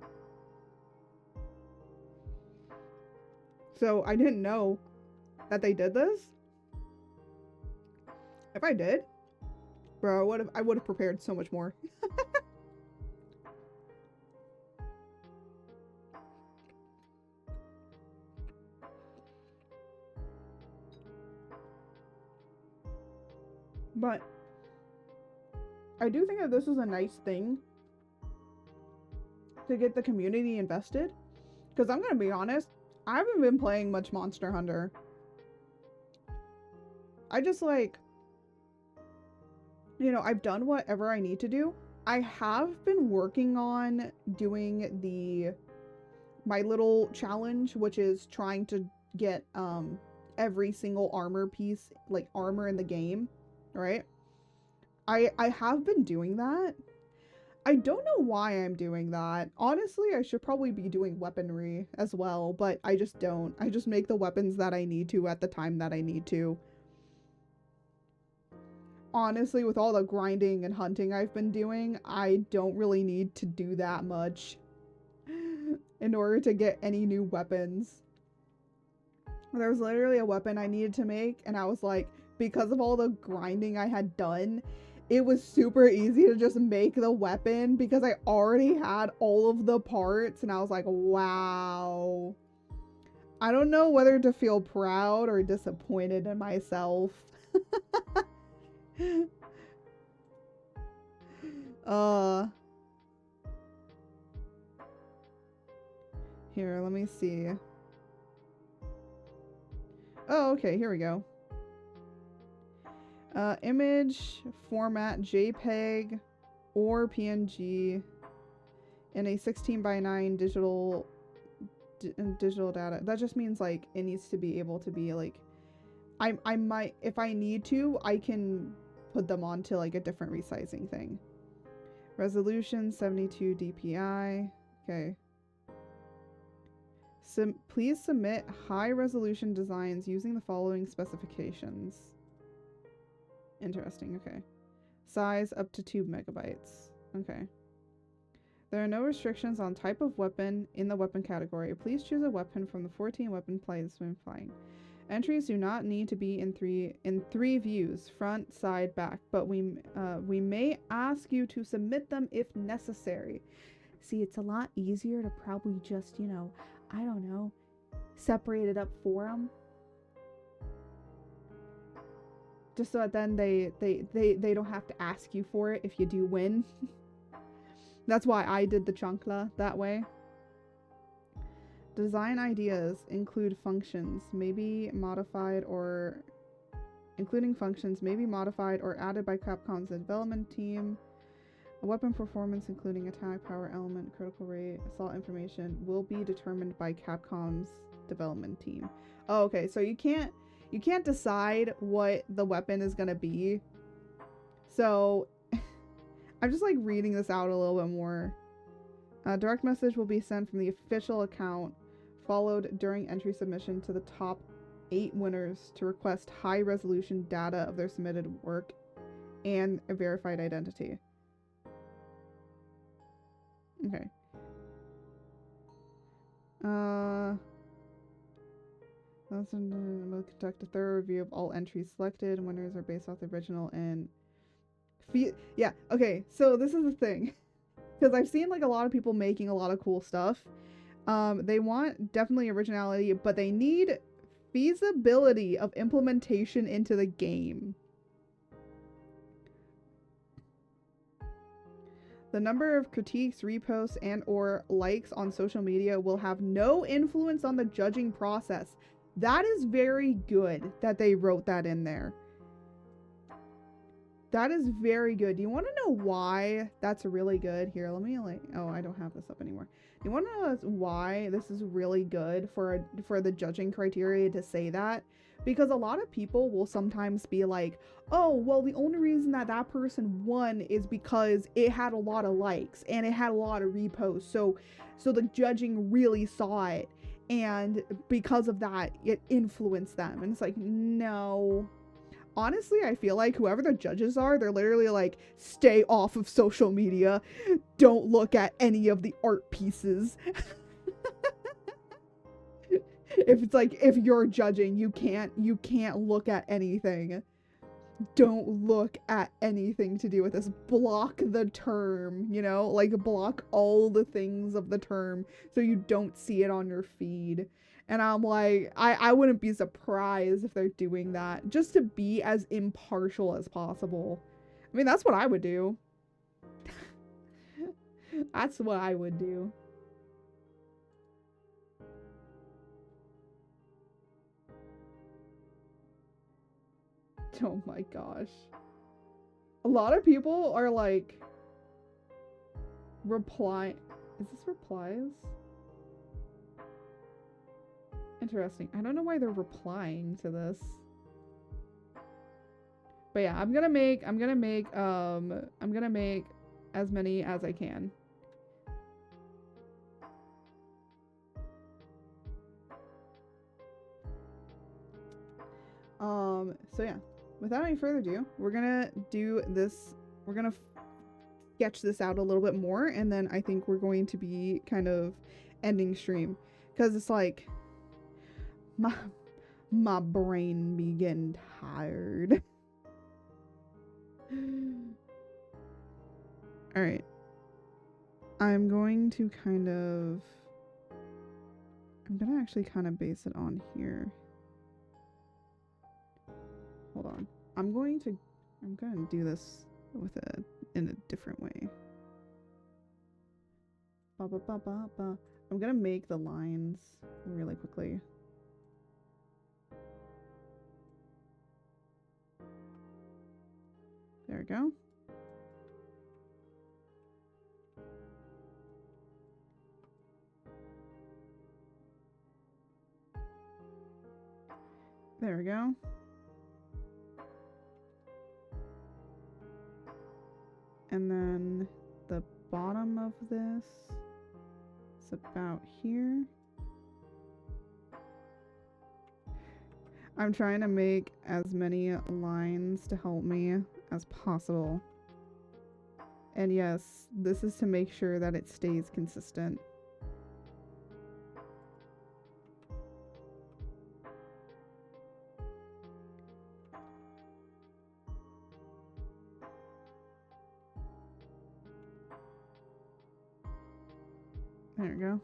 S1: So I didn't know that they did this. If I did, bro, I would have prepared so much more. But I do think that this is a nice thing to get the community invested. Because I'm going to be honest, I haven't been playing much Monster Hunter. I just like, you know, I've done whatever I need to do. I have been working on doing my little challenge, which is trying to get every single armor piece, like armor in the game, right? I have been doing that. I don't know why I'm doing that. Honestly, I should probably be doing weaponry as well, but I just don't. I just make the weapons that I need to at the time that I need to. Honestly, with all the grinding and hunting I've been doing, I don't really need to do that much in order to get any new weapons. There was literally a weapon I needed to make, and I was like, because of all the grinding I had done, it was super easy to just make the weapon because I already had all of the parts, and I was like, wow. I don't know whether to feel proud or disappointed in myself. Here, let me see. Oh, okay, here we go. Image format JPEG or PNG. in a 16:9 digital data. That just means like it needs to be able to be like, I might, if I need to, I can put them onto like a different resizing thing. Resolution 72 dpi. Okay. Please submit high resolution designs using the following specifications. Interesting. Okay. Size up to 2 megabytes. Okay. There are no restrictions on type of weapon in the weapon category. Please choose a weapon from the 14 weapon placement flying. Entries do not need to be in three views, front, side, back, but we may ask you to submit them if necessary. See, it's a lot easier to probably just, you know, I don't know, separate it up for them. Just so that then they don't have to ask you for it if you do win. That's why I did the chunkla that way. Design ideas include functions may be modified or added by Capcom's development team. A weapon performance including attack, power, element, critical rate, assault information will be determined by Capcom's development team. Oh, okay, so you can't decide what the weapon is gonna be. So I'm just like reading this out a little bit more. Direct message will be sent from the official account, followed during entry submission to the top 8 winners to request high resolution data of their submitted work and a verified identity. Okay. We'll conduct a thorough review of all entries selected. Winners are based off the original and yeah, okay, so this is the thing. Because I've seen like a lot of people making a lot of cool stuff. They want definitely originality, but they need feasibility of implementation into the game. The number of critiques, reposts, and or likes on social media will have no influence on the judging process. That is very good that they wrote that in there. That is very good. Do you want to know why that's really good? Here, let me like, oh, I don't have this up anymore. You want to know why this is really good for the judging criteria to say that? Because a lot of people will sometimes be like, oh, well, the only reason that person won is because it had a lot of likes and it had a lot of reposts. So the judging really saw it, and because of that, it influenced them. And it's like, no. Honestly, I feel like whoever the judges are, they're literally like, stay off of social media. Don't look at any of the art pieces. If it's like, if you're judging, you can't look at anything. Don't look at anything to do with this. Block the term, you know? Like, block all the things of the term so you don't see it on your feed. And I'm like, I wouldn't be surprised if they're doing that, just to be as impartial as possible. I mean, that's what I would do. That's what I would do. Oh my gosh. A lot of people are like, reply. Is this replies? Interesting. I don't know why they're replying to this. But yeah, I'm gonna make as many as I can. So yeah, without any further ado, we're gonna do this. We're gonna sketch this out a little bit more, and then I think we're going to be kind of ending stream, because it's like my brain be getting tired. All right, I'm gonna actually kind of base it on here. Hold on. I'm gonna do this in a different way. I'm gonna make the lines really quickly. There we go. There we go. And then the bottom of this is about here. I'm trying to make as many lines to help me as possible. And yes, this is to make sure that it stays consistent. There we go.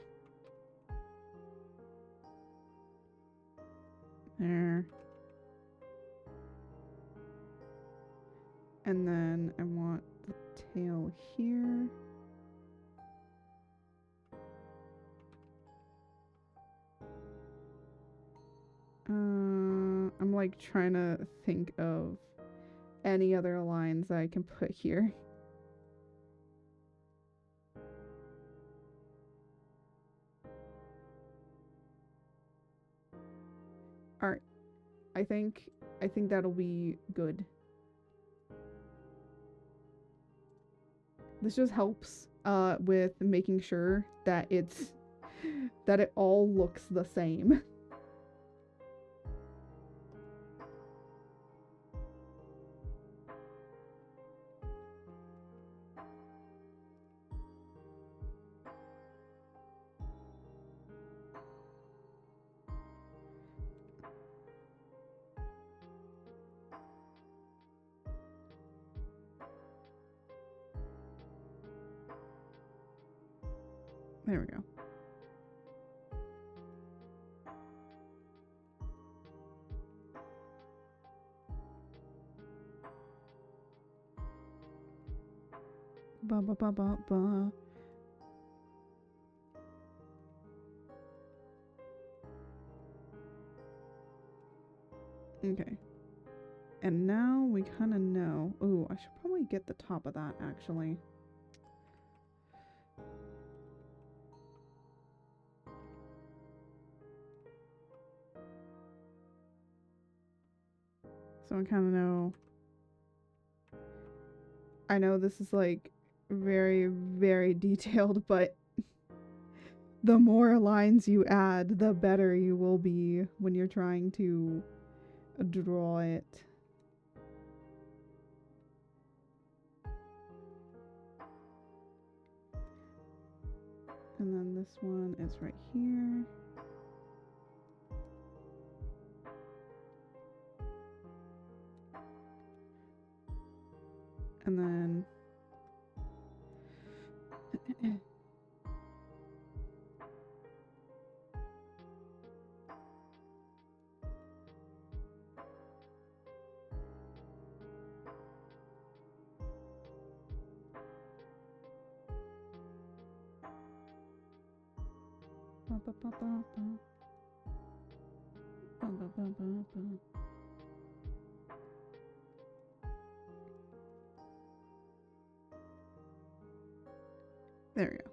S1: There. And then I want the tail here. I'm like trying to think of any other lines that I can put here. Alright. I think that'll be good. This just helps with making sure that it all looks the same. There we go. Ba ba ba ba ba. Okay. And now we kind of know. Ooh, I should probably get the top of that actually. So I kind of know. I know this is like very, very detailed, but the more lines you add, the better you will be when you're trying to draw it. And then this one is right here. And then there we go.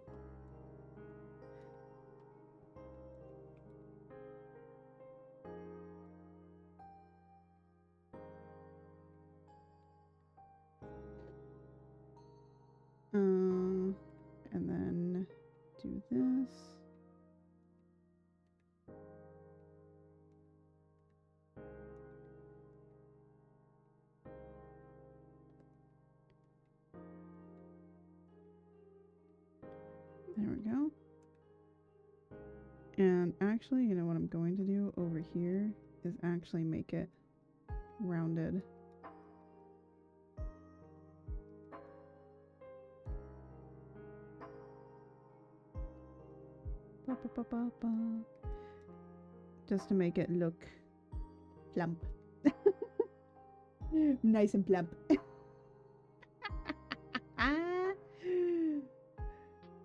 S1: And then do this. There we go. And actually, you know what I'm going to do over here is actually make it rounded. Ba, ba, ba, ba, ba. Just to make it look plump. Nice and plump.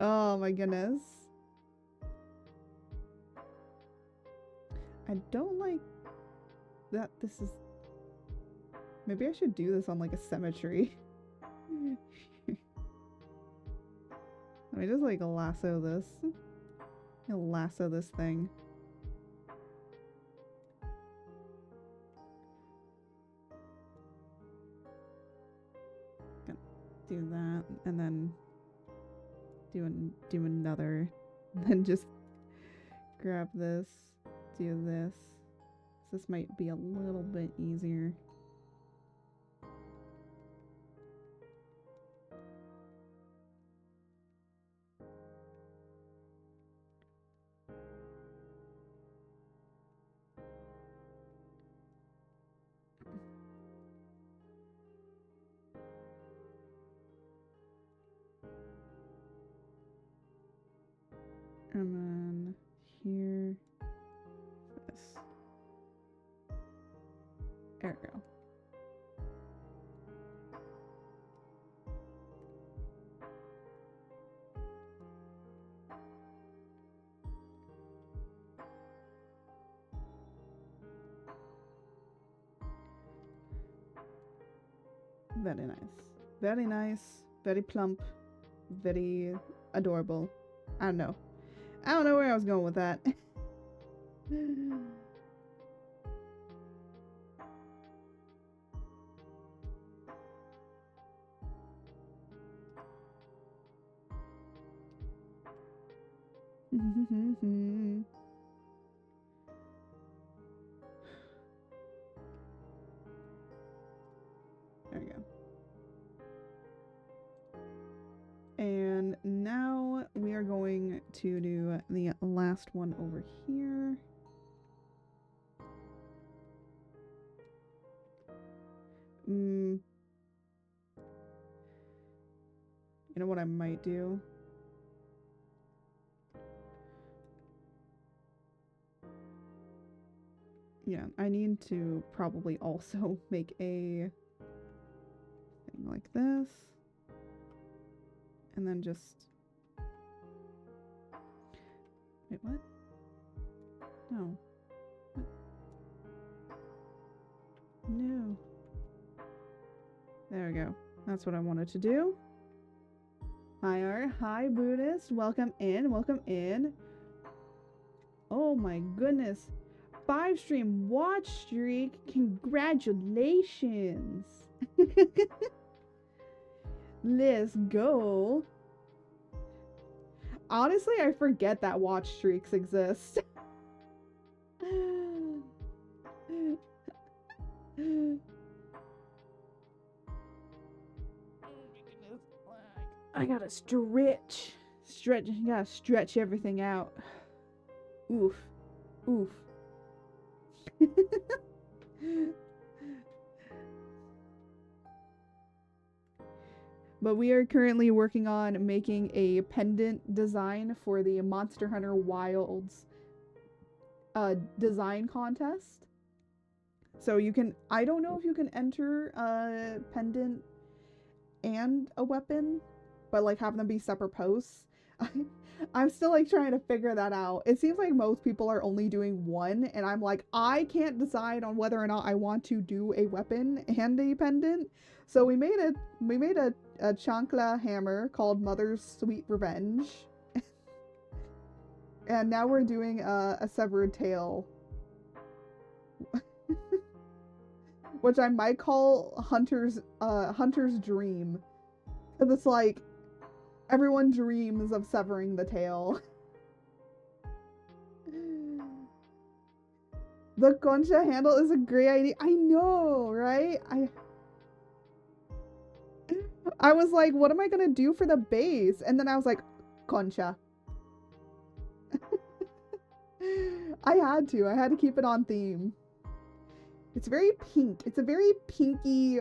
S1: Oh my goodness. I don't like that this is... Maybe I should do this on like a symmetry. Let me just like lasso this. Lasso this thing. do that, and then do another, then just grab this, do this. This might be a little bit easier. And then here, this. There we go. Very nice. Very nice. Very plump. Very adorable. I don't know. I don't know where I was going with that. There we go. And now we are going to do the last one over here. You know what I might do? Yeah, I need to probably also make a thing like this. And then just... Wait, what? No. What? No. There we go. That's what I wanted to do. Hi Buddhist. Welcome in. Welcome in. Oh my goodness. 5-stream watch streak. Congratulations. Let's go. Honestly, I forget that watch streaks exist. I gotta stretch. You gotta stretch everything out. Oof. Oof. But we are currently working on making a pendant design for the Monster Hunter Wilds design contest. So you can, I don't know if you can enter a pendant and a weapon, but like have them be separate posts. I'm still like trying to figure that out. It seems like most people are only doing one, and I'm like, I can't decide on whether or not I want to do a weapon and a pendant. So we made a chancla hammer called Mother's Sweet Revenge. And now we're doing a severed tail. Which I might call Hunter's Dream. Because it's like, everyone dreams of severing the tail. The concha handle is a great idea. I know, right? I was like, what am I gonna do for the base? And then I was like, concha. I had to keep it on theme. It's very pink. It's a very pinky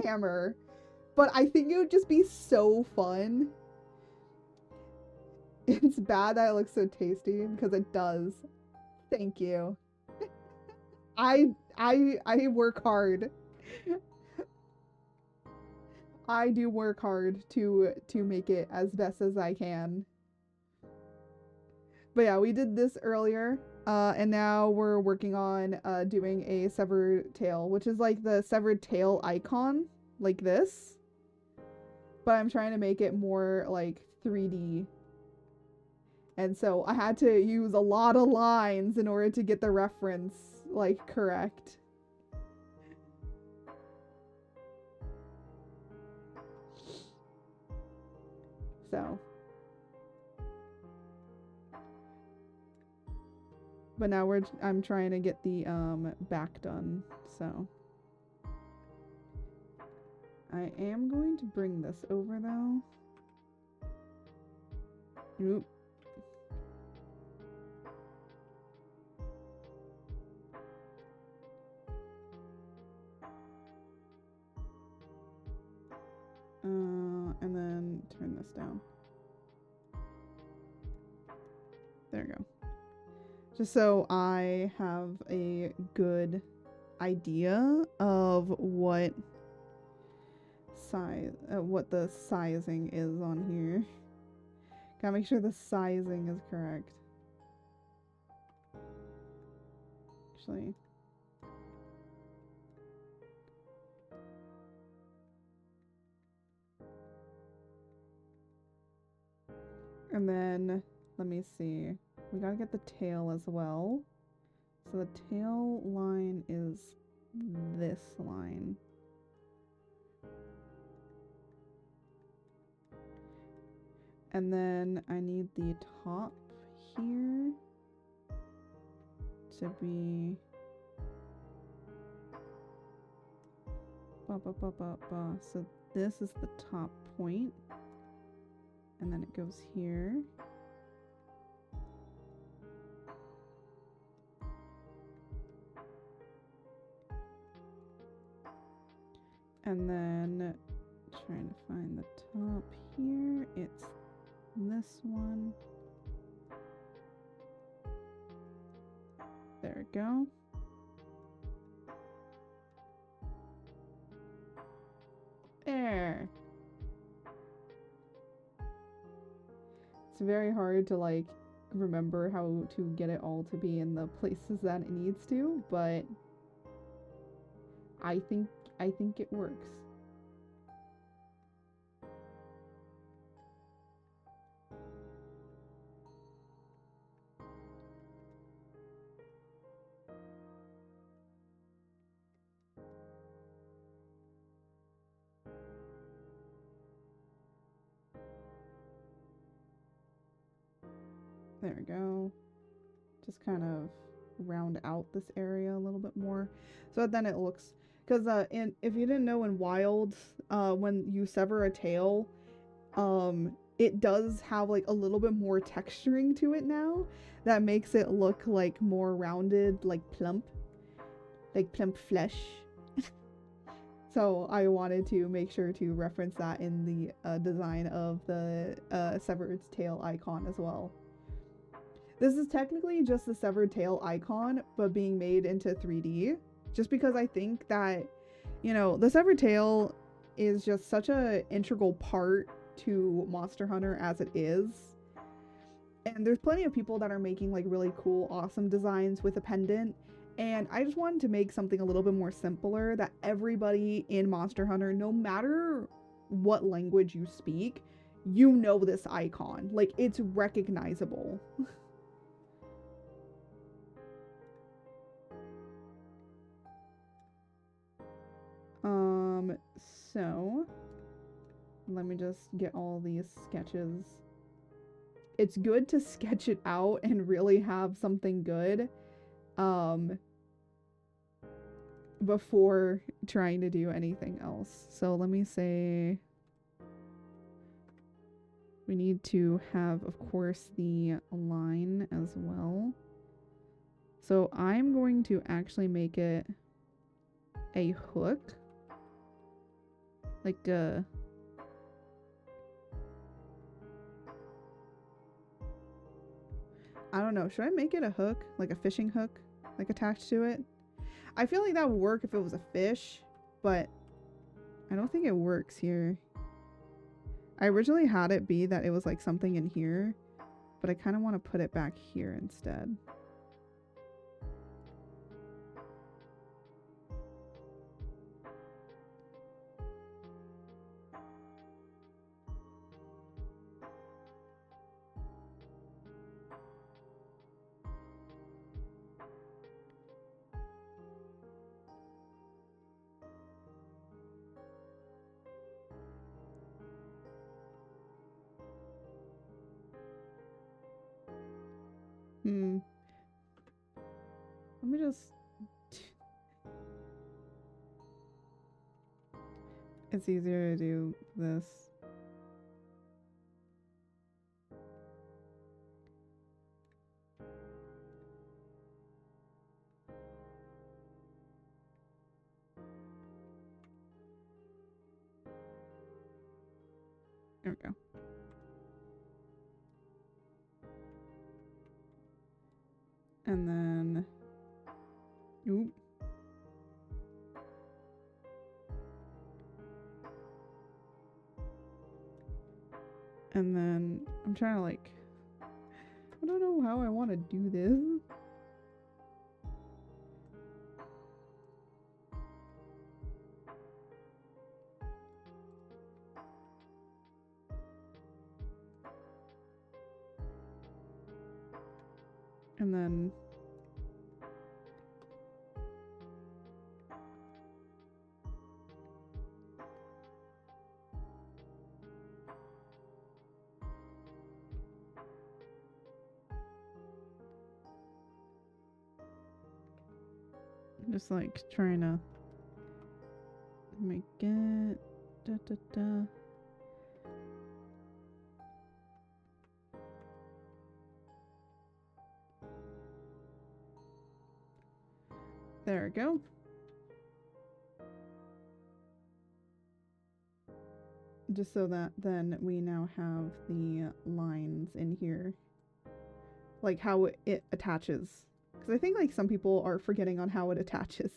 S1: hammer. But I think it would just be so fun. It's bad that it looks so tasty, because it does. Thank you. I work hard. I do work hard to make it as best as I can. But yeah, we did this earlier, and now we're working on doing a severed tail, which is like the severed tail icon, like this. But I'm trying to make it more like 3D. And so I had to use a lot of lines in order to get the reference like correct. So. But now I'm trying to get the back done, so. I am going to bring this over though. Oop. And then turn this down. There we go. Just so I have a good idea of what the sizing is on here. Gotta make sure the sizing is correct. Actually. And then, let me see. We gotta get the tail as well. So the tail line is this line. And then I need the top here to be so this is the top point, and then it goes here. And then trying to find the top here, it's this one. There we go. There. It's very hard to like remember how to get it all to be in the places that it needs to, but I think it works. There we go. Just kind of round out this area a little bit more, so then it looks, because if you didn't know, in Wilds, when you sever a tail, it does have like a little bit more texturing to it now that makes it look like more rounded, like plump flesh. So I wanted to make sure to reference that in the design of the severed tail icon as well. This is technically just the severed tail icon, but being made into 3D, just because I think that, you know, the severed tail is just such an integral part to Monster Hunter as it is. And there's plenty of people that are making like really cool, awesome designs with a pendant. And I just wanted to make something a little bit more simpler that everybody in Monster Hunter, no matter what language you speak, you know this icon. Like, it's recognizable. So let me just get all these sketches. It's good to sketch it out and really have something good before trying to do anything else. So let me say we need to have, of course, the line as well. So I'm going to actually make it a hook. Like I don't know, should I make it a hook? Like a fishing hook? Like attached to it? I feel like that would work if it was a fish, but I don't think it works here. I originally had it be that it was like something in here, but I kind of want to put it back here instead. Let me just... It's easier to do this. There we go. And then... Oop. And then I'm trying to like... I don't know how I want to do this. And then just like trying to make it There we go. Just so that then we now have the lines in here, like how it attaches. Because I think like some people are forgetting on how it attaches.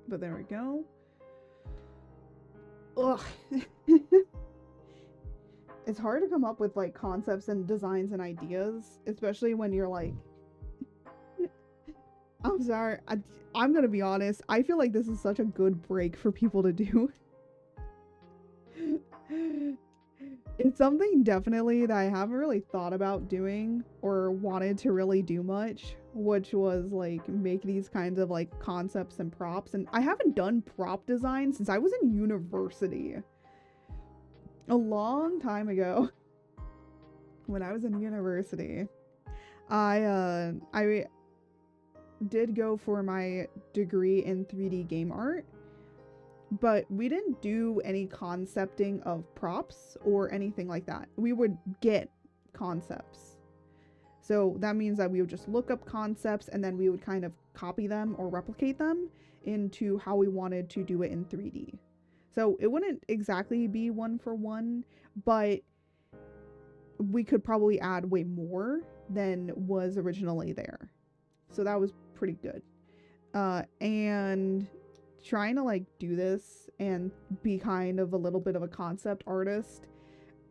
S1: But there we go. Ugh. It's hard to come up with like concepts and designs and ideas, especially when you're like... I'm sorry, I'm gonna be honest, I feel like this is such a good break for people to do. It's something definitely that I haven't really thought about doing or wanted to really do much, which was like make these kinds of like concepts and props. And I haven't done prop design since I was in university. A long time ago. When I was in university, I did go for my degree in 3D game art, but we didn't do any concepting of props or anything like that. We would get concepts. So that means that we would just look up concepts and then we would kind of copy them or replicate them into how we wanted to do it in 3D. So it wouldn't exactly be one for one, but we could probably add way more than was originally there. So that was pretty good. And trying to like do this and be kind of a little bit of a concept artist,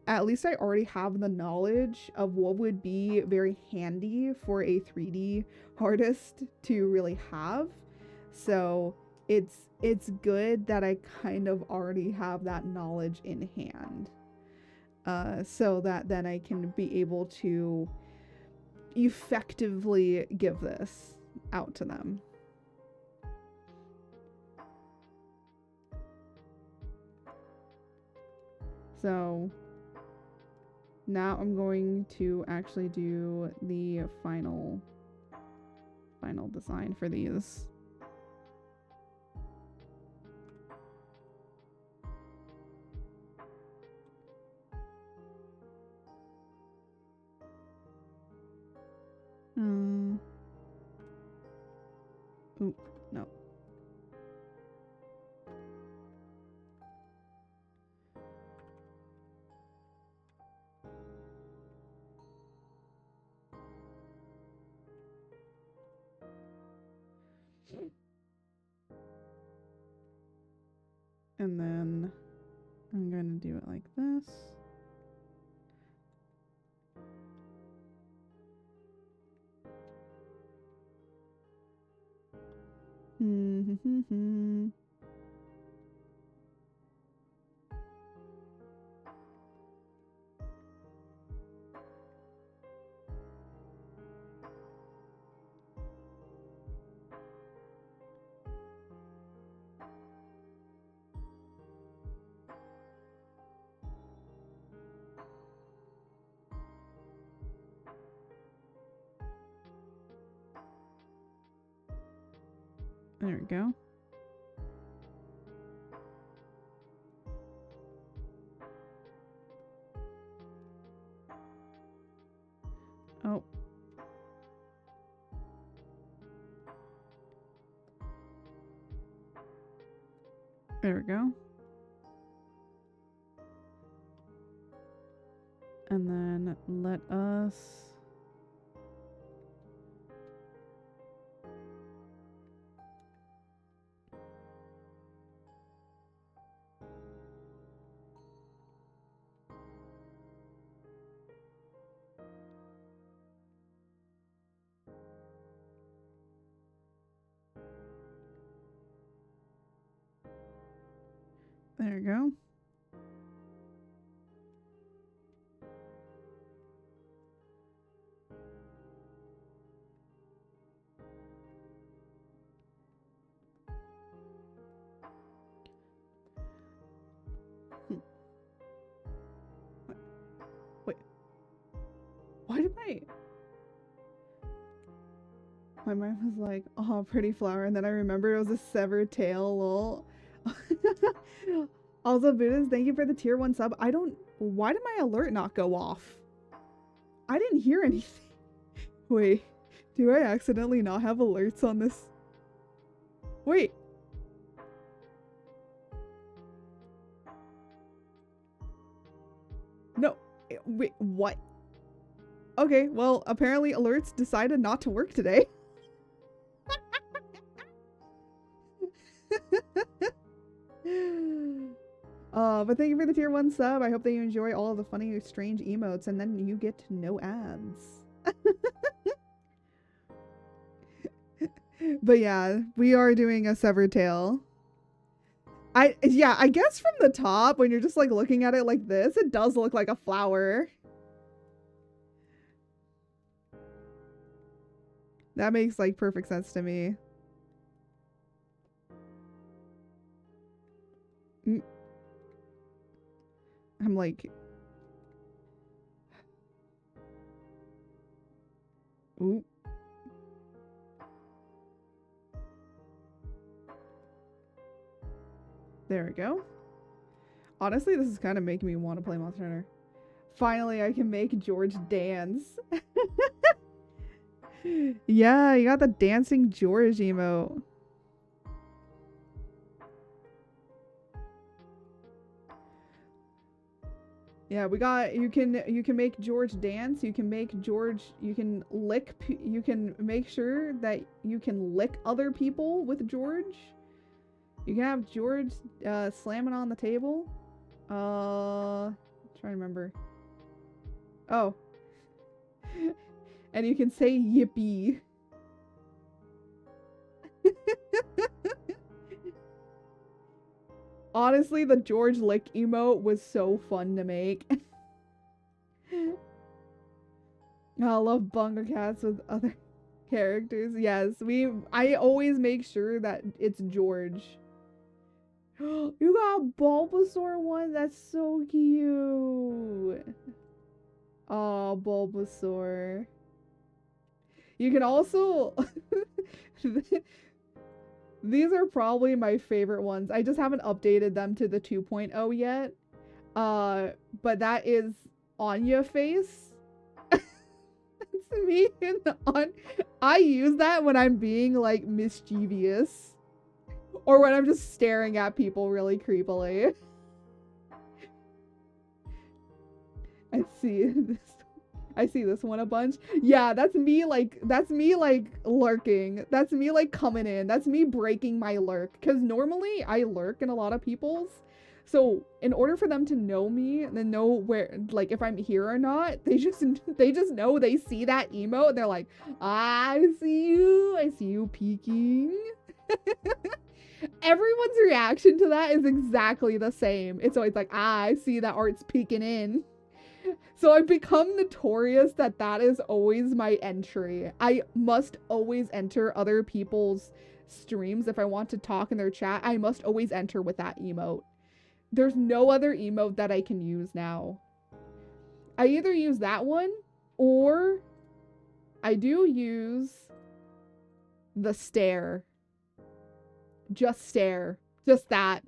S1: at least I already have the knowledge of what would be very handy for a 3D artist to really have. So it's good that I kind of already have that knowledge in hand, so that then I can be able to effectively give this out to them. So now I'm going to actually do the final design for these. Oop, no. And then I'm going to do it like this. There we go. Oh. There we go. And then let us... There we go. Wait. Why did my mind was like, oh, pretty flower, and then I remember it was a severed tail, lol. Also, Buddhas, thank you for the tier 1 sub. Why did my alert not go off? I didn't hear anything. Wait, do I accidentally not have alerts on this? Wait. No, wait, what? Okay, well, apparently alerts decided not to work today. But thank you for the tier 1 sub. I hope that you enjoy all of the funny, strange emotes, and then you get no ads. But yeah, we are doing a severed tail. I guess from the top, when you're just like looking at it like this, it does look like a flower. That makes like perfect sense to me. I'm like, ooh. There we go. Honestly, this is kind of making me want to play Monster Hunter. Finally, I can make George dance. Yeah, you got the dancing George emote. Yeah, we got, you can make George dance, you can make George, you can make sure that you can lick other people with George. You can have George slamming on the table. Trying to remember. Oh. And you can say yippee. Honestly, the George lick emote was so fun to make. I love bunga cats with other characters. Yes, I always make sure that it's George. You got a Bulbasaur one? That's so cute. Oh, Bulbasaur. You can also... These are probably my favorite ones. I just haven't updated them to the 2.0 yet. But that is Anya face. It's me I use that when I'm being like mischievous. Or when I'm just staring at people really creepily. I see this one a bunch. Yeah, that's me like lurking. That's me like coming in. That's me breaking my lurk. Cause normally I lurk in a lot of people's. So in order for them to know me and then know where, like, if I'm here or not, they just know, they see that emote and they're like, I see you peeking. Everyone's reaction to that is exactly the same. It's always like, I see that Art's peeking in. So I've become notorious that is always my entry. I must always enter other people's streams. If I want to talk in their chat, I must always enter with that emote. There's no other emote that I can use now. I either use that one or I do use the stare. Just stare. Just that.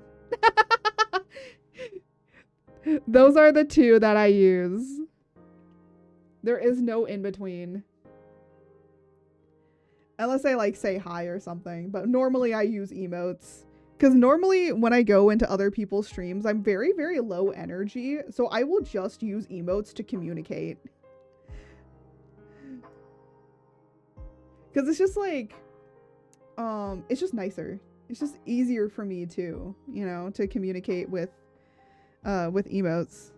S1: Those are the two that I use. There is no in between. Unless I like say hi or something. But normally I use emotes. Because normally when I go into other people's streams, I'm very, very low energy. So I will just use emotes to communicate. Because it's just like, it's just nicer. It's just easier for me too, you know, to communicate with emotes.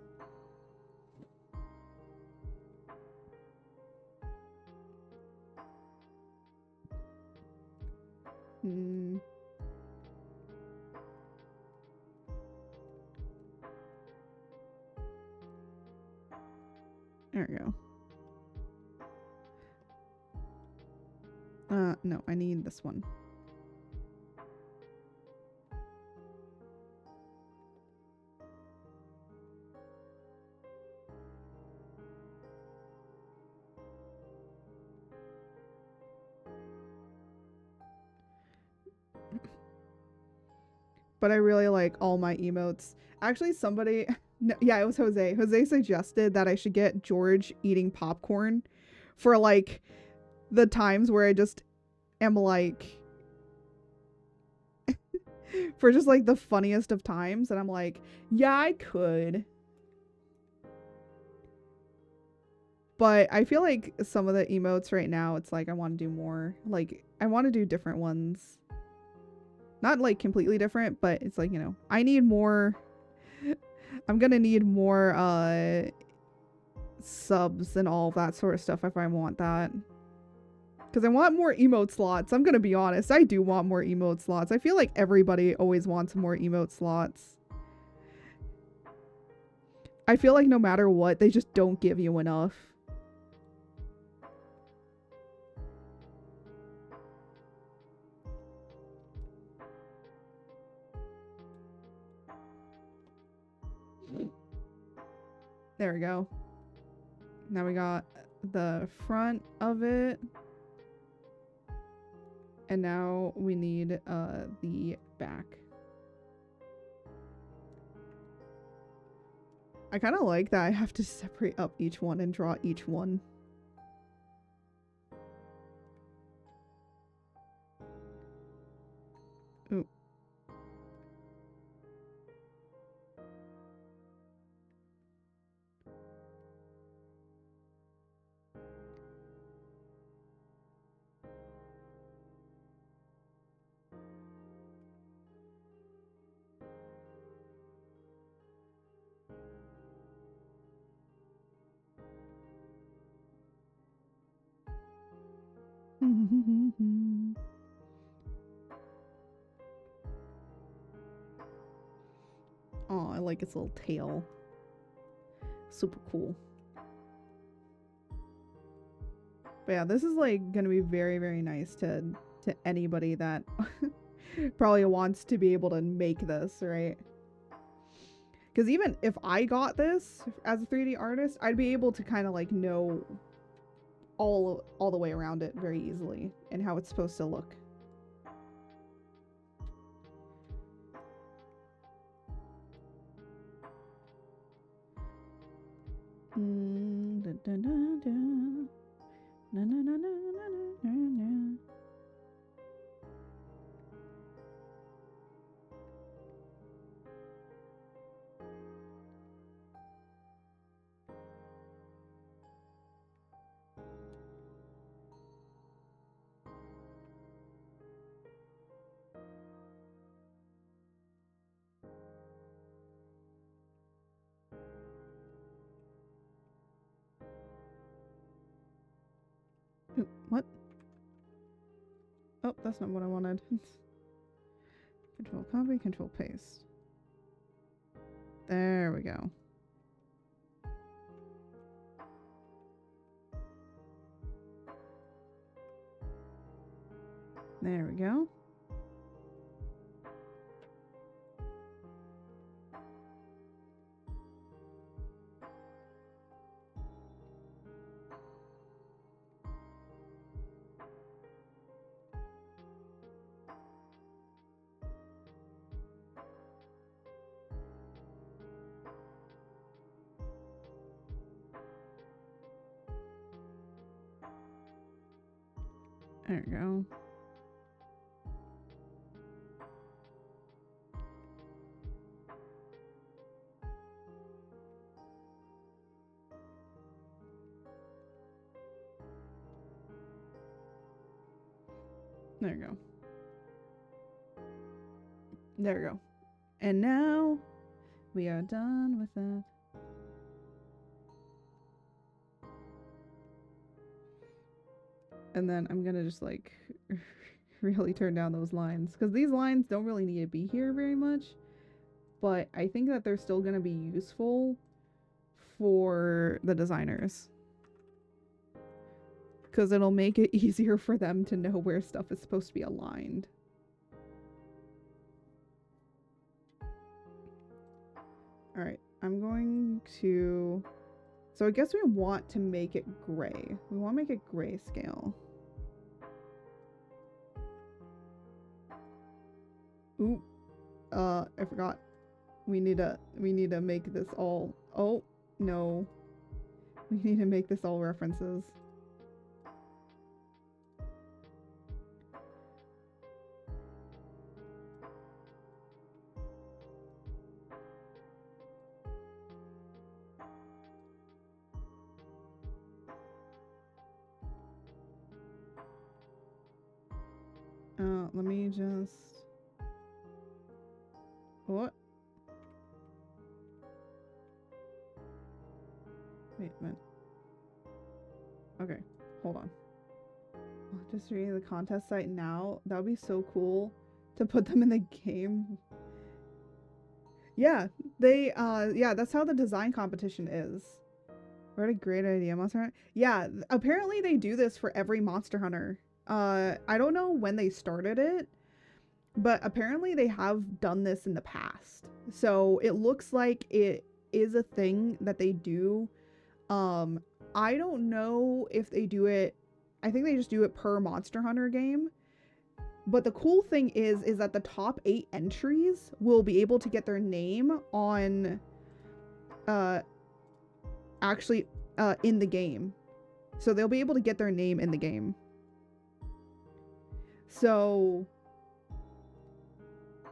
S1: There we go. No, I need this one. But I really like all my emotes. Actually, somebody, no, yeah, it was Jose. Jose suggested that I should get George eating popcorn for like the times where I just am like, for just like the funniest of times. And I'm like, yeah, I could. But I feel like some of the emotes right now, it's like I want to do more. Like, I want to do different ones. Not like completely different, but it's like, you know, I need more. I'm gonna need more subs and all that sort of stuff if I want that. Because I want more emote slots. I'm gonna be honest. I do want more emote slots. I feel like everybody always wants more emote slots. I feel like no matter what, they just don't give you enough. There we go. Now we got the front of it. And now we need the back. I kind of like that I have to separate up each one and draw each one. Ooh. Oh, I like its little tail. Super cool. But yeah, this is like gonna be very, very nice to anybody that probably wants to be able to make this, right? Because even if I got this as a 3D artist, I'd be able to kind of like know all the way around it very easily and how it's supposed to look. What? Oh, that's not what I wanted. Control copy, control paste. There we go. There we go. There we go. There you go. There we go. And now we are done with that. And then I'm gonna just like really turn down those lines, because these lines don't really need to be here very much, but I think that they're still gonna be useful for the designers, because it'll make it easier for them to know where stuff is supposed to be aligned. All right, I'm going to, so I guess we want to make it gray. We want to make it grayscale. Ooh, I forgot. We need to make this all, oh, no. We need to make this all references. Let me just... What? Wait a minute. Okay, hold on. Just reading the contest site now. That would be so cool to put them in the game. Yeah, they, yeah, that's how the design competition is. What a great idea, Monster Hunter. Yeah, apparently they do this for every Monster Hunter. I don't know when they started it, but apparently they have done this in the past. So it looks like it is a thing that they do. I don't know if they do it, I think they just do it per Monster Hunter game. But the cool thing is that the top 8 entries will be able to get their name on, actually, in the game. So they'll be able to get their name in the game. So,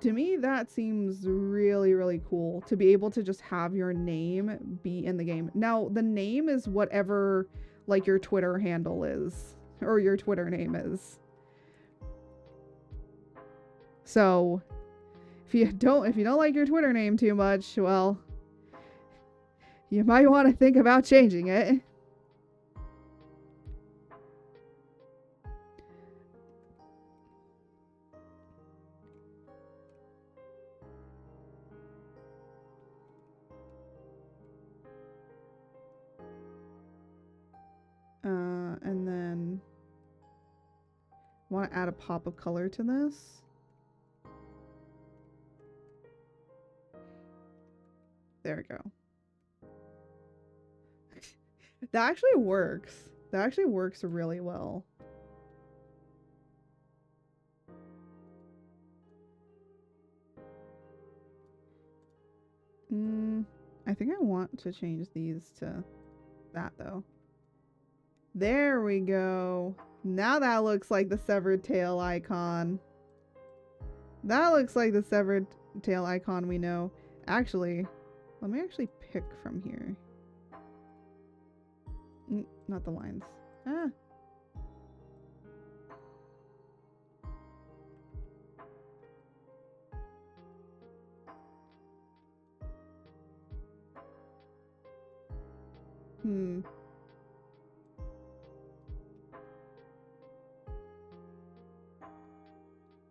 S1: to me, that seems really, really cool to be able to just have your name be in the game. Now, the name is whatever, like, your Twitter handle is, or your Twitter name is. So, if you don't like your Twitter name too much, well, you might want to think about changing it. And then want to add a pop of color to this. There we go. That actually works. That actually works really well. I think I want to change these to that though. There we go. Now that looks like the severed tail icon. That looks like the severed tail icon we know. Actually, let me actually pick from here. Not the lines. Ah.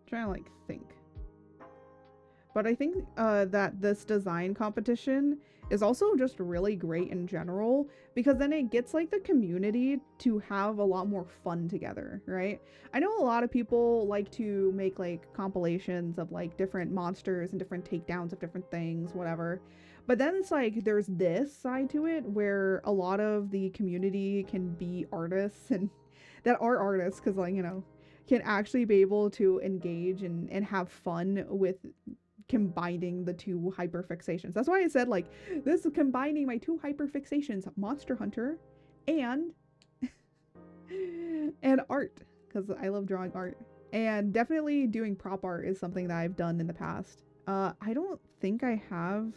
S1: Trying to like think. But I think that this design competition is also just really great in general, because then it gets like the community to have a lot more fun together, right? I know a lot of people like to make like compilations of like different monsters and different takedowns of different things, whatever. But then it's like there's this side to it where a lot of the community can be artists, and that are artists, because like, you know, can actually be able to engage and have fun with combining the two hyperfixations. That's why I said like this is combining my two hyperfixations, Monster Hunter and and art. because I love drawing art. And definitely doing prop art is something that I've done in the past. I don't think I have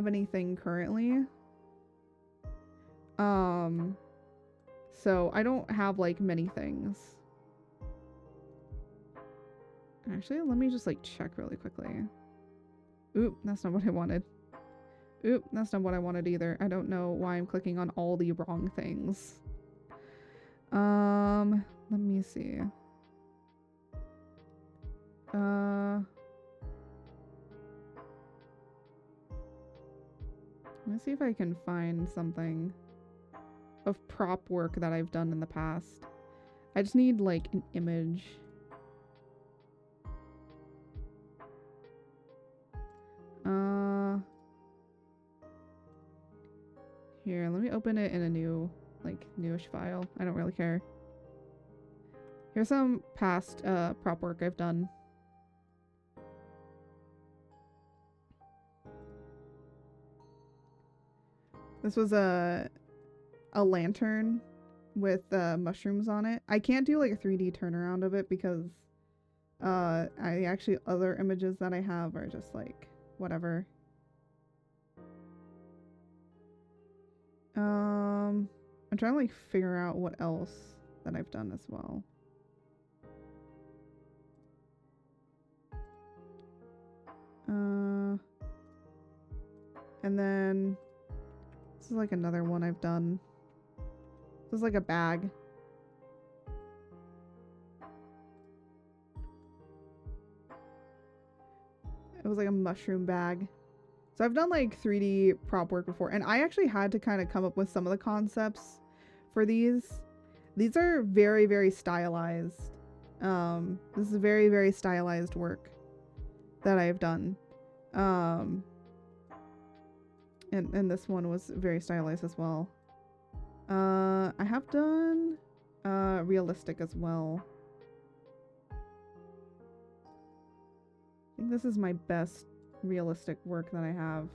S1: anything currently. So I don't have like many things. Actually, let me just like check really quickly. Oop, that's not what I wanted. Oop, that's not what I wanted either. I don't know why I'm clicking on all the wrong things. Let me see. Let me see if I can find something of prop work that I've done in the past. I just need like an image. Here, let me open it in a new, like, newish file. I don't really care. Here's some past prop work I've done. This was a lantern with mushrooms on it. I can't do like a 3D turnaround of it because other images that I have are just like whatever. I'm trying to like figure out what else that I've done as well. And then this is like another one I've done. This is like a bag. It was like a mushroom bag. So I've done like 3D prop work before, and I actually had to kind of come up with some of the concepts for these. These are very, very stylized. This is very, very stylized work that I've done. And this one was very stylized as well. I have done realistic as well. I think this is my best realistic work that I have.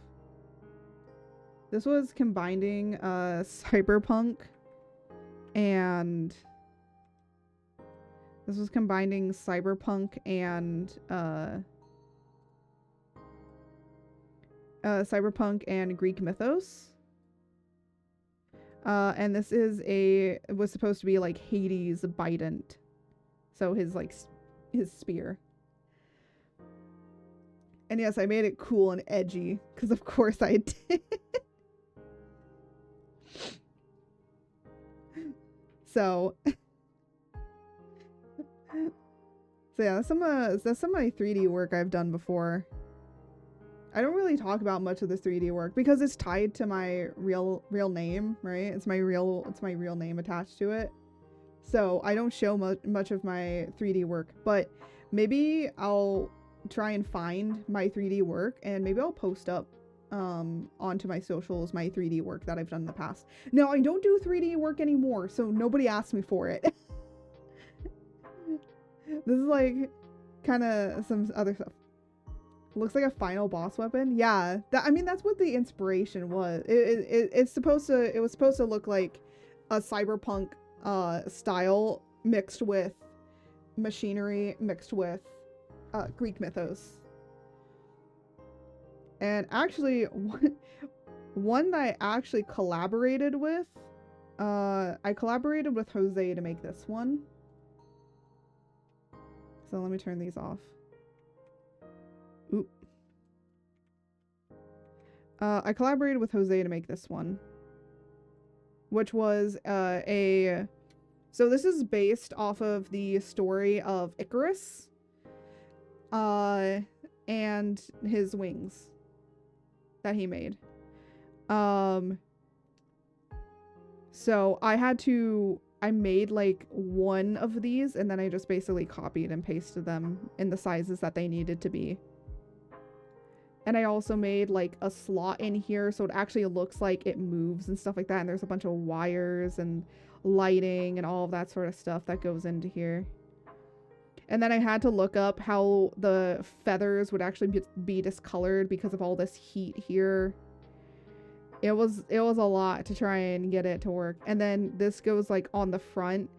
S1: This was combining cyberpunk and Greek mythos. And this is it was supposed to be like Hades' bident. So his spear. And yes, I made it cool and edgy, because of course I did. So yeah, that's some of my 3D work I've done before. I don't really talk about much of this 3D work because it's tied to my real name, right? It's my real name attached to it. So I don't show much of my 3D work, but maybe I'll try and find my 3D work, and maybe I'll post up onto my socials my 3D work that I've done in the past. Now, I don't do 3D work anymore, so nobody asked me for it. This is like kind of some other stuff. Looks like a final boss weapon. Yeah, I mean that's what the inspiration was. It was supposed to look like a cyberpunk style mixed with machinery, mixed with Greek mythos. And actually one that I actually collaborated with, I collaborated with Jose to make this one. So let me turn these off. Oop. I collaborated with Jose to make this one, which was so this is based off of the story of Icarus and his wings that he made. So I made like one of these, and then I just basically copied and pasted them in the sizes that they needed to be. And I also made like a slot in here so it actually looks like it moves and stuff like that. And there's a bunch of wires and lighting and all of that sort of stuff that goes into here. And then I had to look up how the feathers would actually be discolored because of all this heat here. It was a lot to try and get it to work. And then this goes like on the front,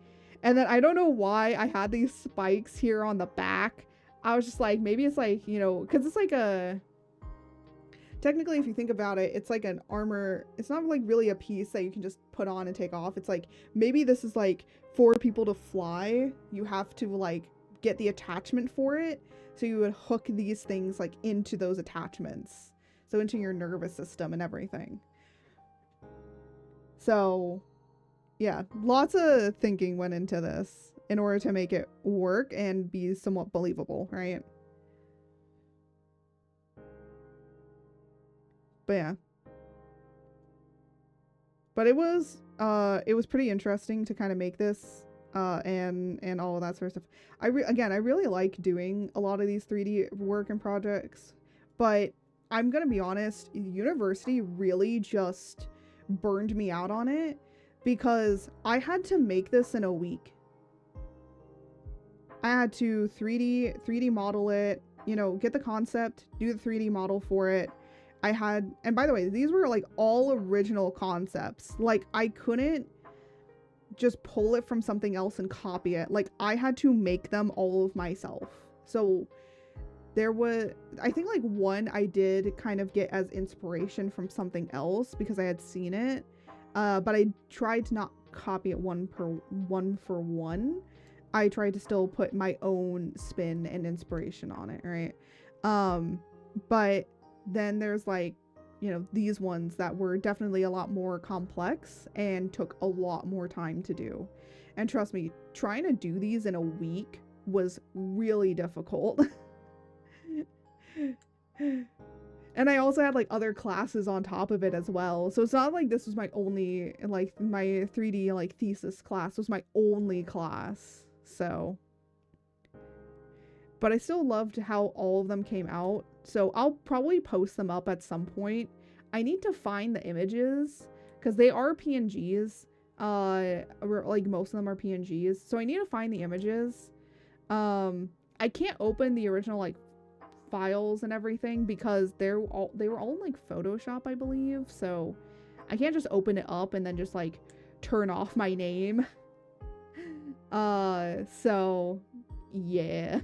S1: And then I don't know why I had these spikes here on the back. I was just like, maybe it's like, you know, because it's like a... Technically, if you think about it, it's like an armor. It's not like really a piece that you can just put on and take off. It's like, maybe this is like for people to fly. You have to like get the attachment for it. So you would hook these things like into those attachments. So into your nervous system and everything. So yeah, lots of thinking went into this in order to make it work and be somewhat believable, right? But yeah. But it was pretty interesting to kind of make this and all of that sort of stuff. I really like doing a lot of these 3D work and projects, but I'm gonna be honest, university really just burned me out on it because I had to make this in a week. I had to 3D model it, you know, get the concept, do the 3D model for it. I had, and by the way, these were like all original concepts. Like I couldn't just pull it from something else and copy it. Like I had to make them all of myself. So there was, I think like one I did kind of get as inspiration from something else because I had seen it. But I tried to not copy it one for one. I tried to still put my own spin and inspiration on it, right? But then there's like, you know, these ones that were definitely a lot more complex and took a lot more time to do. And trust me, trying to do these in a week was really difficult. And I also had like other classes on top of it as well. So it's not like this was my only, like my 3D like thesis class was my only class. So, but I still loved how all of them came out. So I'll probably post them up at some point. I need to find the images because they are PNGs. Like most of them are PNGs. So I need to find the images. I can't open the original like files and everything because they were all in like Photoshop, I believe. So I can't just open it up and then just like turn off my name. So yeah.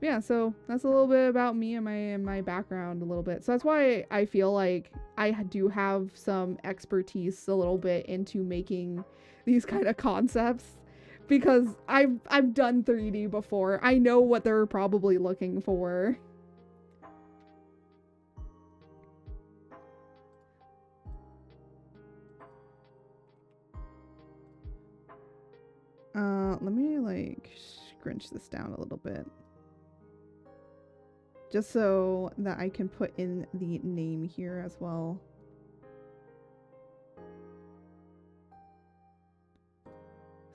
S1: Yeah, so that's a little bit about me and my background a little bit. So that's why I feel like I do have some expertise a little bit into making these kind of concepts because I've done 3D before. I know what they're probably looking for. Let me like scrunch this down a little bit. Just so that I can put in the name here as well.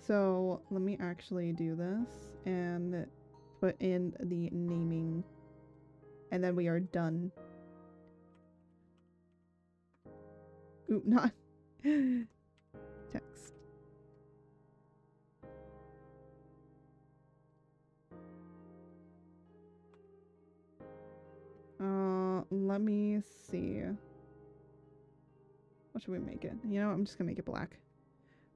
S1: So let me actually do this and put in the naming, and then we are done. Ooh, not text. Let me see. What should we make it? You know, I'm just gonna make it black.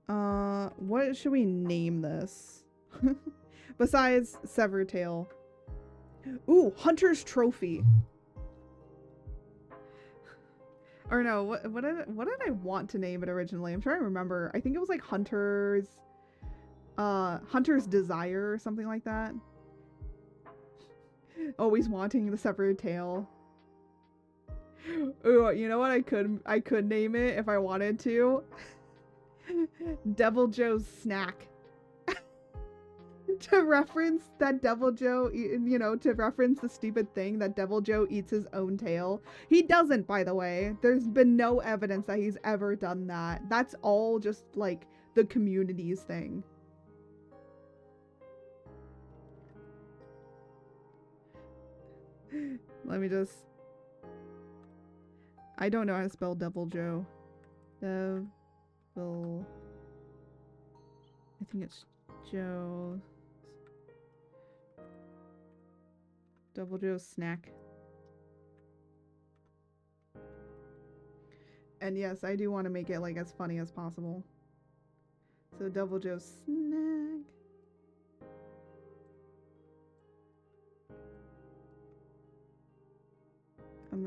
S1: What should we name this? Besides Severed Tail. Ooh, Hunter's Trophy. Or no, what did I want to name it originally? I'm trying to remember. I think it was like Hunter's Desire or something like that. Always wanting the severed tail. Ooh, you know what I could name it if I wanted to? Devil Joe's Snack. To reference that Devil Joe, you know, to reference the stupid thing that Devil Joe eats his own tail. He doesn't, by the way. There's been no evidence that he's ever done that. That's all just like the community's thing. Let me just... I don't know how to spell Devil Joe. Devil... I think it's Joe... Devil Joe's Snack. And yes, I do want to make it like as funny as possible. So Devil Joe Snag. And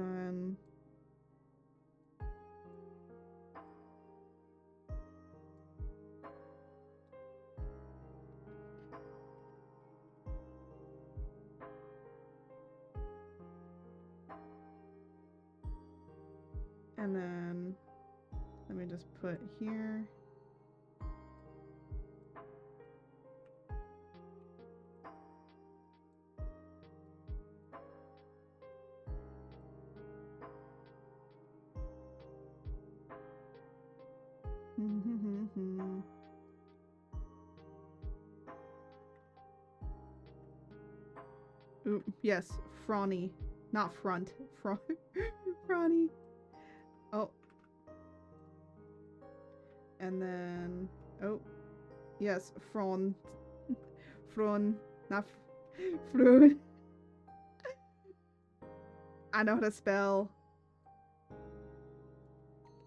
S1: then let me just put here. Ooh, yes, Frawny. Not front. Frawny. Oh. And then, oh, yes, Fron. Fron. Not Froon. I know how to spell.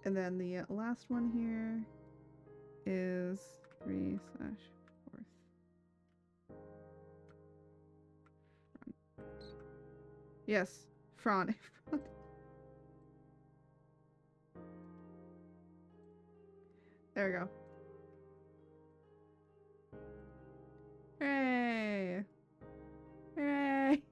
S1: And then the last one here is 3/4. Yes, Fron. There we go. Hooray! Hooray!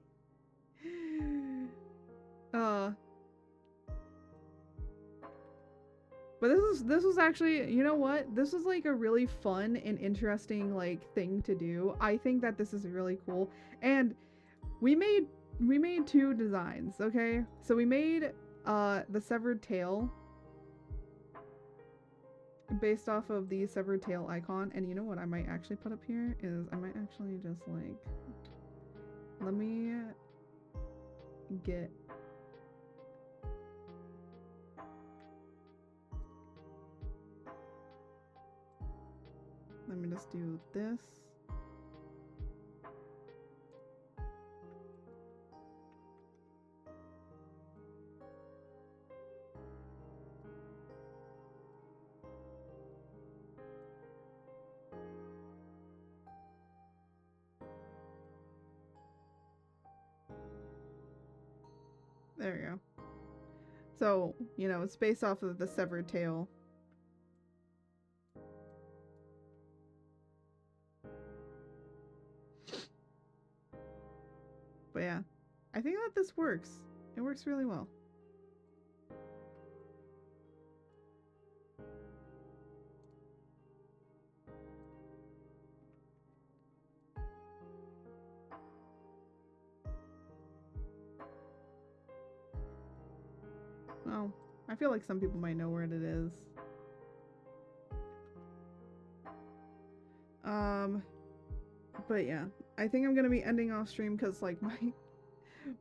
S1: But this was actually, you know what? This was like a really fun and interesting like thing to do. I think that this is really cool. And we made 2 designs, okay? So we made the severed tail based off of the severed tail icon. And you know what I might actually put up here is I might actually just like, let me get just do this. There we go. So, you know, it's based off of the severed tail. But yeah, I think that this works. It works really well. Well, I feel like some people might know where it is. But yeah, I think I'm gonna be ending off stream because like my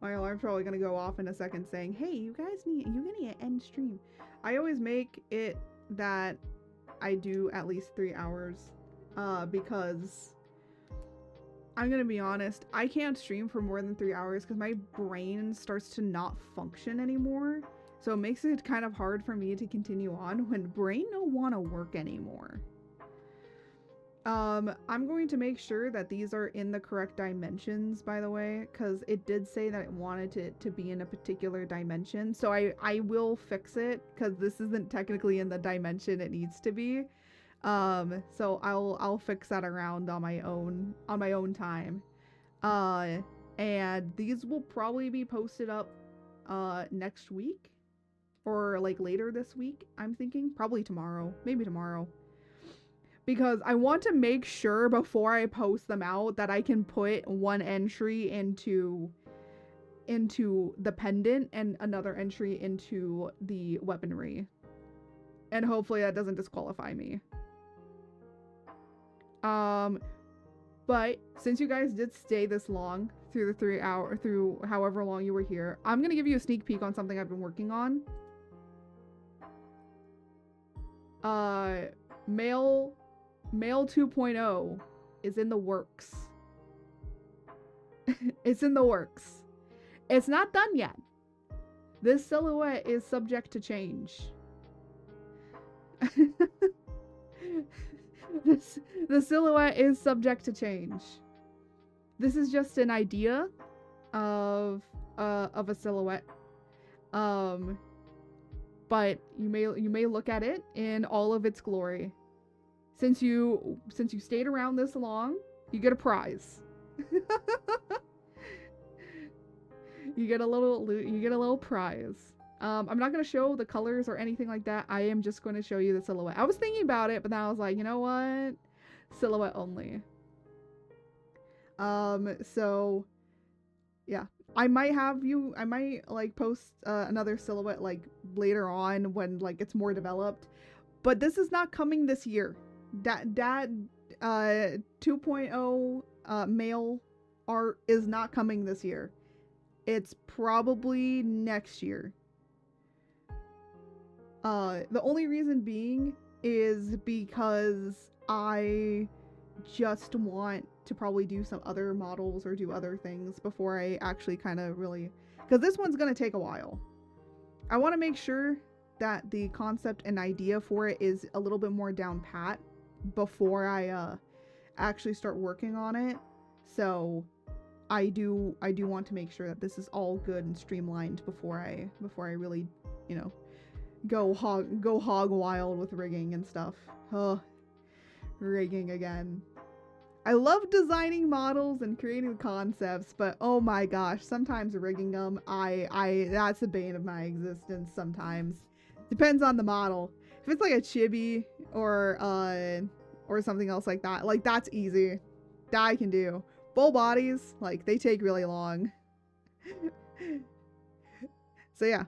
S1: alarm's probably gonna go off in a second saying, "Hey, you gonna end stream." I always make it that I do at least 3 hours, because I'm gonna be honest, I can't stream for more than 3 hours because my brain starts to not function anymore. So it makes it kind of hard for me to continue on when brain don't want to work anymore. I'm going to make sure that these are in the correct dimensions, by the way, because it did say that it wanted it to be in a particular dimension. So I will fix it because this isn't technically in the dimension it needs to be. So I'll fix that around on my own time. And these will probably be posted up next week or like later this week. I'm thinking probably tomorrow, maybe tomorrow. Because I want to make sure before I post them out that I can put one entry into the pendant and another entry into the weaponry. And hopefully that doesn't disqualify me. But since you guys did stay this long through the 3 hour, through however long you were here, I'm gonna give you a sneak peek on something I've been working on. Mail 2.0 is in the works. It's in the works. It's not done yet. This silhouette is subject to change. The silhouette is subject to change. This is just an idea of a silhouette. But you may look at it in all of its glory. Since you stayed around this long, you get a prize. You get a little prize. I'm not gonna show the colors or anything like that. I am just going to show you the silhouette. I was thinking about it, but then I was like, you know what? Silhouette only. So yeah, I might like post another silhouette like later on when like it's more developed, but this is not coming this year. That 2.0 male art is not coming this year. It's probably next year. The only reason being is because I just want to probably do some other models or do other things before I actually kind of really, because this one's gonna take a while. I want to make sure that the concept and idea for it is a little bit more down pat before I actually start working on it. So I do want to make sure that this is all good and streamlined before I really, you know, go hog wild with rigging and stuff. Oh, rigging again. I love designing models and creating concepts, but oh my gosh, sometimes rigging them, that's the bane of my existence sometimes. Depends on the model. If it's like a chibi or something else like that, like that's easy. That I can do. Full bodies, like they take really long. So yeah.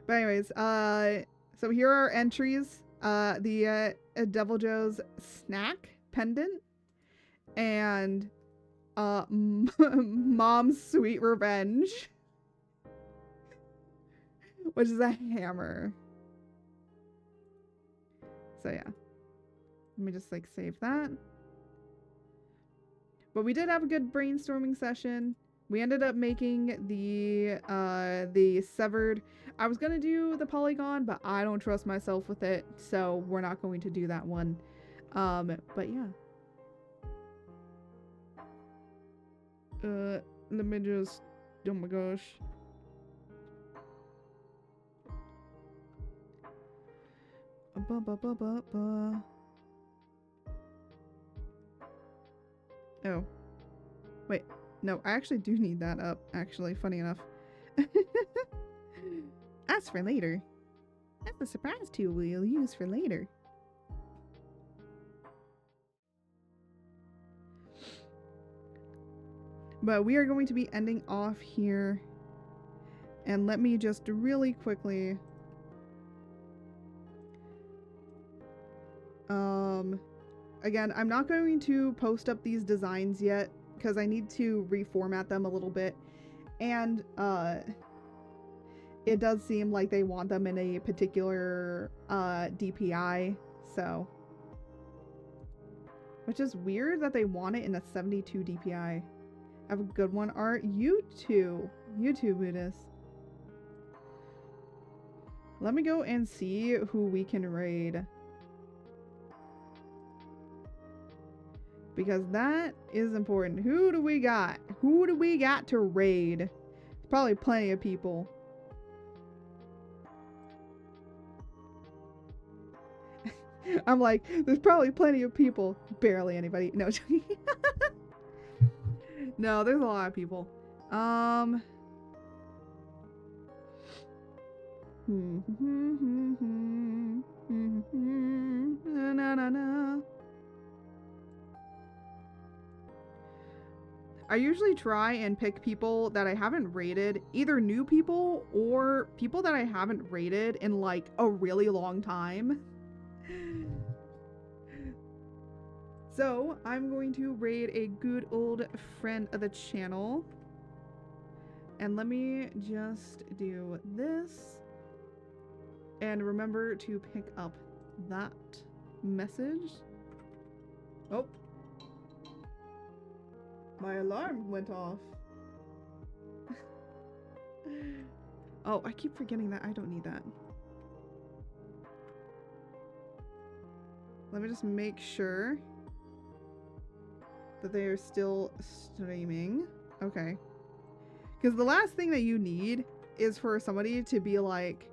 S1: But anyways, so here are entries. The Devil Joe's snack pendant and Mom's Sweet Revenge, which is a hammer. So yeah, let me just like save that. But we did have a good brainstorming session. We ended up making the severed. I was gonna do the polygon, but I don't trust myself with it, so we're not going to do that one. But yeah. Let me just. Oh my gosh. Oh. Wait. No, I actually do need that up, actually, funny enough. As for later. That's a surprise tool we'll use for later. But we are going to be ending off here. And let me just really quickly... Again, I'm not going to post up these designs yet because I need to reformat them a little bit. And, it does seem like they want them in a particular, DPI, so... Which is weird that they want it in a 72 DPI. Have a good one, Art. You too, Buddhist. Let me go and see who we can raid. Because that is important. Who do we got? Who do we got to raid? Probably plenty of people. I'm like, there's probably plenty of people. Barely anybody. No. No, there's a lot of people. I usually try and pick people that I haven't rated, either new people or people that I haven't rated in like a really long time. So I'm going to raid a good old friend of the channel. And let me just do this. And remember to pick up that message. Oh. My alarm went off. Oh, I keep forgetting that I don't need that. Let me just make sure that they are still streaming. Okay. Because the last thing that you need is for somebody to be like,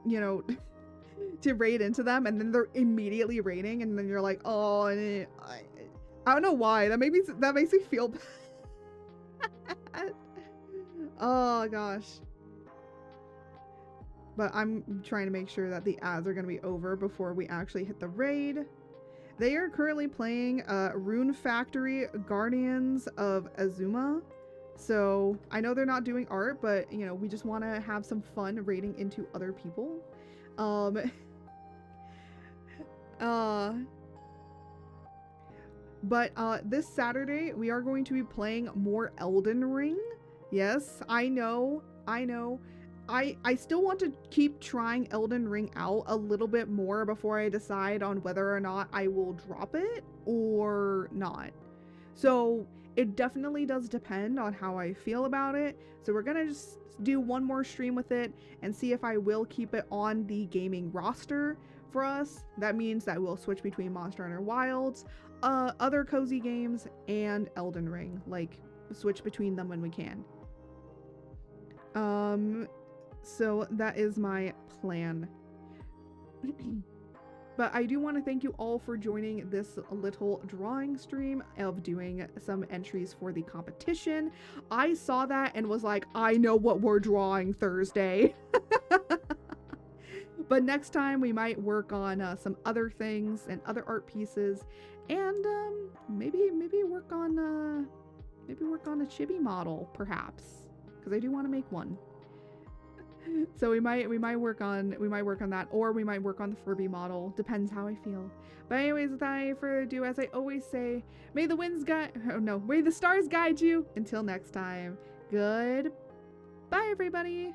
S1: you know, to raid into them, and then they're immediately raiding, and then you're like, oh, I don't know why. That makes me feel bad. Oh gosh. But I'm trying to make sure that the ads are going to be over before we actually hit the raid. They are currently playing Rune Factory Guardians of Azuma. So I know they're not doing art, but you know, we just want to have some fun raiding into other people. But this Saturday we are going to be playing more Elden Ring. Yes, I know. I still want to keep trying Elden Ring out a little bit more before I decide on whether or not I will drop it or not. So it definitely does depend on how I feel about it. So we're gonna just do one more stream with it and see if I will keep it on the gaming roster for us. That means that we'll switch between Monster Hunter Wilds, other cozy games, and Elden Ring. Like, switch between them when we can. So that is my plan. But I do want to thank you all for joining this little drawing stream of doing some entries for the competition. I saw that and was like, I know what we're drawing Thursday. But next time we might work on some other things and other art pieces, and maybe work on a chibi model perhaps, because I do want to make one. So we might work on that, or we might work on the Furby model. Depends how I feel. But anyways, without any further ado, as I always say, may the stars guide you. Until next time, goodbye everybody.